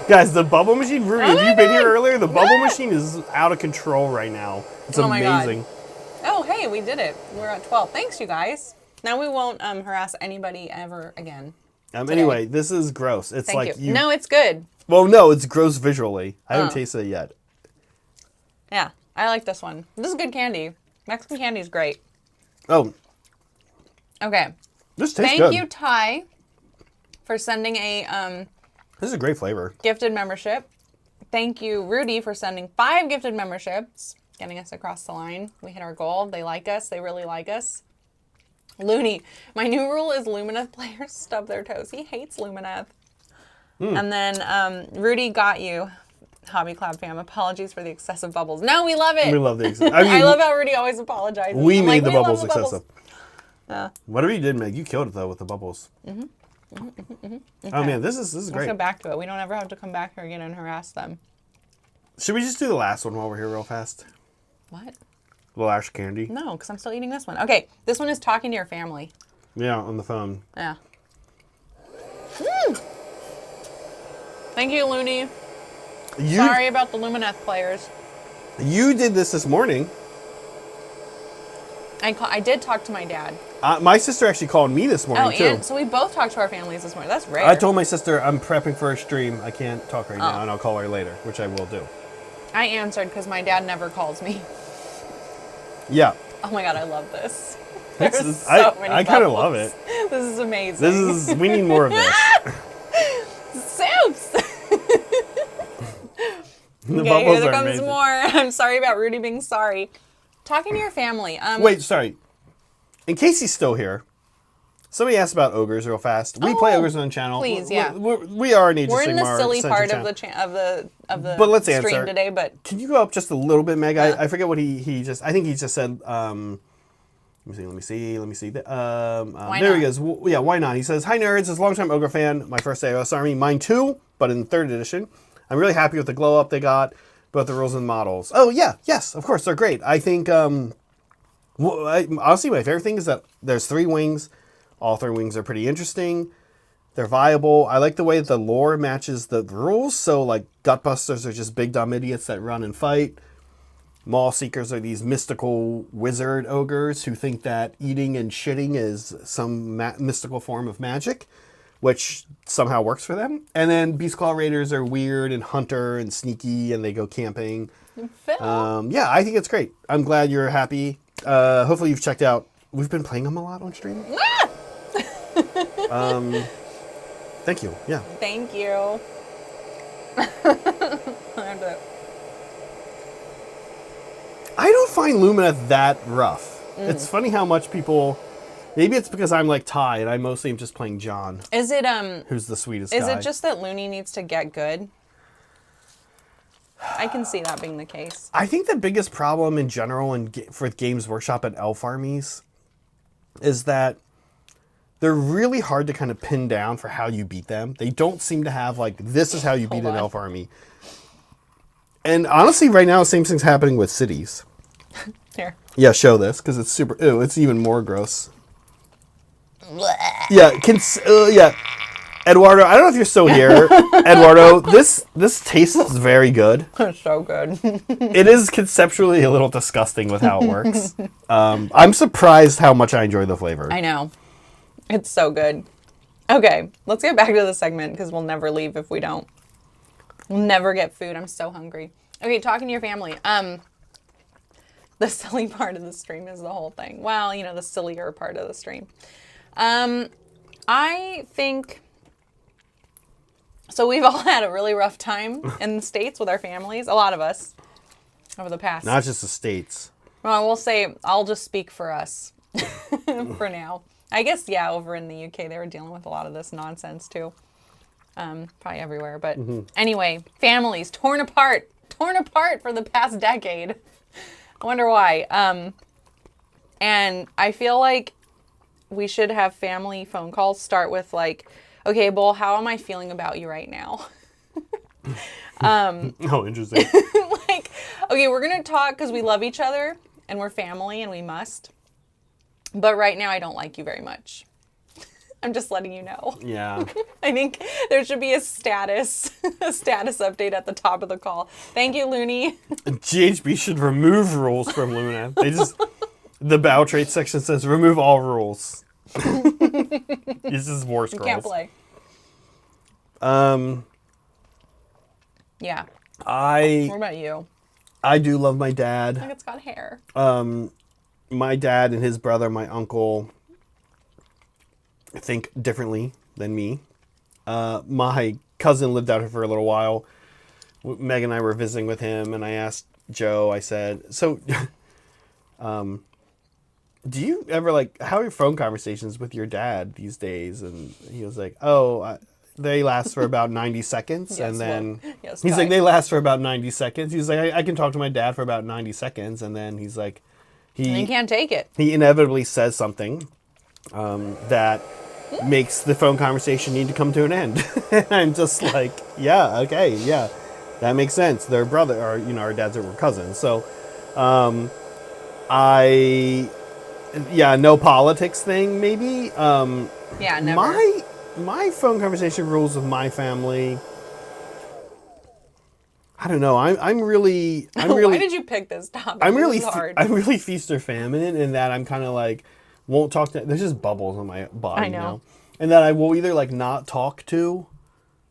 Guys, the bubble machine, Rudy, have you been here earlier? The bubble machine is out of control right now. It's amazing. Oh, hey, we did it. We're at 12. Thanks, you guys. Now we won't harass anybody ever again. Anyway, this is gross. It's Thank you. No, it's good. Well, no, it's gross visually. I haven't tasted it yet. Yeah, I like this one. This is good candy. Mexican candy is great. Oh. Okay. This tastes good. Thank you, Ty, for sending a This is a great flavor. Gifted membership. Thank you, Rudy, for sending 5 gifted memberships, getting us across the line. We hit our goal. They like us. They really like us. Looney. My new rule is Lumineth players stub their toes. He hates Lumineth. And then Rudy got you, Hobby Club fam. Apologies for the excessive bubbles. No, we love it. We love the excessive. I mean, I love how Rudy always apologizes. We made the bubbles excessive. Yeah. Whatever you did, Meg, you killed it though with the bubbles. Okay. Oh man, this is great. Let's go back to it. We don't ever have to come back here again and harass them. Should we just do the last one while we're here real fast? What? Little ash candy. No, because I'm still eating this one. Okay, this one is talking to your family. Yeah, on the phone. Yeah. Thank you, Looney. Sorry about the Lumineth players. You did this morning. I did talk to my dad. My sister actually called me this morning, too. And so we both talked to our families this morning. That's rare. I told my sister I'm prepping for a stream. I can't talk right now, and I'll call her later, which I will do. I answered because my dad never calls me. Yeah. Oh my God, I love this. I kind of love it. This is amazing. We need more of this. Soups! Okay, here there comes more. I'm sorry about Rudy being sorry. Talking to your family. Wait, sorry. In case he's still here, somebody asked about ogres real fast. We play ogres on the channel. Please, yeah. We are an Age of Sigmar. We're in the silly part of the but let's stream answer. Today. But can you go up just a little bit, Meg? I forget what he just. I think he just said. Let me see. There he goes. Yeah, why not? He says, "Hi nerds, as a longtime ogre fan, my first AOS army, mine too, but in 3rd edition. I'm really happy with the glow up they got, both the rules and models. Oh yeah, yes, of course they're great. I think honestly my favorite thing is that there's 3 wings. All 3 wings are pretty interesting. They're viable. I like the way that the lore matches the rules. So like Gutbusters are just big dumb idiots that run and fight. Maw Seekers are these mystical wizard ogres who think that eating and shitting is some mystical form of magic, which somehow works for them. And then Beastclaw Raiders are weird and hunter and sneaky, and they go camping. Yeah, I think it's great. I'm glad you're happy. Hopefully you've checked out. We've been playing them a lot on stream. Thank you. Yeah. Thank you. I don't find Lumineth that rough. It's funny how much people. Maybe it's because I'm like Ty and I mostly am just playing John. Is it who's the sweetest guy? Is it just that Looney needs to get good? I can see that being the case. I think the biggest problem in general for Games Workshop and elf armies is that they're really hard to kind of pin down for how you beat them. They don't seem to have like, this is how you beat an elf army. And honestly, right now, the same thing's happening with cities. Here. Yeah, show this, because it's super, ew, it's even more gross. Yeah, yeah. Eduardo, I don't know if you're still here. Eduardo, this tastes very good. It's so good. It is conceptually a little disgusting with how it works. I'm surprised how much I enjoy the flavor. I know. It's so good. Okay, let's get back to the segment because we'll never leave if we don't. We'll never get food. I'm so hungry. Okay, talking to your family. The silly part of the stream is the whole thing. Well, you know, the sillier part of the stream. I think... So we've all had a really rough time in the States with our families. A lot of us. Over the past. Not just the States. Well, I will say, I'll just speak for us. For now. I guess, yeah, over in the UK, they were dealing with a lot of this nonsense, too. Probably everywhere. But anyway, families torn apart for the past decade. I wonder why. And I feel like we should have family phone calls start with like, okay, Bull, how am I feeling about you right now? Oh, interesting. Like, okay, we're going to talk because we love each other and we're family and we must. But right now I don't like you very much. I'm just letting you know. Yeah. I think there should be a status update at the top of the call. Thank you, Looney. GHB should remove rules from Luna. The bow trait section says remove all rules. This is war scrolls. You can't play. Yeah. What about you? I do love my I dad. think it's got hair. My dad and his brother, my uncle, think differently than me. My cousin lived out here for a little while. Meg and I were visiting with him, and I asked Joe, I said, so, do you ever, like, how are your phone conversations with your dad these days? And he was like, they last for about 90 seconds. Yes, and then yes, he's Kai. like, they last for about 90 seconds. He's like, I can talk to my dad for about 90 seconds. And then he's like, And you can't take it. he inevitably says something that makes the phone conversation need to come to an end. And I'm just like, yeah, okay, yeah, that makes sense. They're brother, or our dads were cousins. So, no politics thing, maybe. Yeah, never. My phone conversation rules with my family. I don't know. I'm really. Why did you pick this topic? I'm really This is hard. I'm really feast or famine in that I'm kind of like won't talk to. There's just bubbles on my body I know. now, and that I will either like not talk to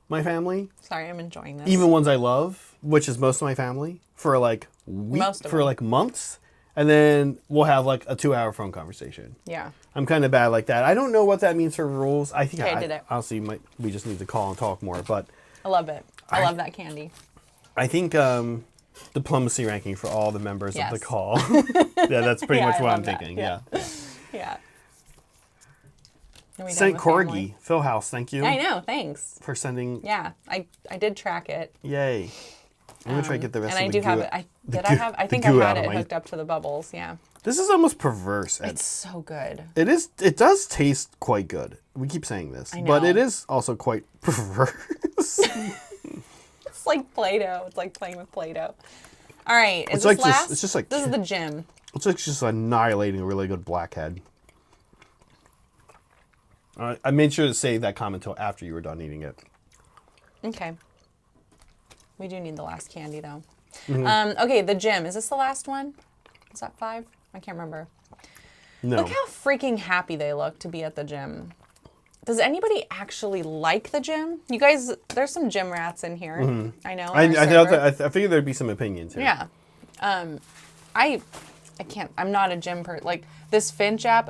my family, Sorry, I'm enjoying this. even ones I love, which is most of my family, for like Most of for them. like months, and then we'll have like a 2-hour phone conversation. Yeah. I'm kind of bad like that. I don't know what that means for rules. I think Okay, I did it. honestly we just need to call and talk more, but I love it. I love that candy. I think diplomacy ranking for all the members Yes. of the call. Yeah, that's pretty Yeah, much I what love I'm that. thinking. Yeah. Yeah. Yeah. Are we done St. with Corgi, family? Phil House, thank you I know, thanks. for sending. Yeah, I did track it. Yay. I'm going to try to get the rest And of I the do have goo- it. I the goo- have. I the think I goo had out of it my- hooked up to the bubbles. Yeah. This is almost perverse. Ed. It's so good. It is. It does taste quite good. We keep saying this, I but know. it is also quite perverse. It's like Play-Doh. It's like playing with Play-Doh. All right. Is It's this like just- last? it's just like- This is the gym. It's like just annihilating a really good blackhead. I made sure to save that comment until after you were done eating it. Okay. We do need the last candy though. Mm-hmm. Okay, the gym. Is this the last one? Is that 5? I can't remember. No. Look how freaking happy they look to be at the gym. Does anybody actually like the gym? You guys, there's some gym rats in here. I know. I on our server. I figured there'd be some opinions here. Yeah. I can't, I'm not a gym like this Finch app,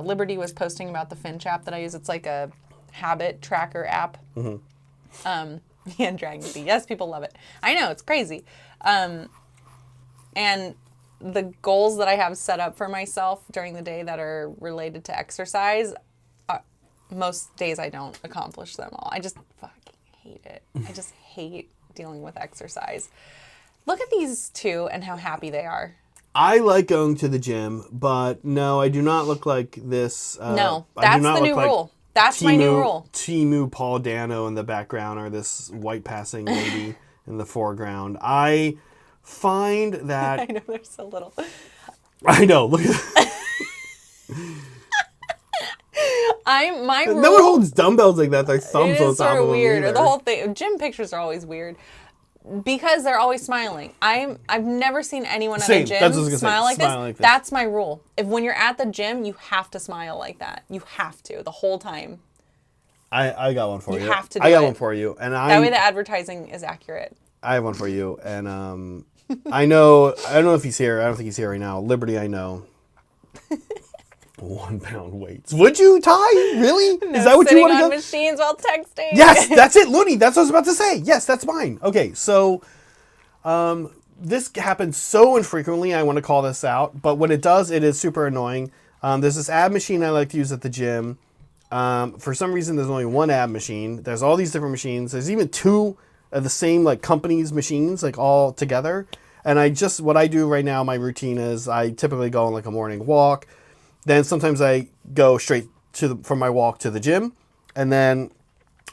Liberty was posting about the Finch app that I use. It's like a habit tracker app. And Dragon Bee. Yes, people love it. I know, it's crazy. And the goals that I have set up for myself during the day that are related to exercise, most days I don't accomplish them all. I just fucking hate it. I just hate dealing with exercise. Look at these two and how happy they are. I like going to the gym, but no, I do not look like this. No, I do that's not the look new like rule. That's my new rule. Timu Paul Dano in the background, or this white passing lady in the foreground. I find that I know they're so little. I know. Look at My rule. no one holds dumbbells like that. Their thumbs It on is top sort of of them weird. either. The whole thing. Gym pictures are always weird because they're always smiling. I've never seen anyone at Same. a gym That's what I was gonna say. smile like Smile this. like this. That's my rule. If when you're at the gym, you have to smile like that. You have to the whole time. I got one for you. You have to I do got it. one for you, and That way the advertising is accurate. I have one for you, and I know. I don't know if he's here. I don't think he's here right now. Liberty, I know. 1 pound weights. Would you, Ty? Really? Is that what you Sitting want to on go? machines while texting. Yes, that's it, Looney. That's what I was about to say. Yes, that's mine. Okay, so this happens so infrequently. I want to call this out, but when it does, it is super annoying. There's this ab machine I like to use at the gym. For some reason, there's only one ab machine. There's all these different machines. There's even 2 of the same like company's machines, like all together. And what I do right now, my routine is I typically go on like a morning walk. Then sometimes I go straight from my walk to the gym, and then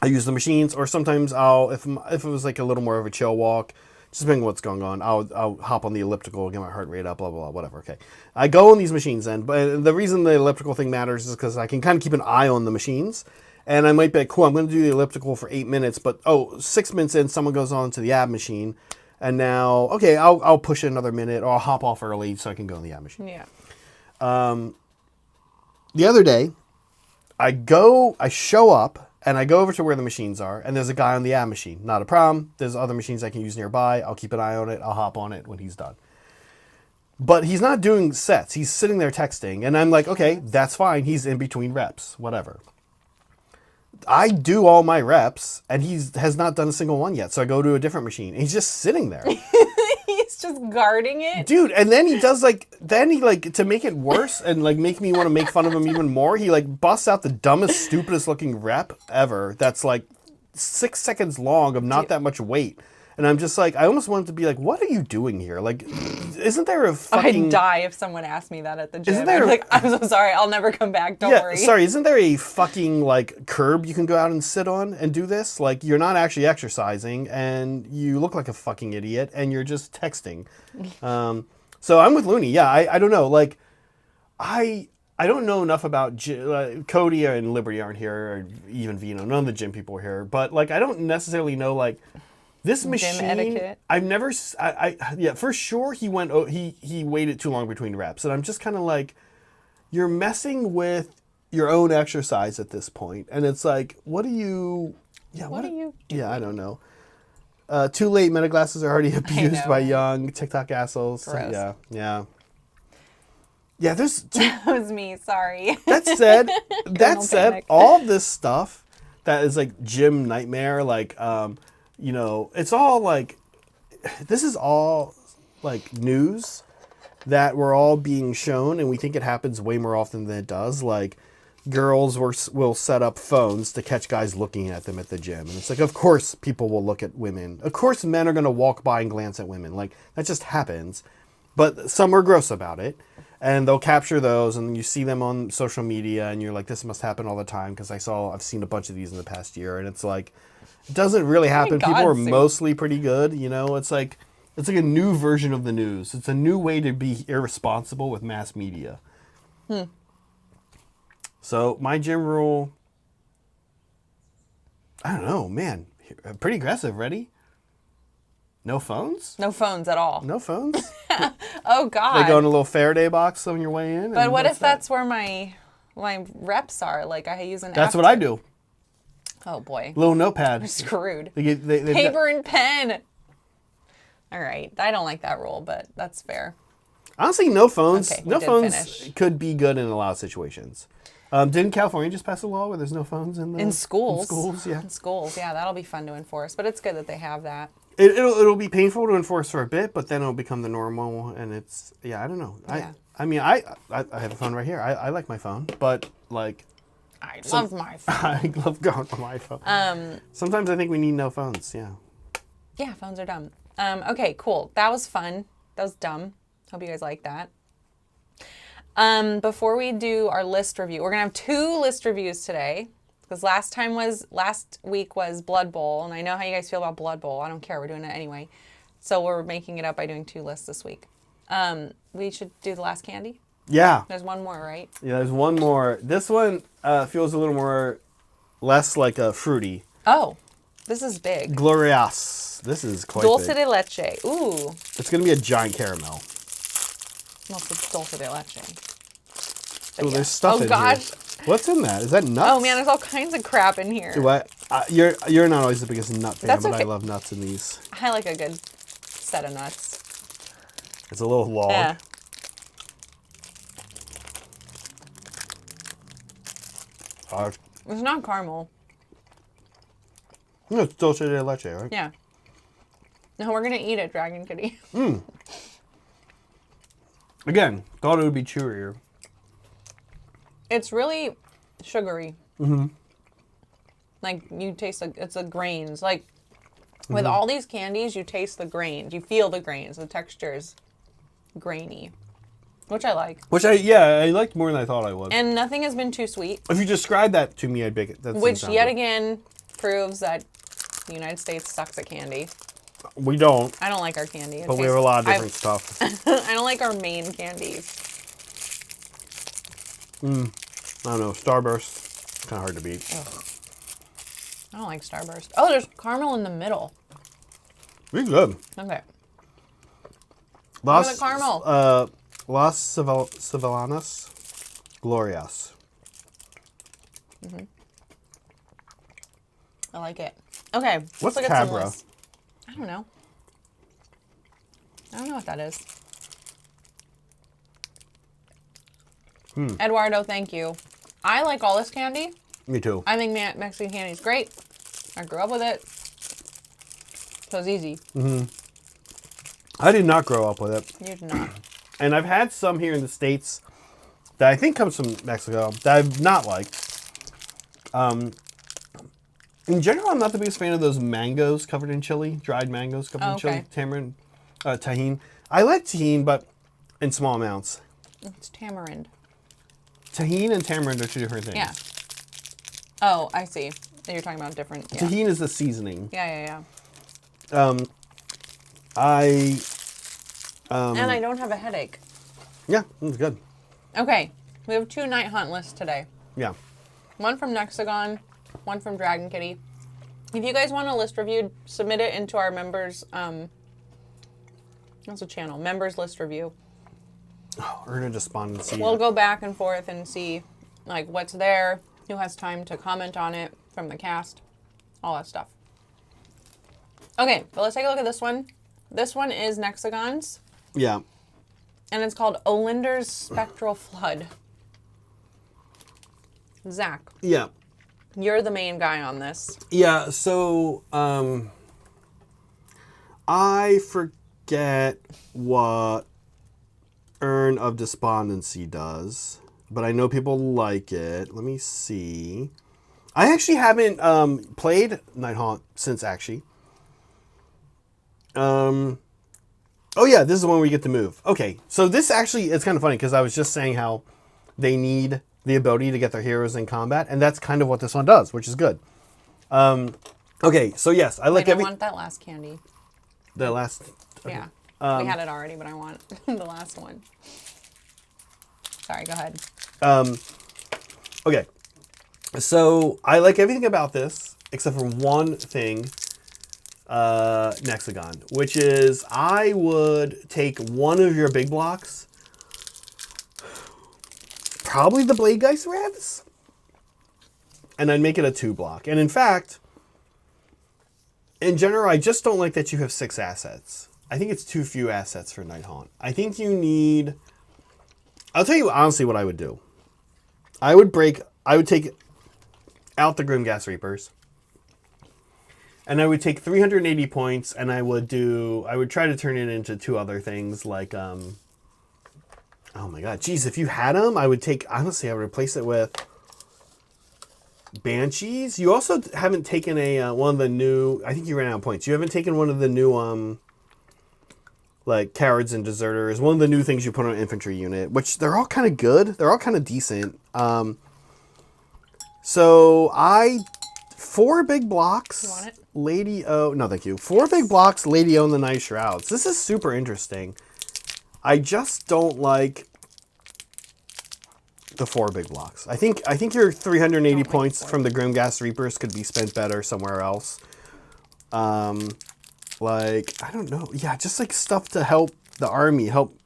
I use the machines, or sometimes I'll, if it was like a little more of a chill walk, just depending on what's going on, I'll hop on the elliptical, get my heart rate up, blah, blah, blah, whatever, okay. I go on these machines then, but the reason the elliptical thing matters is because I can kind of keep an eye on the machines, and I might be like, cool, I'm going to do the elliptical for 8 minutes, but, 6 minutes in, someone goes on to the ab machine, and now, okay, I'll push it another minute, or I'll hop off early so I can go on the ab machine. Yeah. The other day, I show up, and I go over to where the machines are, and there's a guy on the ab machine. Not a problem. There's other machines I can use nearby. I'll keep an eye on it. I'll hop on it when he's done. But he's not doing sets. He's sitting there texting, and I'm like, okay, that's fine. He's in between reps, whatever. I do all my reps, and he has not done a single one yet. So I go to a different machine, and he's just sitting there. He's just guarding it. Dude, and then he does to make it worse and like make me want to make fun of him even more, he like busts out the dumbest, stupidest looking rep ever that's like 6 seconds long of not that much weight. And I'm just like, I almost wanted to be like, what are you doing here? Like, isn't there a fucking... I'd die if someone asked me that at the gym. Isn't there... I'm like, I'm so sorry, I'll never come back, don't worry. Sorry, isn't there a fucking, like, curb you can go out and sit on and do this? Like, you're not actually exercising, and you look like a fucking idiot, and you're just texting. So I'm with Looney, yeah, I don't know, like, I don't know enough about... Cody and Liberty aren't here, or even Vino, none of the gym people are here, but, like, I don't necessarily know, like... This machine, gym etiquette. I've never, yeah, for sure he waited too long between reps. And I'm just kind of like, you're messing with your own exercise at this point. And it's like, what are you doing? Yeah, I don't know. Too late, meta glasses are already abused by young TikTok assholes. Gross. So, yeah. Yeah, there's... That was me, sorry. That said, panic. all this stuff that is like gym nightmare, like, you know, it's all like, this is all like news that we're all being shown, and we think it happens way more often than it does. Like, girls will set up phones to catch guys looking at them at the gym. And it's like, of course people will look at women. Of course men are going to walk by and glance at women. Like, that just happens. But some are gross about it. And they'll capture those, and you see them on social media, and you're like, this must happen all the time, because I've seen a bunch of these in the past year, and it's like, it doesn't really happen. People are mostly pretty good, you know? It's like a new version of the news. It's a new way to be irresponsible with mass media. So my gym rule, I don't know, man, pretty aggressive. Ready? No phones? No phones at all. No phones? Oh, God. They go in a little Faraday box on your way in. But what if that's where my reps are? Like, I use an That's what I do. Oh, boy. Little notepad. We're screwed. They Paper and pen. All right. I don't like that rule, but that's fair. Honestly, no phones. Okay, no phones could be good in a lot of situations. Didn't California just pass a law where there's no phones in schools? In schools, yeah. In schools, yeah. That'll be fun to enforce. But it's good that they have that. It'll be painful to enforce for a bit, but then it'll become the normal, and it's, yeah, I don't know. Yeah. I mean, I have a phone right here. I like my phone, but like... I love my phone. I love going on my phone. Sometimes I think we need no phones, yeah. Yeah, phones are dumb. Okay, cool. That was fun. That was dumb. Hope you guys like that. Before we do our list review, we're going to have 2 list reviews today. Because last week was Blood Bowl, and I know how you guys feel about Blood Bowl. I don't care. We're doing it anyway. So we're making it up by doing 2 lists this week. We should do the last candy? Yeah. There's one more, right? Yeah, there's one more. This one feels a little less like a fruity. Oh, this is big. Glorious. This is quite Dulce big. de leche. Ooh. It's going to be a giant caramel. No, it's dulce de leche. Oh, there's stuff in here. Oh, gosh. What's in that? Is that nuts? Oh, man, there's all kinds of crap in here. You're not always the biggest nut fan, That's but okay. I love nuts in these. I like a good set of nuts. It's a little log. Yeah. It's not caramel. No, it's dulce de leche, right? Yeah. No, we're going to eat it, Dragon Kitty. Again, thought it would be chewier. It's really sugary. Mm-hmm. Like, you taste, it's the grains. Like, with all these candies, you taste the grains. You feel the grains. The texture is grainy, which I like. I liked more than I thought I would. And nothing has been too sweet. If you describe that to me, I'd pick it. Which, yet again, proves that the United States sucks at candy. We don't. I don't like our candy. But we have a lot of different stuff. I don't like our main candies. I don't know. Starburst. Kind of hard to beat. Ugh. I don't like Starburst. Oh, there's caramel in the middle. Be good. Okay. Look at the caramel. Las Sevillanas Glorias. I like it. Okay. What's let's look at some Cabra? lists. I don't know. I don't know what that is. Eduardo, thank you. I like all this candy. Me too. I think Mexican candy is great. I grew up with it. So it's easy. I did not grow up with it. You did not. And I've had some here in the States that I think comes from Mexico that I've not liked. In general, I'm not the biggest fan of those mangoes covered in chili, dried mangoes covered in chili, tamarind, tahini. I like tahini, but in small amounts. It's tamarind. Tahini and tamarind are two different things. Yeah. Oh, I see. You're talking about different. Yeah. Tahini is the seasoning. Yeah. And I don't have a headache. Yeah, it's good. Okay, we have 2 night hunt lists today. Yeah. One from Nexagon, one from Dragon Kitty. If you guys want a list reviewed, submit it into our members. What's the channel? Members list review. Oh, earn a despondency. We'll go back and forth and see like what's there, who has time to comment on it from the cast, all that stuff. Okay, but let's take a look at this one. This one is Nexagon's. Yeah. And it's called Olinder's Spectral Flood. Zach. Yeah. You're the main guy on this. Yeah, so I forget what Urn of Despondency does, but I know people like it. Let me see. I actually haven't played Night Haunt since Aqshy. Oh yeah, this is the one where you get to move. Okay, so this actually, it's kind of funny because I was just saying how they need the ability to get their heroes in combat, and that's kind of what this one does, which is good. Okay, so yes, I like I want that last candy. The last... Okay. Yeah. We had it already, but I want the last one. Sorry, go ahead. Okay, so I like everything about this, except for one thing, Nexagon, which is I would take one of your big blocks, probably the Blade Geist Revs, and I'd make it a 2-block. And in fact, in general, I just don't like that you have 6 assets. I think it's too few assets for Night Haunt. I think you need... I'll tell you honestly what I would do. I would take out the Grimghast Reapers. And I would take 380 points, and I would try to turn it into 2 other things, like, oh my god, geez, if you had them, I would replace it with Banshees. You also haven't taken one of the new, I think you ran out of points. You haven't taken one of the new, like, Cowards and Deserters, one of the new things you put on an infantry unit, which they're all kind of good. They're all kind of decent. So 4 big blocks. You want it? Lady O. No, thank you. 4 big blocks, Lady O and the Night Shrouds. This is super interesting. I just don't like the 4 big blocks. I think your 380 points from the Grimghast Reapers could be spent better somewhere else. Like, I don't know. Yeah, just like stuff to help the army, help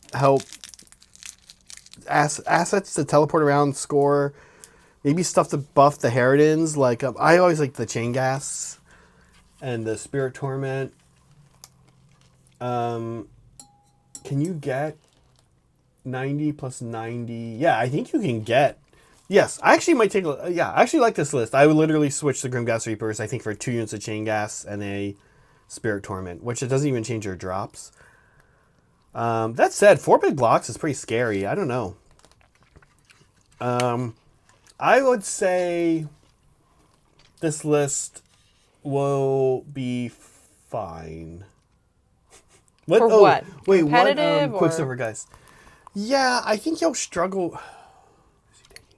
assets to teleport around, score. Maybe stuff to buff the Harridans. Like, I always like the Chain Gas and the Spirit Torment. Can you get 90 plus 90? Yeah, I think you can get... Yes, I actually might take a... Yeah, I actually like this list. I would literally switch the Grimghast Reapers, I think, for 2 units of Chain Gas and a Spirit Torment, which it doesn't even change your drops. That said, 4 big blocks is pretty scary. I don't know. I would say this list will be fine. What? For what? Wait, competitive what? Quicksilver guys. Yeah, I think you'll struggle.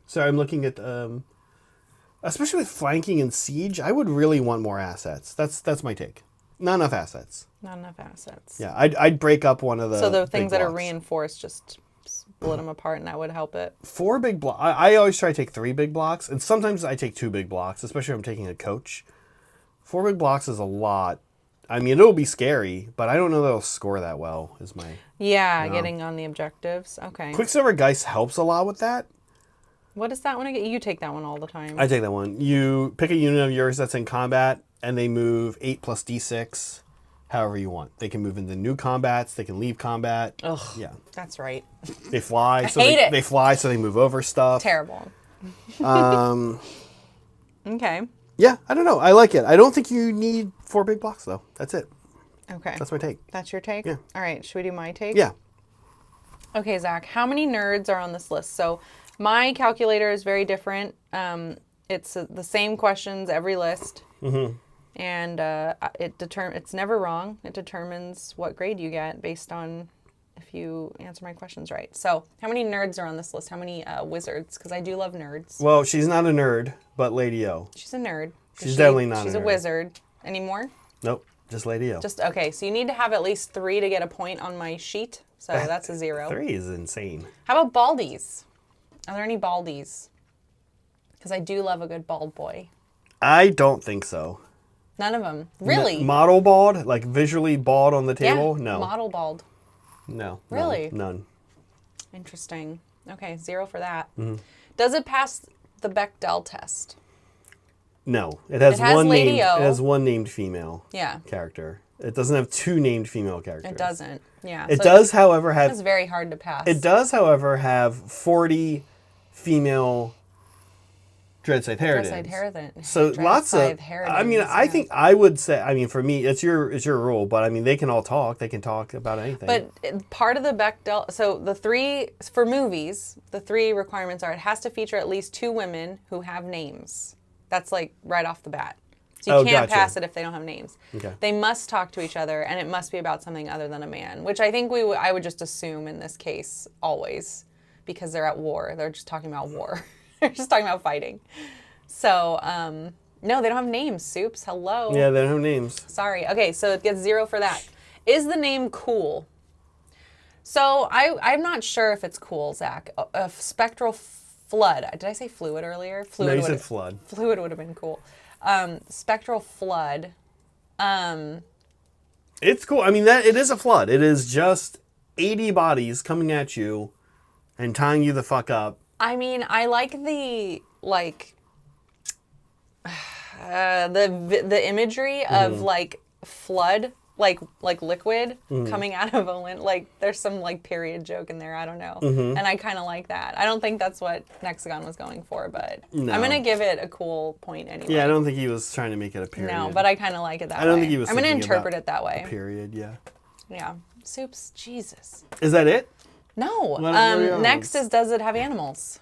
Sorry, I'm looking at especially with flanking and siege, I would really want more assets. That's my take. Not enough assets. Not enough assets. Yeah, I'd break up one of the. So the things big that are blocks. reinforced, just split them apart, and that would help it. 4 big blocks. I always try to take 3 big blocks, and sometimes I take 2 big blocks, especially if I'm taking a coach. 4 big blocks is a lot. I mean, it'll be scary, but I don't know that it'll score that well. Is my Getting on the objectives. Okay. Quicksilver Geist helps a lot with that. What is that one again? You take that one all the time. I take that one. You pick a unit of yours that's in combat, and they move 8 plus d6, however you want. They can move into new combats. They can leave combat. Ugh. Yeah. That's right. They fly. They fly, so they move over stuff. Terrible. Okay. Yeah, I don't know. I like it. I don't think you need 4 big blocks, though. That's it. Okay. That's my take. That's your take? Yeah. All right. Should we do my take? Yeah. Okay, Zach. How many nerds are on this list? So my calculator is very different. It's the same questions every list. Mm-hmm. And it's never wrong. It determines what grade you get based on if you answer my questions right. So how many nerds are on this list? How many wizards? Because I do love nerds. Well, she's not a nerd, but Lady O. She's a nerd. She's definitely not a nerd. She's a wizard. Any more? Nope, just Lady O. Okay, so you need to have at least 3 to get a point on my sheet. So that's a 0. 3 is insane. How about baldies? Are there any baldies? Because I do love a good bald boy. I don't think so. None of them. Really? Model bald? Like visually bald on the table? Yeah, No. model bald. No. Really? None. Interesting. Okay, 0 for that. Mm-hmm. Does it pass the Bechdel test? No. It has Lady O. It has one named female Yeah. character. It doesn't have 2 named female characters. It doesn't. Yeah. It does, however, It's have very hard to pass. It does, however, have 40 female Dreadscythe Harridans. So lots of. I mean, I think I would say. I mean, for me, it's your rule, but I mean, they can all talk. They can talk about anything. But part of the Bechdel. So the 3 for movies, the 3 requirements are: it has to feature at least 2 women who have names. That's like right off the bat. So you can't pass it if they don't have names. Okay. They must talk to each other, and it must be about something other than a man, which I think I would just assume in this case always, because they're at war. They're just talking about war. They're just talking about fighting. So, no, they don't have names, Soups. Hello. Yeah, they don't have names. Sorry. Okay, so it gets 0 for that. Is the name cool? So I'm not sure if it's cool, Zach. A spectral flood. Did I say fluid earlier? Fluid. No, you said flood. Fluid would have been cool. Spectral flood. It's cool. I mean, it is a flood. It is just 80 bodies coming at you and tying you the fuck up. I mean, I like the the imagery of like flood, like liquid coming out of a like there's some like period joke in there. I don't know, and I kind of like that. I don't think that's what Nexagon was going for, but no. I'm gonna give it a cool point anyway. Yeah, I don't think he was trying to make it a period. No, but I kind of like it that way. I don't think he was. I'm gonna interpret it that way. Period. Yeah. Yeah. Soups. Jesus. Is that it? No. Next is, does it have animals?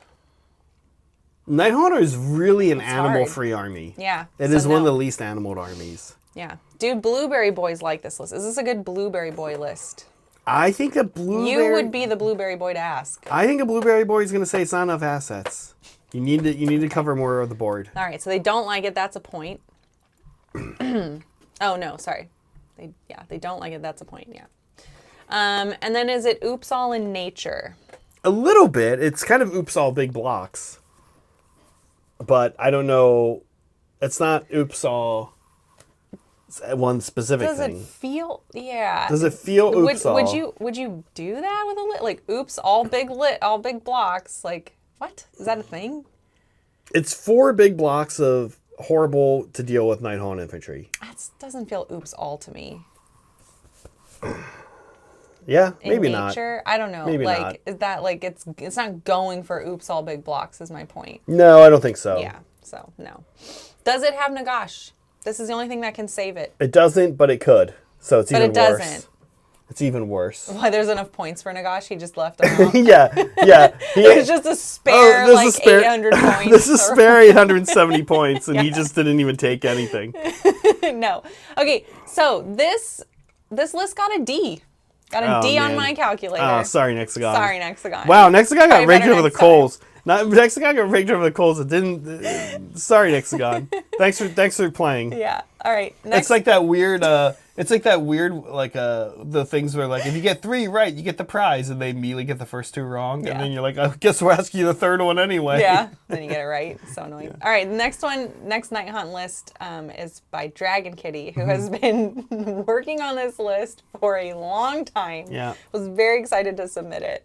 Nighthaunt is really an animal-free army. Yeah. It is one of the least animaled armies. Yeah. Do blueberry boys like this list? Is this a good blueberry boy list? I think a blueberry... You would be the blueberry boy to ask. I think a blueberry boy is going to say it's not enough assets. You need to cover more of the board. All right, so they don't like it. That's a point. Oh, no, sorry. They don't like it. That's a point, yeah. And then is it oops all in nature? A little bit. It's kind of oops all big blocks. But I don't know. It's not oops all one specific thing. Does it feel? Yeah. Does it feel oops all? Would you do that with a lit? Like oops all big blocks? Like what? Is that a thing? It's 4 big blocks of horrible to deal with Nighthaunt infantry. That doesn't feel oops all to me. Yeah, maybe not. Nature, I don't know. Maybe like, not. Is that like it's not going for oops all big blocks? Is my point. No, I don't think so. Yeah. So no. Does it have Nagash? This is the only thing that can save it. It doesn't, but it could. So it's even worse. But it doesn't. It's even worse. Why? There's enough points for Nagash. He just left them out. yeah. There's just a spare 800 points. This is spare 870 points, and he just didn't even take anything. No. Okay. So this list got a D. Got a D on my calculator. Oh, sorry, Nexagon. Sorry, Nexagon. Wow, Nexagon got raked over the coals. Not Nexagon got raked over the coals. It didn't. Sorry, Nexagon. Thanks for playing. Yeah. All right. Next. It's like that weird. The things where like if you get 3 right, you get the prize, and they immediately get the first 2 wrong, and then you're like, I guess we'll ask you the 3rd one anyway. Yeah. Then you get it right. So annoying. Yeah. All right. The next Night Hunt list is by Dragon Kitty, who has been working on this list for a long time. Yeah. Was very excited to submit it.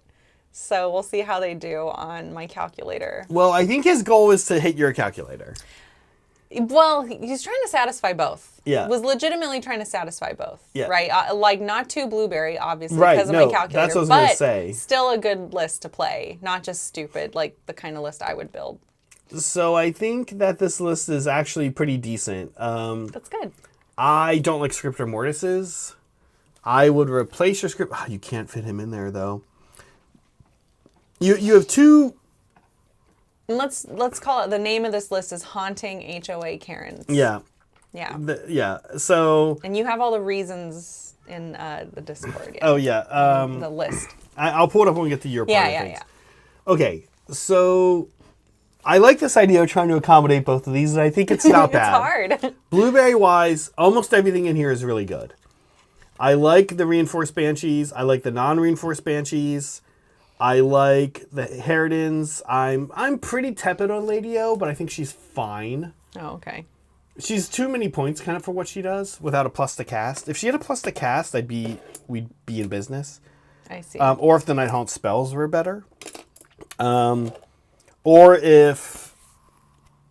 So we'll see how they do on my calculator. Well, I think his goal is to hit your calculator. Well, he's trying to satisfy both. Yeah. Was legitimately trying to satisfy both. Yeah. Right? Like, not too blueberry, obviously, Right, because of no, my calculator. that's what I was gonna say. Still a good list to play. Not just stupid, like the kind of list I would build. So I think that this list is actually pretty decent. That's good. I don't like Scriptor Mortises. I would replace your script. Oh, you can't fit him in there, though. You have 2... Let's call it, the name of this list is Haunting HOA Karens. Yeah. Yeah. Yeah. So. And you have all the reasons in the Discord. Yeah. Oh yeah. The list. I'll pull it up when we get to your part of things. Yeah. Okay, so I like this idea of trying to accommodate both of these, and I think it's not bad. It's hard. Blueberry wise, almost everything in here is really good. I like the reinforced banshees. I like the non-reinforced banshees. I like the Harridans. I'm pretty tepid on Lady O, but I think she's fine. Oh, okay. She's too many points kind of for what she does without a plus to cast. If she had a plus to cast, we'd be in business. I see. Or if the Night Haunt spells were better. Or if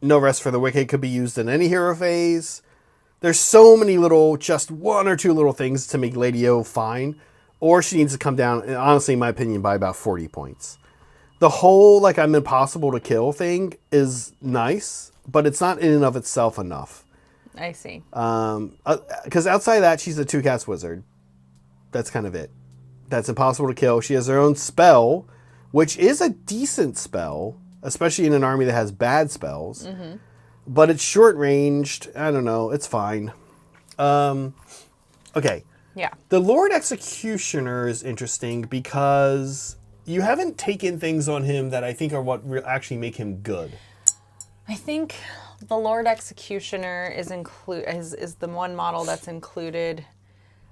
No Rest for the Wicked could be used in any hero phase. There's so many just 1 or 2 little things to make Lady O fine. Or she needs to come down, honestly, in my opinion, by about 40 points. The whole, I'm impossible to kill thing is nice, but it's not in and of itself enough. I see. Because outside of that, she's a 2-cast wizard. That's kind of it. That's impossible to kill. She has her own spell, which is a decent spell, especially in an army that has bad spells. Mm-hmm. But it's short-ranged. I don't know. It's fine. Okay. Yeah. The Lord Executioner is interesting because you haven't taken things on him that I think are what actually make him good. I think the Lord Executioner is the one model that's included,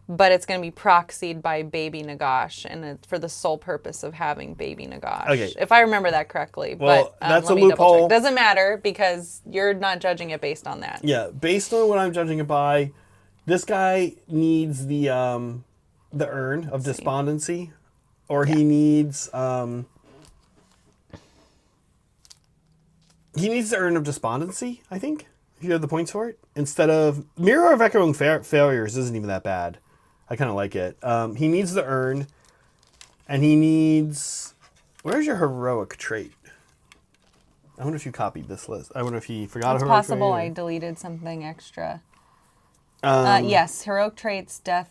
but it's going to be proxied by Baby Nagash, and for the sole purpose of having Baby Nagash. Okay. If I remember that correctly. Well, but that's let a me loophole. double check. Doesn't matter because you're not judging it based on that. Yeah, based on what I'm judging it by, this guy needs the Urn of Despondency, or he needs the Urn of Despondency, I think, if you have the points for it. Instead of Mirror of Echoing Failures isn't even that bad. I kind of like it. He needs the Urn, and he needs... Where's your heroic trait? I wonder if you copied this list. I wonder if he forgot a heroic trait. It's possible I deleted something extra. Yes, heroic traits, death,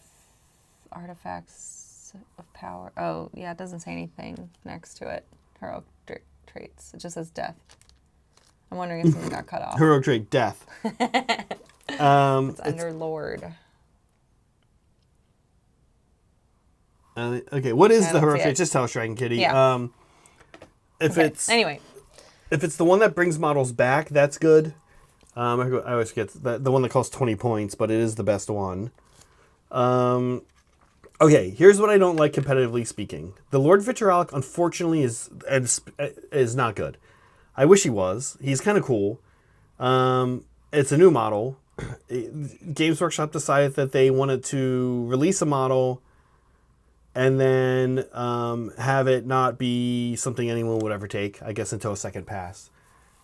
artifacts of power. Oh, yeah, it doesn't say anything next to it. Heroic traits. It just says death. I'm wondering if something got cut off. Heroic trait, death. It's under Lord. Okay, what is the heroic trait? Just tell us, Dragon Kitty. Yeah. If it's the one that brings models back, that's good. I always forget the one that costs 20 points, but it is the best one. Okay, here's what I don't like competitively speaking. The Lord Vitriolic, unfortunately, is not good. I wish he was. He's kind of cool. It's a new model. Games Workshop decided that they wanted to release a model and then have it not be something anyone would ever take, I guess, until a second pass.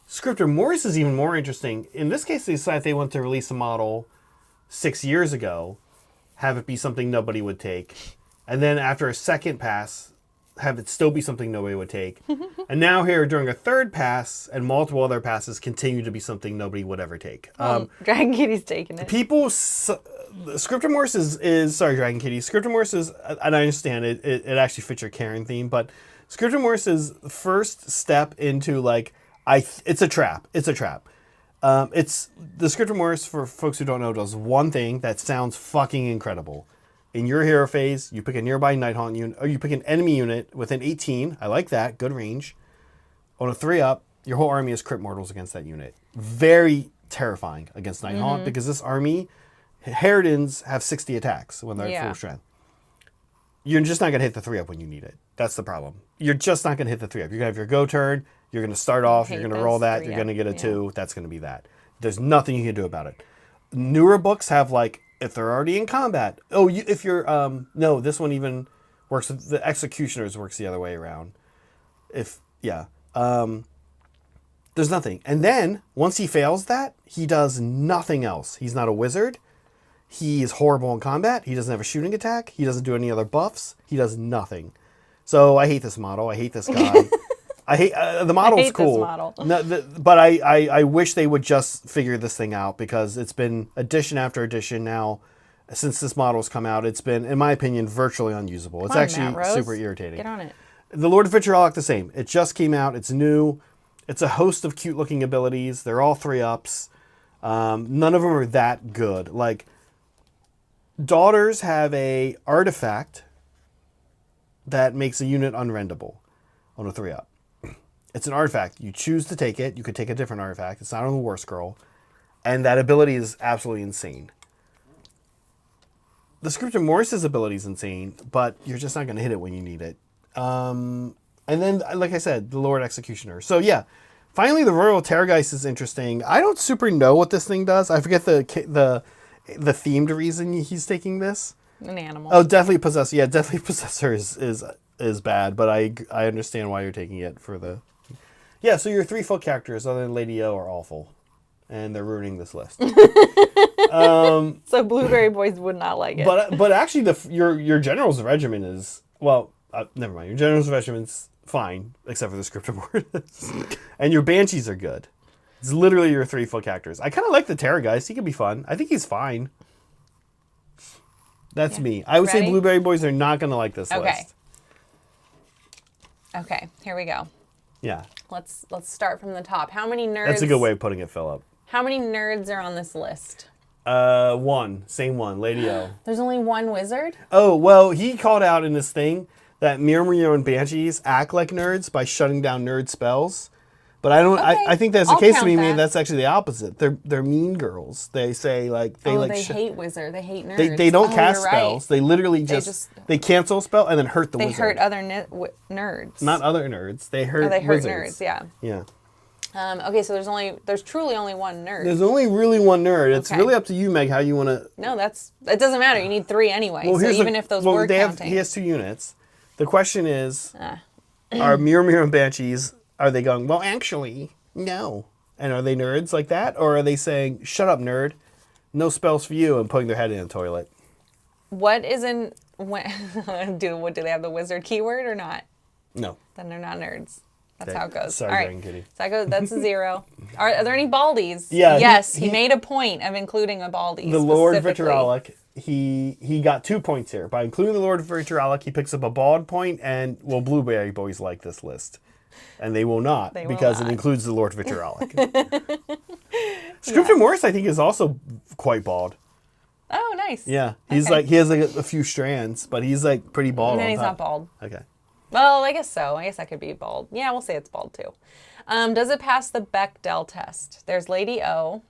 Scriptor Morris is even more interesting. In this case, they decided they want to release a model 6 years ago, have it be something nobody would take, and then after a second pass, have it still be something nobody would take. And now here, during a third pass and multiple other passes, continue to be something nobody would ever take. Dragon Kitty's taking it. Scriptor Morris is sorry, Dragon Kitty. Scriptor Morris is, and I understand it actually fits your Karen theme, but Scriptor Morris's first step into it's a trap. It's a trap. It's the Scriptor Morris, for folks who don't know, does one thing that sounds fucking incredible. In your hero phase, you pick a nearby Night Haunt unit, or you pick an enemy unit within 18. I like that. Good range. On a 3-up, your whole army is crit mortals against that unit. Very terrifying against Nighthaunt because this army, Harridans have 60 attacks when they're at full strength. You're just not going to hit the 3-up when you need it. That's the problem. You're just not going to hit the 3-up. You're going to have your go turn. You're going to start off. You're going to roll that. You're going to get a 2. That's going to be that. There's nothing you can do about it. Newer books have like, if they're already in combat. Oh, if you're, no, this one even works. The Executioners works the other way around. There's nothing. And then once he fails that, he does nothing else. He's not a wizard. He is horrible in combat. He doesn't have a shooting attack. He doesn't do any other buffs. He does nothing. So I hate this model. I hate this guy. I hate the model's cool. This model. But I wish they would just figure this thing out because it's been edition after edition now since this model's come out. It's been, in my opinion, virtually unusable. It's actually super irritating. Get on it. The Lord of Vitriolic the same. It just came out. It's new. It's a host of cute looking abilities. They're all 3-ups. None of them are that good. Like, Daughters have a artifact that makes a unit unrendable on a 3-up. It's an artifact. You choose to take it. You could take a different artifact. It's not on the War Scroll. And that ability is absolutely insane. The Script of Morris's ability is insane, but you're just not going to hit it when you need it. And then, like I said, the Lord Executioner. So yeah, finally the Royal Terrorgeist is interesting. I don't super know what this thing does. I forget the themed reason he's taking this. An animal. Oh, definitely Possessor. Yeah, definitely Possessor is bad, but I understand why you're taking it for the... Yeah, so your 3-foot characters other than Lady O are awful. And they're ruining this list. So Blueberry Boys would not like it. But actually your General's Regiment is... Well, never mind. Your General's Regiment's fine, except for the Script of Mortis. And your Banshees are good. It's literally your 3-foot characters. I kind of like the Terrorgeist. He could be fun. I think he's fine. That's me. I would say Blueberry Boys are not going to like this list. Okay, here we go. Yeah. Let's start from the top. How many nerds... That's a good way of putting it, Philip. How many nerds are on this list? One. Same one. Lady O. There's only one wizard? Oh, well, he called out in this thing that Mirror and Banshees act like nerds by shutting down nerd spells. But I don't. Okay. I think that's the case to me. Maybe that's actually the opposite. They're mean girls. They say like they hate wizard. They hate nerds. They don't cast spells. Right. They literally they cancel a spell and then hurt the wizard. They hurt other nerds. Not other nerds. They hurt. They hurt wizards. nerds. Yeah. Yeah. Okay, so there's truly only one nerd. There's only really one nerd. It's really up to you, Meg, how you want to. No, it doesn't matter. You need 3 anyway. Well, so even if those were counting. He has 2 units. The question is, are Mirror and Banshees? Are they going, well, actually, no. And are they nerds like that? Or are they saying, shut up, nerd. No spells for you, and putting their head in a toilet? What is in... do they have the wizard keyword or not? No. Then they're not nerds. That's how it goes. Sorry, all right. Dragon Kitty. So that's a 0. Are there any baldies? Yeah. Yes, he made a point of including a baldy. The Lord Vitriolic, he got 2 points here. By including the Lord Vitriolic, he picks up a bald point, and, well, Blueberry Boys like this list. And they will not, because it includes the Lord Vitriolic. Script of Morris, I think, is also quite bald. Oh, nice. Yeah. He's like, he has like a few strands, but he's like pretty bald. And then he's not bald. Okay. Well, I guess so. I guess that could be bald. Yeah, we'll say it's bald too. Does it pass the Bechdel test? There's Lady O.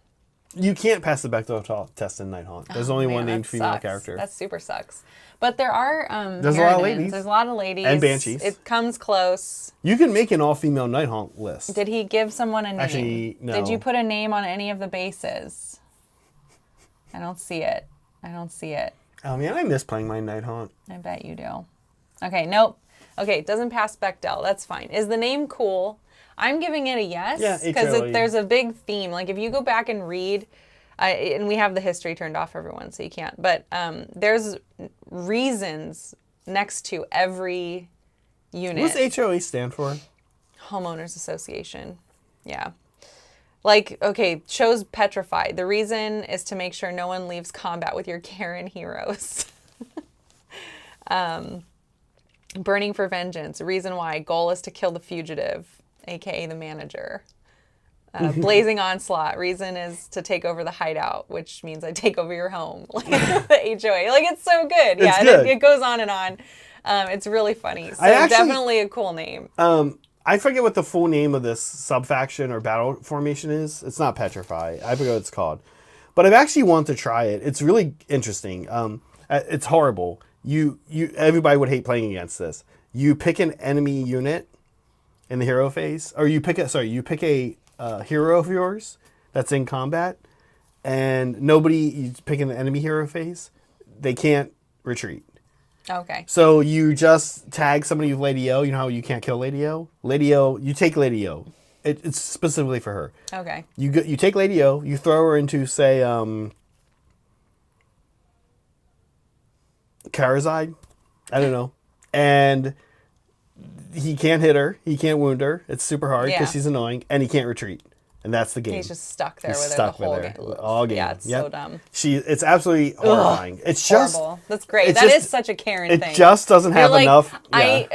You can't pass the Bechdel test in Nighthaunt. There's only one named female character. That super sucks. But there are there's a lot of ladies. There's a lot of ladies. And Banshees. It comes close. You can make an all-female Nighthaunt list. Did he give someone a name? Actually, no. Did you put a name on any of the bases? I don't see it. Oh, man, I miss playing my Nighthaunt. I bet you do. Okay, nope. Okay, it doesn't pass Bechdel. That's fine. Is the name cool? I'm giving it a yes. Yeah, because there's a big theme. Like, if you go back and read... and we have the history turned off for everyone, so you can't. But there's reasons next to every unit. What does HOA stand for? Homeowners Association. Yeah. Like, okay, shows petrified. The reason is to make sure no one leaves combat with your Karen heroes. Burning for vengeance. Reason why. Goal is to kill the fugitive, a.k.a. the manager. Blazing onslaught. Reason is to take over the hideout, which means I take over your home. Like the HOA. Like, it's so good. It's good. It goes on and on. It's really funny. So definitely a cool name. I forget what the full name of this subfaction or battle formation is. It's not Petrify. I forget what it's called. But I've actually wanted to try it. It's really interesting. It's horrible. Everybody would hate playing against this. You pick an enemy unit in the hero phase, or you pick a hero of yours that's in combat, and you pick an enemy hero phase, they can't retreat. Okay. So you just tag somebody with Lady O. You know how you can't kill Lady O? Lady O, you take Lady O. It's specifically for her. Okay. You take Lady O, you throw her into, say, Karazai. I don't know. And he can't hit her. He can't wound her. It's super hard because she's annoying. And he can't retreat. And that's the game. He's just stuck there with her the whole game. All game. Yeah, it's so dumb. It's absolutely horrifying. It's just horrible. That's great. That is such a Karen thing. It just doesn't have enough. I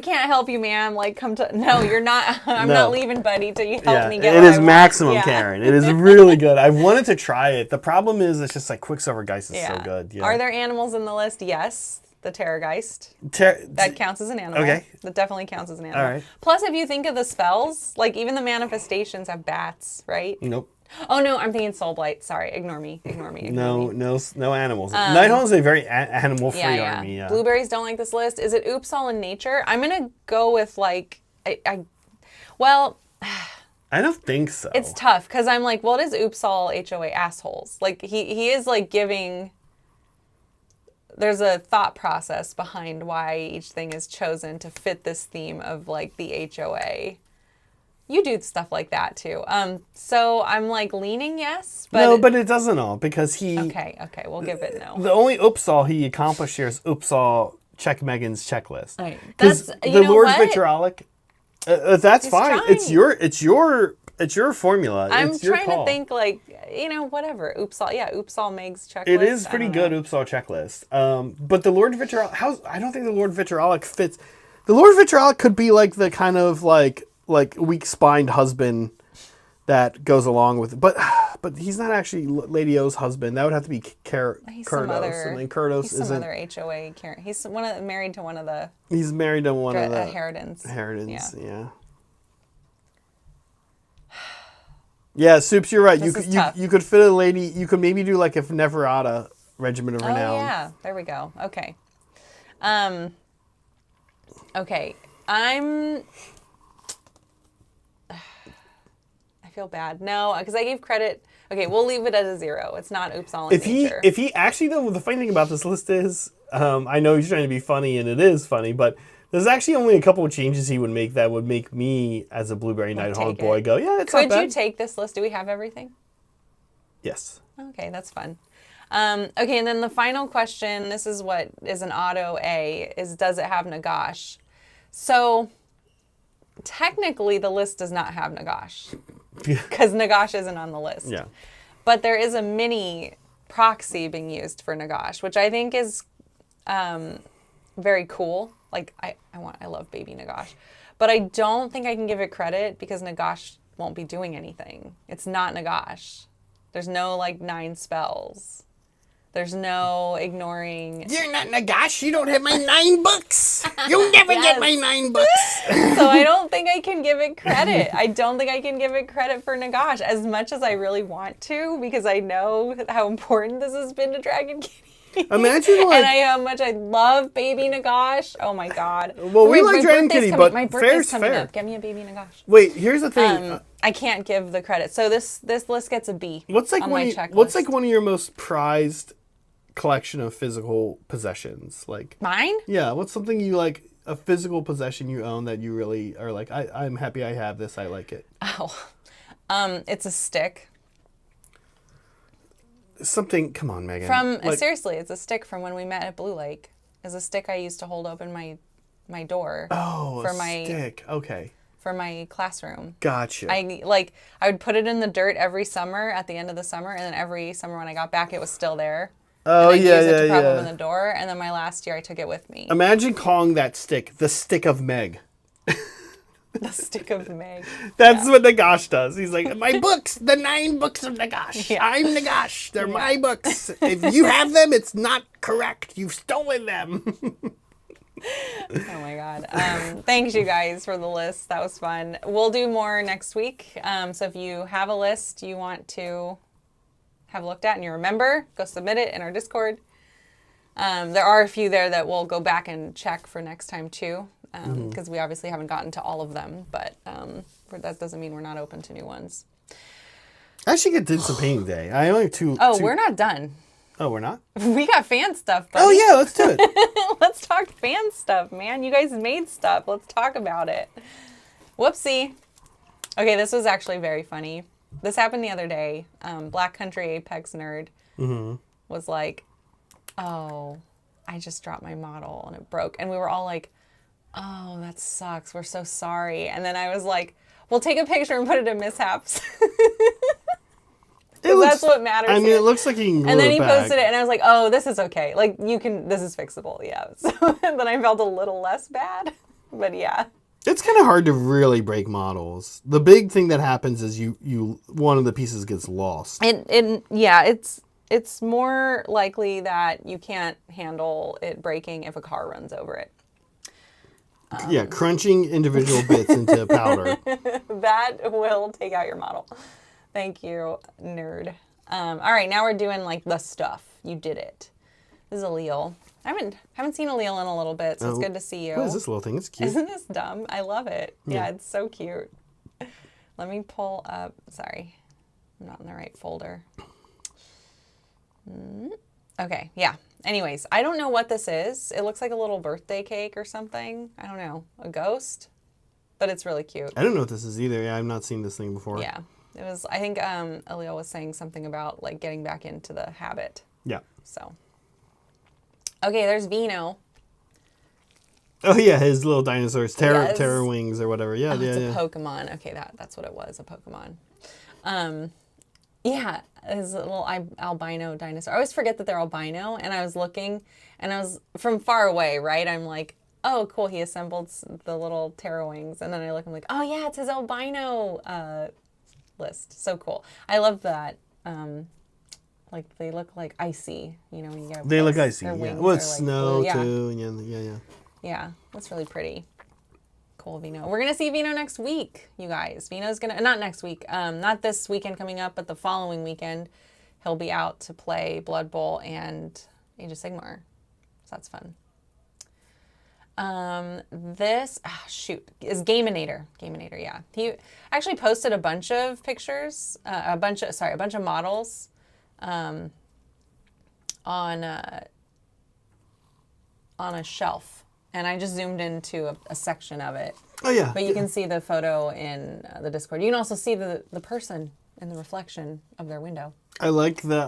can't help you, ma'am. Like, come to. No, you're not. I'm not leaving, buddy, till you help me get it what is I maximum want. Karen. It is really good. I wanted to try it. The problem is it's just like Quicksilver Geist is so good. Yeah. Are there animals in the list? Yes. The Terrorgeist. That counts as an animal. Okay. That definitely counts as an animal. All right. Plus, if you think of the spells, like even the manifestations have bats, right? Nope. Oh no, I'm thinking Soulblight. Sorry, ignore me. No animals. Nighthawk is a very animal-free army. Yeah. Blueberries don't like this list. Is it oops all in nature? I'm gonna go with like I don't think so. It's tough because I'm like, well, it is oops all HOA assholes. Like he is like giving. There's a thought process behind why each thing is chosen to fit this theme of like the HOA. You do stuff like that too. So I'm like leaning yes, but no, but it doesn't all because he. Okay, we'll give it no. The only Upsal he accomplished here is Upsal check Megan's checklist. That's the Lord Vitriolic. That's He's fine. trying. It's your formula. I'm it's your trying call. to think like whatever. Upsal, Upsal Meg's checklist. It is pretty good Upsal checklist. But the Lord Vitriolic, I don't think the Lord Vitriolic fits. The Lord Vitriolic could be like the kind of like weak-spined husband that goes along with it. But he's not actually Lady O's husband. That would have to be Kurdos. And then Kurdos he's some other HOA Karen. He's married to one of the. He's married to one of the Herodins. Yeah. Yeah, Soups, you're right. You could fit a lady. You could maybe do like a Neferata Regiment of Renown. Oh yeah, there we go. Okay. Okay, I feel bad. No, because I gave credit. Okay, we'll leave it as a 0. It's not oops all in nature. If he actually, though, the funny thing about this list is, I know he's trying to be funny, and it is funny, but there's actually only a couple of changes he would make that would make me, as a Blueberry Nighthawk boy, go, yeah, it's not bad. Could you take this list? Do we have everything? Yes. Okay, that's fun. Okay, and then the final question, this is what is an auto A, is does it have Nagash? So, technically, the list does not have Nagash. Because Nagash isn't on the list. Yeah. But there is a mini proxy being used for Nagash, which I think is very cool. Like, I love baby Nagash. But I don't think I can give it credit because Nagash won't be doing anything. It's not Nagash. There's no, like, 9 spells. There's no ignoring. You're not Nagash. You don't have my 9 books. You'll never get my 9 books. So I don't think I can give it credit. I don't think I can give it credit for Nagash as much as I really want to because I know how important this has been to Dragon Kitty. Imagine like. And how much I love baby Nagash. Oh my God. Well, we like Dragon Kitty, but my birthday's coming fair. up. Get me a baby Nagash. Wait, here's the thing. I can't give the credit. So this list gets a B. What's like on one? My checklist. What's like one of your most prized collection of physical possessions? Like mine? Yeah. What's something you like? A physical possession you own that you really are like? I'm happy I have this. I like it. Oh, it's a stick. Something. Come on, Megan. Seriously, it's a stick from when we met at Blue Lake. It's a stick I used to hold open my door. Oh, stick. Okay. For my classroom. Gotcha. I would put it in the dirt every summer at the end of the summer, and then every summer when I got back, it was still there. Oh, and I'd yeah, use it to prop yeah. open the door, and then my last year I took it with me. Imagine calling that stick the Stick of Meg. The Stick of Meg. That's what Nagash does. He's like, my books, the 9 books of Nagash. Yeah. I'm Nagash. They're my books. If you have them, it's not correct. You've stolen them. Oh my God. Thanks you guys for the list. That was fun. We'll do more next week. So if you have a list you want to have looked at and you remember, go submit it in our Discord. There are a few there that we'll go back and check for next time too, because we obviously haven't gotten to all of them, but that doesn't mean we're not open to new ones. I should get did some painting day. I only have two. We're not done. Oh, we're not? We got fan stuff, buddy. Oh, yeah, let's do it. Let's talk fan stuff, man. You guys made stuff. Let's talk about it. Whoopsie. Okay, this was actually very funny. This happened the other day. Black Country Apex Nerd was like, oh, I just dropped my model and it broke. And we were all like, oh, that sucks. We're so sorry. And then I was like, well, take a picture and put it in mishaps. That's what matters. I mean, it looks like he can glue And then it he back. posted it, and I was like, "Oh, this is okay. Like, this is fixable." Yeah. So then I felt a little less bad, but yeah. It's kind of hard to really break models. The big thing that happens is one of the pieces gets lost. It's more likely that you can't handle it breaking if a car runs over it. Crunching individual bits into powder. That will take out your model. Thank you, nerd. All right, now we're doing like the stuff. You did it. This is Allele. I haven't seen Allele in a little bit, so it's good to see you. What is this little thing? It's cute. Isn't this dumb? I love it. Yeah, it's so cute. Let me pull up. Sorry, I'm not in the right folder. Okay, yeah. Anyways, I don't know what this is. It looks like a little birthday cake or something. I don't know. A ghost? But it's really cute. I don't know what this is either. Yeah, I've not seen this thing before. Yeah. It was, I think Allele was saying something about like getting back into the habit. Yeah. So. Okay, there's Vino. Oh yeah, his little dinosaurs, terror wings or whatever. Yeah, It's a Pokemon. Okay, that's what it was, a Pokemon. Yeah, his little albino dinosaur. I always forget that they're albino, and I was looking, and I was from far away, right? I'm like, oh, cool, he assembled the little terror wings, and then I look, I'm like, oh yeah, it's his albino list. So cool. I love that. Like they look like icy, you know, when you get. They look icy. Yeah. Well, it's like snow blue. too. Yeah. Yeah, that's really pretty. Cool, Vino. We're gonna see Vino next week, you guys. Vino's gonna not next week, not this weekend coming up, but the following weekend, he'll be out to play Blood Bowl and Age of Sigmar. So that's fun. This is Gaminator. Gaminator, yeah. He actually posted a bunch of pictures, a bunch of models, on a shelf, and I just zoomed into a section of it. Oh yeah. But you can see the photo in the Discord. You can also see the person in the reflection of their window. I like the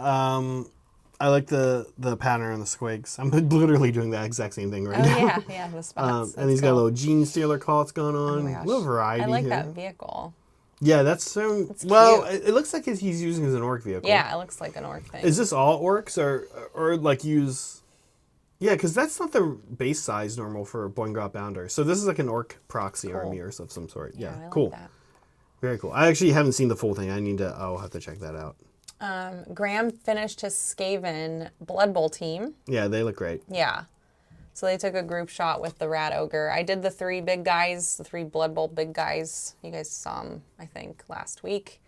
pattern on the squigs. I'm literally doing that exact same thing right now. Yeah, the spots. And he's got a little Gene Stealer coats going on. Oh my gosh. A little variety. I like here. that vehicle. Yeah, that's so. Well, it looks like he's using it as an orc vehicle. Yeah, it looks like an orc thing. Is this all orcs or like use? Yeah, because that's not the base size normal for Boingrot Bounder. So this is like an orc proxy army or of some sort. Yeah, I cool. like that. Very cool. I actually haven't seen the full thing. I'll have to check that out. Graham finished his Skaven Blood Bowl team. Yeah, they look great. Yeah. So they took a group shot with the Rat Ogre. I did the three big guys, the three Blood Bowl big guys. You guys saw them, I think, last week.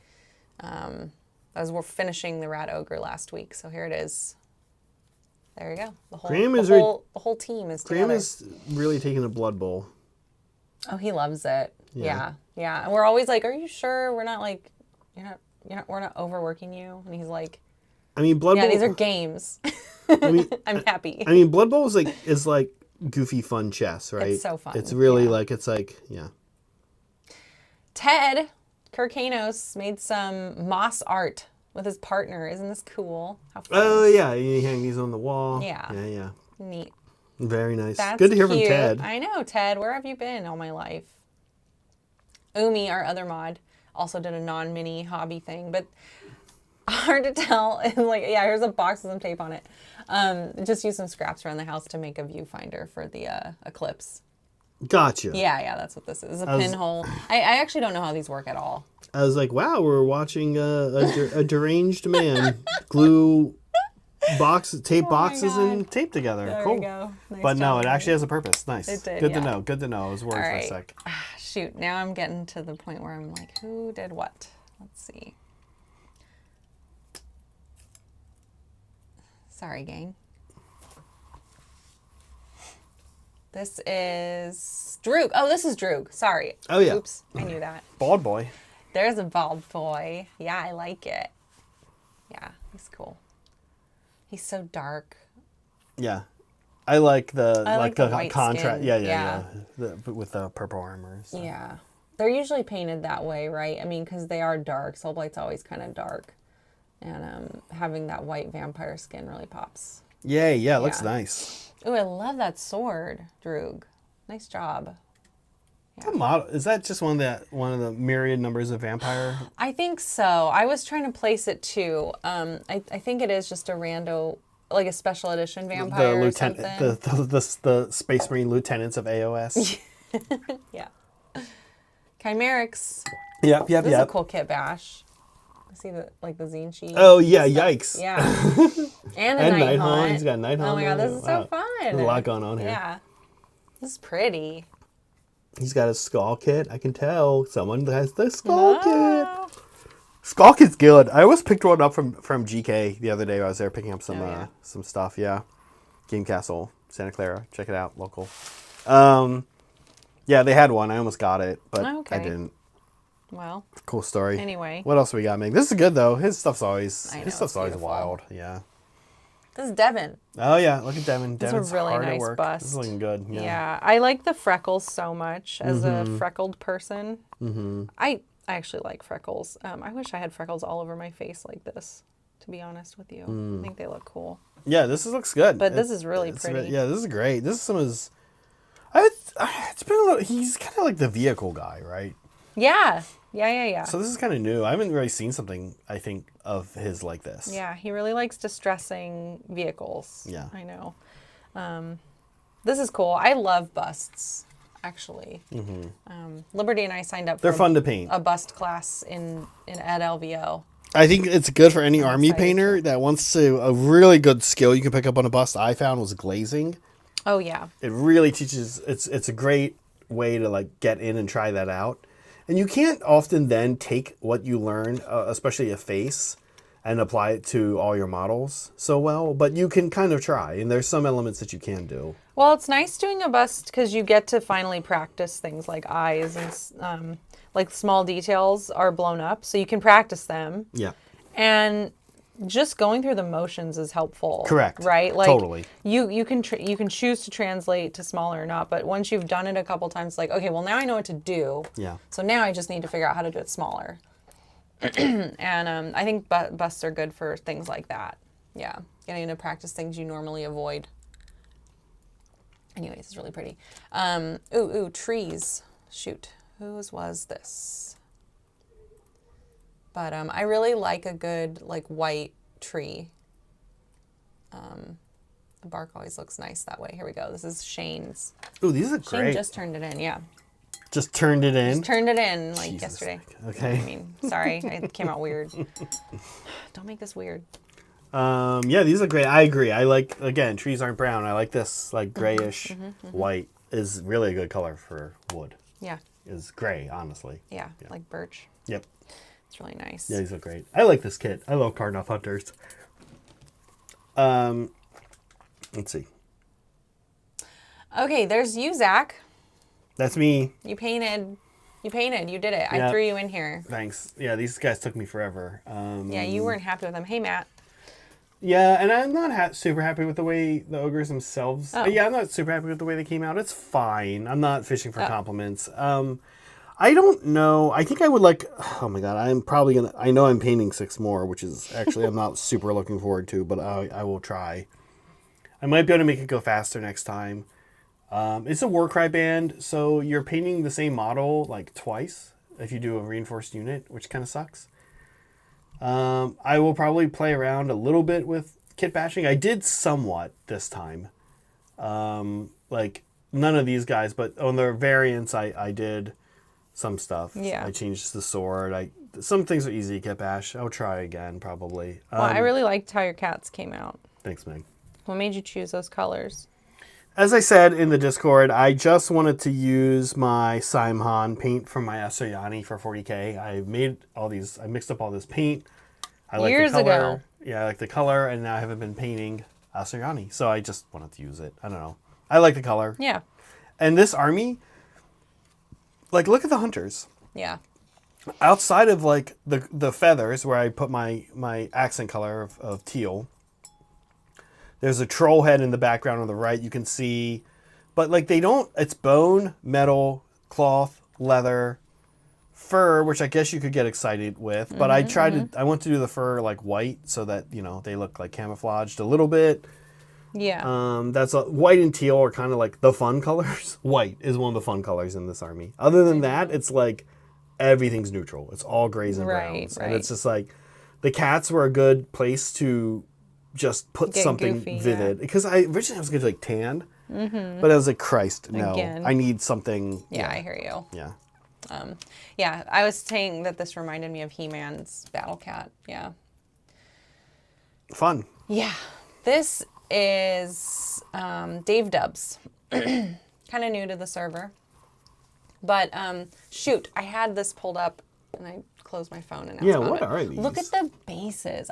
As we're finishing the Rat Ogre last week. So here it is. There you go. The whole team is together. Graham is really taking a Blood Bowl. Oh, he loves it. Yeah. And we're always like, are you sure we're not like, we're not overworking you? And he's like, I mean, Blood Bowl. Yeah, these are games. I'm happy. I mean, Blood Bowl is like goofy fun chess, right? It's so fun. It's really yeah. Ted Kirkanos made some moss art with his partner. Isn't this cool? How fun. Oh yeah, you hang these on the wall. Yeah. Neat. Very nice. That's good to hear cute. from Ted. I know, Ted. Where have you been all my life? Umi, our other mod, also did a non-mini hobby thing, but hard to tell. Like, yeah, here's a box with some tape on it. Just use some scraps around the house to make a viewfinder for the eclipse. Gotcha. Yeah, that's what this is. A pinhole. I actually don't know how these work at all. I was like, wow, we're watching a deranged man glue tape boxes God. and tape together. There Cool. we go. Nice But no, job, it actually Amy. has a purpose. Nice. It did, Good to yeah. know. Good to know. I was worried All for a right. sec. Shoot, now I'm getting to the point where I'm like, who did what? Let's see. Sorry, gang. This is Droog. Oh, this is Droog. Sorry. Oh, yeah. Oops, I knew that. Bald boy. There's a bald boy. Yeah, I like it. Yeah, he's cool. He's so dark. Yeah. I like the like the white contrast. skin. Yeah. With the purple armor. So. Yeah. They're usually painted that way, right? I mean, because they are dark. Soulblight's always kind of dark. And having that white vampire skin really pops. Yay, yeah, it looks nice. Ooh, I love that sword, Droog. Nice job. Yeah. Model, is that just one of the myriad numbers of vampire? I think so. I was trying to place it too. I think it is just a rando, like a special edition vampire The or lieutenant, something. the Space Marine lieutenants of AOS. Yeah. Chimerics. Yep. This is a cool kit bash. See the the zine sheet. Oh yeah, yikes. Yeah. And the Night Hunt. Hunt. He's got Night Hunt. Oh my god, this is so fun. There's a lot going on here. Yeah. This is pretty. He's got a skull kit. I can tell someone has the skull Oh. kit. Skull kit's good. I almost picked one up from GK the other day. I was there picking up some stuff. Yeah, Game Castle, Santa Clara. Check it out, local. Yeah, they had one. I almost got it, but I didn't. Well. Cool story. Anyway. What else we got, Meg? This is good though. His stuff's always beautiful. wild. Yeah. This is Devin. Oh yeah, look at Devin. This Devin's is a really hard nice at work. bust. This is looking good. Yeah, I like the freckles so much as a freckled person. I actually like freckles. I wish I had freckles all over my face like this, to be honest with you. I think they look cool. Yeah, looks good. But this is really pretty. Yeah, this is great. This is some of his... It's been a little... He's kind of like the vehicle guy, right? Yeah. So this is kind of new. I haven't really seen something, I think, of his like this. Yeah, he really likes distressing vehicles. Yeah. I know. This is cool. I love busts, actually. Liberty and I signed up for They're fun to paint. a bust class at LVO. I think it's good for any army painter that wants to... A really good skill you can pick up on a bust I found was glazing. Oh, yeah. It really teaches... It's a great way to get in and try that out. And you can't often then take what you learn, especially a face, and apply it to all your models so well. But you can kind of try, and there's some elements that you can do. Well, it's nice doing a bust because you get to finally practice things like eyes and small details are blown up, so you can practice them. Yeah. And just going through the motions is helpful. Correct. Right? Totally. You can choose to translate to smaller or not, but once you've done it a couple times, okay, well now I know what to do. Yeah. So now I just need to figure out how to do it smaller. And I think busts are good for things like that. Yeah, getting to practice things you normally avoid. Anyways, it's really pretty. Ooh, trees. Shoot, whose was this? But I really like a good white tree. The bark always looks nice that way. Here we go. This is Shane's. Ooh, these are great. Shane just turned it in, yeah. Just turned it in? Just turned it in Jesus. yesterday. Okay. I mean, sorry, it came out weird. Don't make this weird. Yeah, these are great. I agree. I like, again, trees aren't brown. I like this grayish white is really a good color for wood. Yeah. Is gray, honestly. Yeah, like birch. Yep. It's really nice. Yeah, these look great. I like this kit. I love Cardinal Hunters. Let's see. Okay, there's you, Zach. That's me. You painted. You did it. Yeah. I threw you in here. Thanks. Yeah, these guys took me forever. Yeah, you weren't happy with them. Hey, Matt. Yeah, and I'm not super happy with the way the ogres themselves... Oh. Yeah, I'm not super happy with the way they came out. It's fine. I'm not fishing for compliments. I don't know. I think I would like... Oh my god, I'm probably going to... I know I'm painting 6 more, which is actually I'm not super looking forward to, but I will try. I might be able to make it go faster next time. It's a Warcry band, so you're painting the same model twice if you do a reinforced unit, which kind of sucks. I will probably play around a little bit with kit bashing. I did somewhat this time. None of these guys, but on their variants, I did some stuff. Yeah. I changed the sword. Some things are easy to kit bash. I'll try again, probably. Well, I really liked how your cats came out. Thanks, Meg. What made you choose those colors? As I said in the Discord, I just wanted to use my Sigmar paint from my Aqshy for 40K. I made all these. I mixed up all this paint. I like Years the color. ago. Yeah, I like the color, and now I haven't been painting Aqshy, so I just wanted to use it. I don't know. I like the color. Yeah. And this army, like, look at the hunters. Yeah. Outside of like the feathers, where I put my accent color of teal. There's a troll head in the background on the right. You can see, but like they don't. It's bone, metal, cloth, leather, fur, which I guess you could get excited with. But I tried to. I want to do the fur like white, so that they look like camouflaged a little bit. Yeah. That's white and teal are kind of like the fun colors. White is one of the fun colors in this army. Other than that, it's like everything's neutral. It's all grays and browns, and it's just like the cats were a good place to just put Get something goofy, vivid, because originally I was going to like tan, but I was like, Christ, no, Again. I need something. Yeah, I hear you. Yeah. Yeah, I was saying that this reminded me of He-Man's Battle Cat. Yeah. Fun. Yeah. This is Dave Dubs. Kind of new to the server. But shoot, I had this pulled up and I closed my phone and now Yeah, it's what on it. are these? Look at the bases.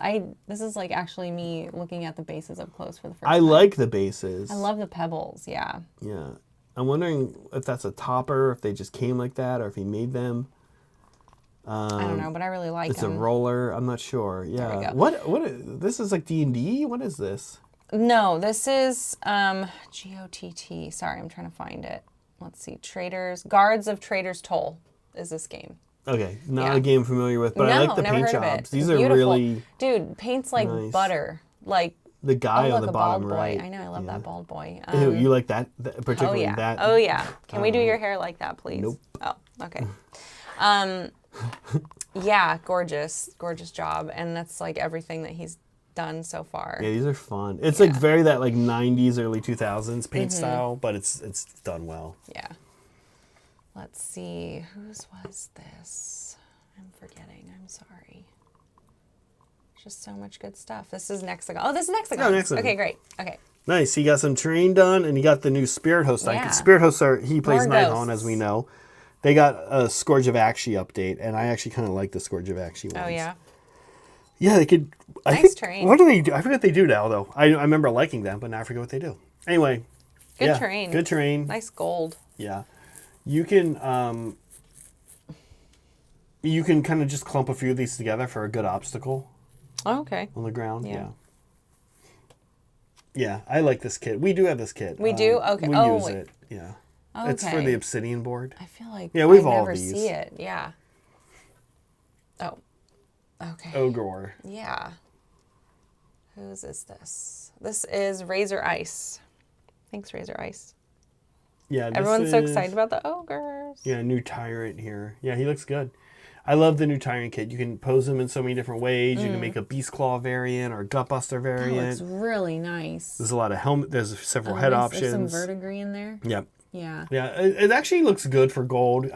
This is like actually me looking at the bases up close for the first I time. like the bases. I love the pebbles, yeah. Yeah. I'm wondering if that's a topper, if they just came like that, or if he made them. I don't know, but I really like It's them. a roller. I'm not sure. Yeah. we go. What? This is like D&D? What is this? No, this is GOTT. Sorry, I'm trying to find it. Let's see. Guards of Trader's Toll is this game. Okay, not Yeah. a game I'm familiar with, but I like the never paint heard of it. jobs. These It's are beautiful. really Dude, paint's like nice. butter. Like the guy look, on the a bottom bald boy. right. I know, I love that bald boy. Ew, you like that Oh particularly yeah. that? Oh yeah. Can we do your hair like that, please? Nope. Oh, okay. Yeah, gorgeous job, and that's like everything that he's done so far. Yeah, these are fun. It's like very that like 90s, early 2000s paint style, but it's done well. Yeah. Let's see. Whose was this? I'm forgetting. I'm sorry. Just so much good stuff. This is Nexagon. Oh, this is Nexagon. Oh, Nexagon. Okay, great. Okay. Nice. He got some terrain done, and he got the new Spirit Host. Yeah. Spirit Hosts he plays More Nighthawk, ghosts. as we know. They got a Scourge of Aqshy update, and I actually kind of like the Scourge of Aqshy ones. Oh yeah. Yeah, they could. I Nice think, terrain. What do they do? I forget what they do now, though. I remember liking them, but now I forget what they do. Anyway. Good terrain. Good terrain. Nice gold. Yeah. You can kind of just clump a few of these together for a good obstacle Oh, okay. on the ground. Yeah. Yeah. Yeah, I like this kit. We do have this kit. We do? Okay. We Oh, use wait. it. Yeah. Okay. It's for the obsidian board. I feel like Yeah, we've I all never these. see it. Yeah. Oh. Okay. Ogre. Yeah. Whose is this? This is Razor Ice. Thanks, Razor Ice. Yeah. This Everyone's so is- excited about the ogres. Yeah, new Tyrant here. Yeah, he looks good. I love the new Tyrant kit. You can pose him in so many different ways. You can make a Beast Claw variant or a Gutbuster That variant. looks really nice. There's a lot of helmet. There's several head There's options. some verdigris in there. Yep. Yeah. Yeah, it actually looks good for gold.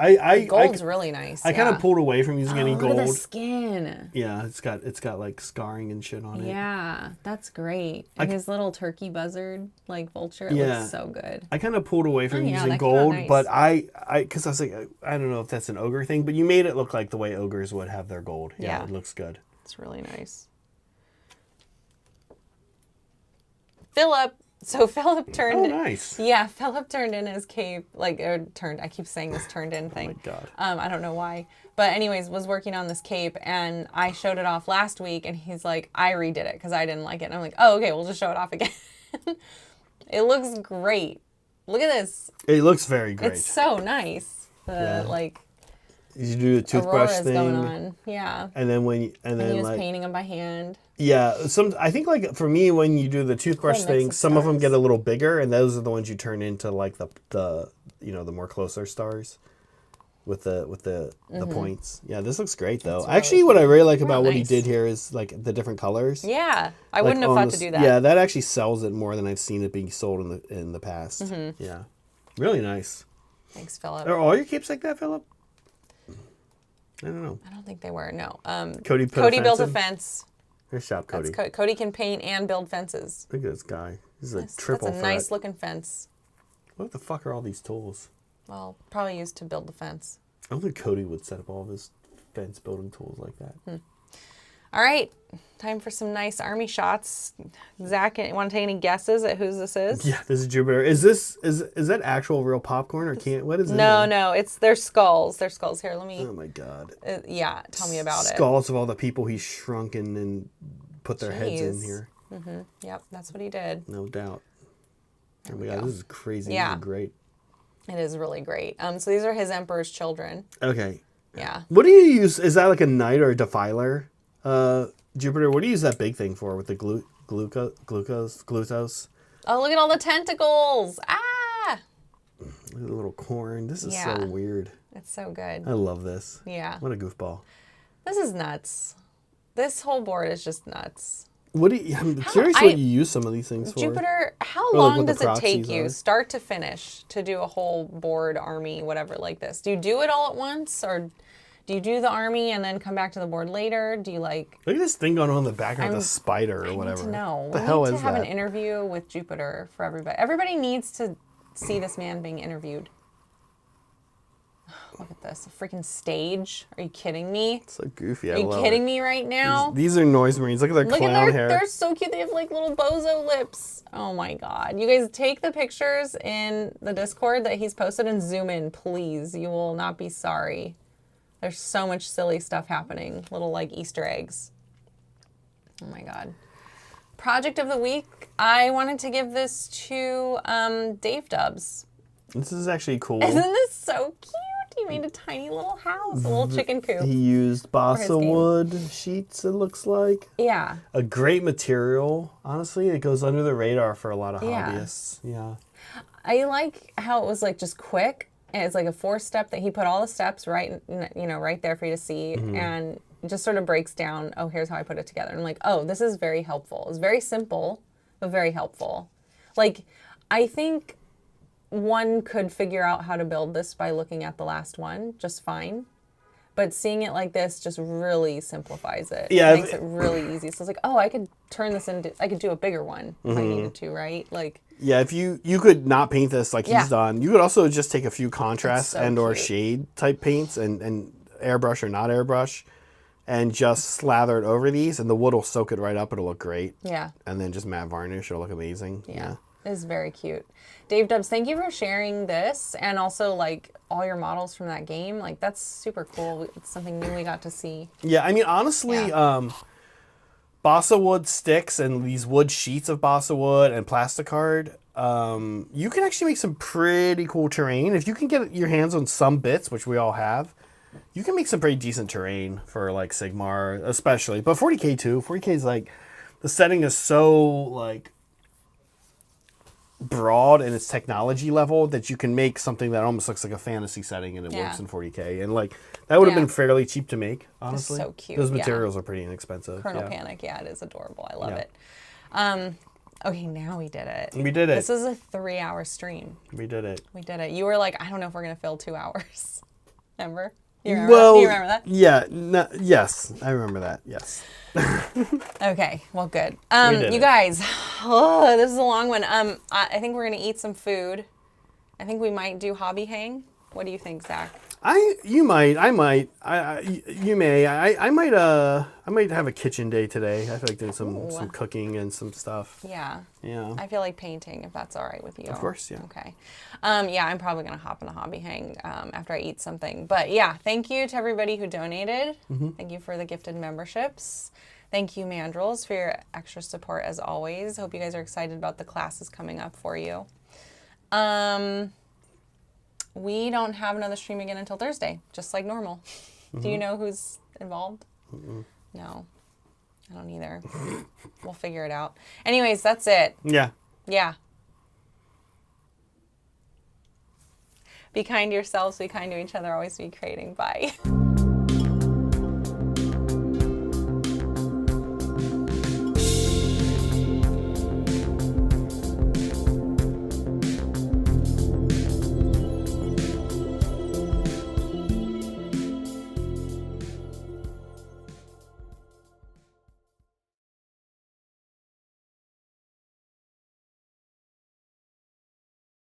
Gold's really nice. I kind of pulled away from using any Look at the gold. skin. Yeah, it's got like scarring and shit on it. Yeah, that's great. And his little turkey buzzard, like vulture, it Yeah. looks so good. I kind of pulled away from yeah, using that came out gold, nice. but because I was like, I don't know if that's an ogre thing, but you made it look like the way ogres would have their gold. Yeah, Yeah. it looks good. It's really nice. Philip turned. Oh, nice. Yeah, Philip turned in his cape, I keep saying this turned in thing. Oh my God. I don't know why. But anyways, was working on this cape and I showed it off last week and he's like, I redid it because I didn't like it. And I'm like, oh, okay, we'll just show it off again. It looks great. Look at this. It looks very great. It's so nice. You do the toothbrush Aurora's thing, going on. Yeah. and then He was painting them by hand. yeah, I think like for me when you do the toothbrush mix thing, of some of them stars. get a little bigger, and those are the ones you turn into like the the more closer stars. With the points. Yeah, this looks great though. really Actually, what I really like about what he nice. did here is like the different colors. Yeah. I Like, wouldn't have on thought this- to do that. Yeah, that actually sells it more than I've seen it being sold in the past. Mm-hmm. Yeah, really nice. Thanks, Philip. Are all your capes like that, Philip? I don't know. I don't think they were. No. Cody Cody built a fence fence. Here's Shop Cody. Cody can paint and build fences. Look at this guy. He's a triple That's a threat. nice looking fence. What the fuck are all these tools? Well, probably used to build the fence. I don't think Cody would set up all of his fence building tools like that. All right, time for some nice army shots. Zach, you want to take any guesses at whose this is? Yeah, this is Jupiter. Is that actual real popcorn or can't? What is it? No, it's their skulls. Their skulls. Here, let me. Oh my god. Yeah, tell me about it. Skulls of all the people he's shrunken and put their heads in here. Yep, that's what he did. No doubt. Oh my god, this is crazy. Yeah. This is great. It is really great. So these are his emperor's children. Okay. Yeah. What do you use? Is that like a knight or a defiler? Jupiter, what do you use that big thing for with the glucose? Oh, look at all the tentacles. Ah! Look at the little corn. This is so weird. It's so good. I love this. Yeah. What a goofball. This is nuts. This whole board is just nuts. I'm curious what you use some of these things for. Jupiter, how Or long what the does it take proxies you, are. start to finish, to do a whole board, army, whatever like this? Do you do it all at once, or do you do the army and then come back to the board later? Do you like... Look at this thing going on in the background, the spider or whatever. I need to know. What the hell is that? We need to have an interview with Jupiter for everybody. Everybody needs to see this man being interviewed. Look at this, a freaking stage. Are you kidding me? It's so goofy. Are you kidding me right now? These are noise marines. Look at their clown hair. They're so cute. They have like little bozo lips. Oh my god. You guys take the pictures in the Discord that he's posted and zoom in, please. You will not be sorry. There's so much silly stuff happening. Little like Easter eggs. Oh my god. Project of the week. I wanted to give this to Dave Dubs. This is actually cool. Isn't this so cute? He made a tiny little house, a little chicken coop. He used balsa wood sheets, it looks like. Yeah. A great material. Honestly, it goes under the radar for a lot of hobbyists. Yeah. I like how it was like just quick. And it's like a 4-step that he put all the steps right there for you to see. And just sort of breaks down, oh, here's how I put it together. And I'm like, oh, this is very helpful. It's very simple, but very helpful. Like, I think one could figure out how to build this by looking at the last one just fine. But seeing it like this just really simplifies it. Yeah. It makes it really easy. So it's like, oh, I could turn this into, I could do a bigger one if I needed to, right? Like, yeah, if you could not paint this like he's done, you could also just take a few contrast and or cute. shade type paints and airbrush or not airbrush and just slather it over these and the wood will soak it right up. It'll look great. Yeah. And then just matte varnish. It'll look amazing. Yeah. It is very cute. Dave Dubs, thank you for sharing this and also like all your models from that game. Like that's super cool. It's something new we got to see. Yeah, I mean honestly, balsa wood sticks and these wood sheets of balsa wood and plasticard, you can actually make some pretty cool terrain. If you can get your hands on some bits, which we all have, you can make some pretty decent terrain for like Sigmar, especially. But 40K too. 40K is like, the setting is so like broad in its technology level that you can make something that almost looks like a fantasy setting and it works in 40K. And like that would have been fairly cheap to make, honestly. It's so cute. Those materials are pretty inexpensive. Colonel Panic, it is adorable. I love it. Okay, now we did it. We did it. This is a 3-hour stream. We did it. We did it. You were like, I don't know if we're gonna fill 2 hours. Remember? You remember that? Yeah. Yes, I remember that. Yes. Okay. Well, good. did You it. guys, this is a long one. I think we're gonna eat some food. I think we might do hobby hang. What do you think, Zach? You might have a kitchen day today. I feel like doing some cooking and some stuff. Yeah. Yeah. I feel like painting, if that's all right with you. Of course, yeah. Okay. Yeah, I'm probably going to hop in a hobby hang after I eat something. But yeah, thank you to everybody who donated. Thank you for the gifted memberships. Thank you, Mandrels, for your extra support as always. Hope you guys are excited about the classes coming up for you. We don't have another stream again until Thursday, just like normal. Do you know who's involved? No, I don't either. We'll figure it out. Anyways, that's it. Yeah. Yeah. Be kind to yourselves, be kind to each other, always be creating. Bye.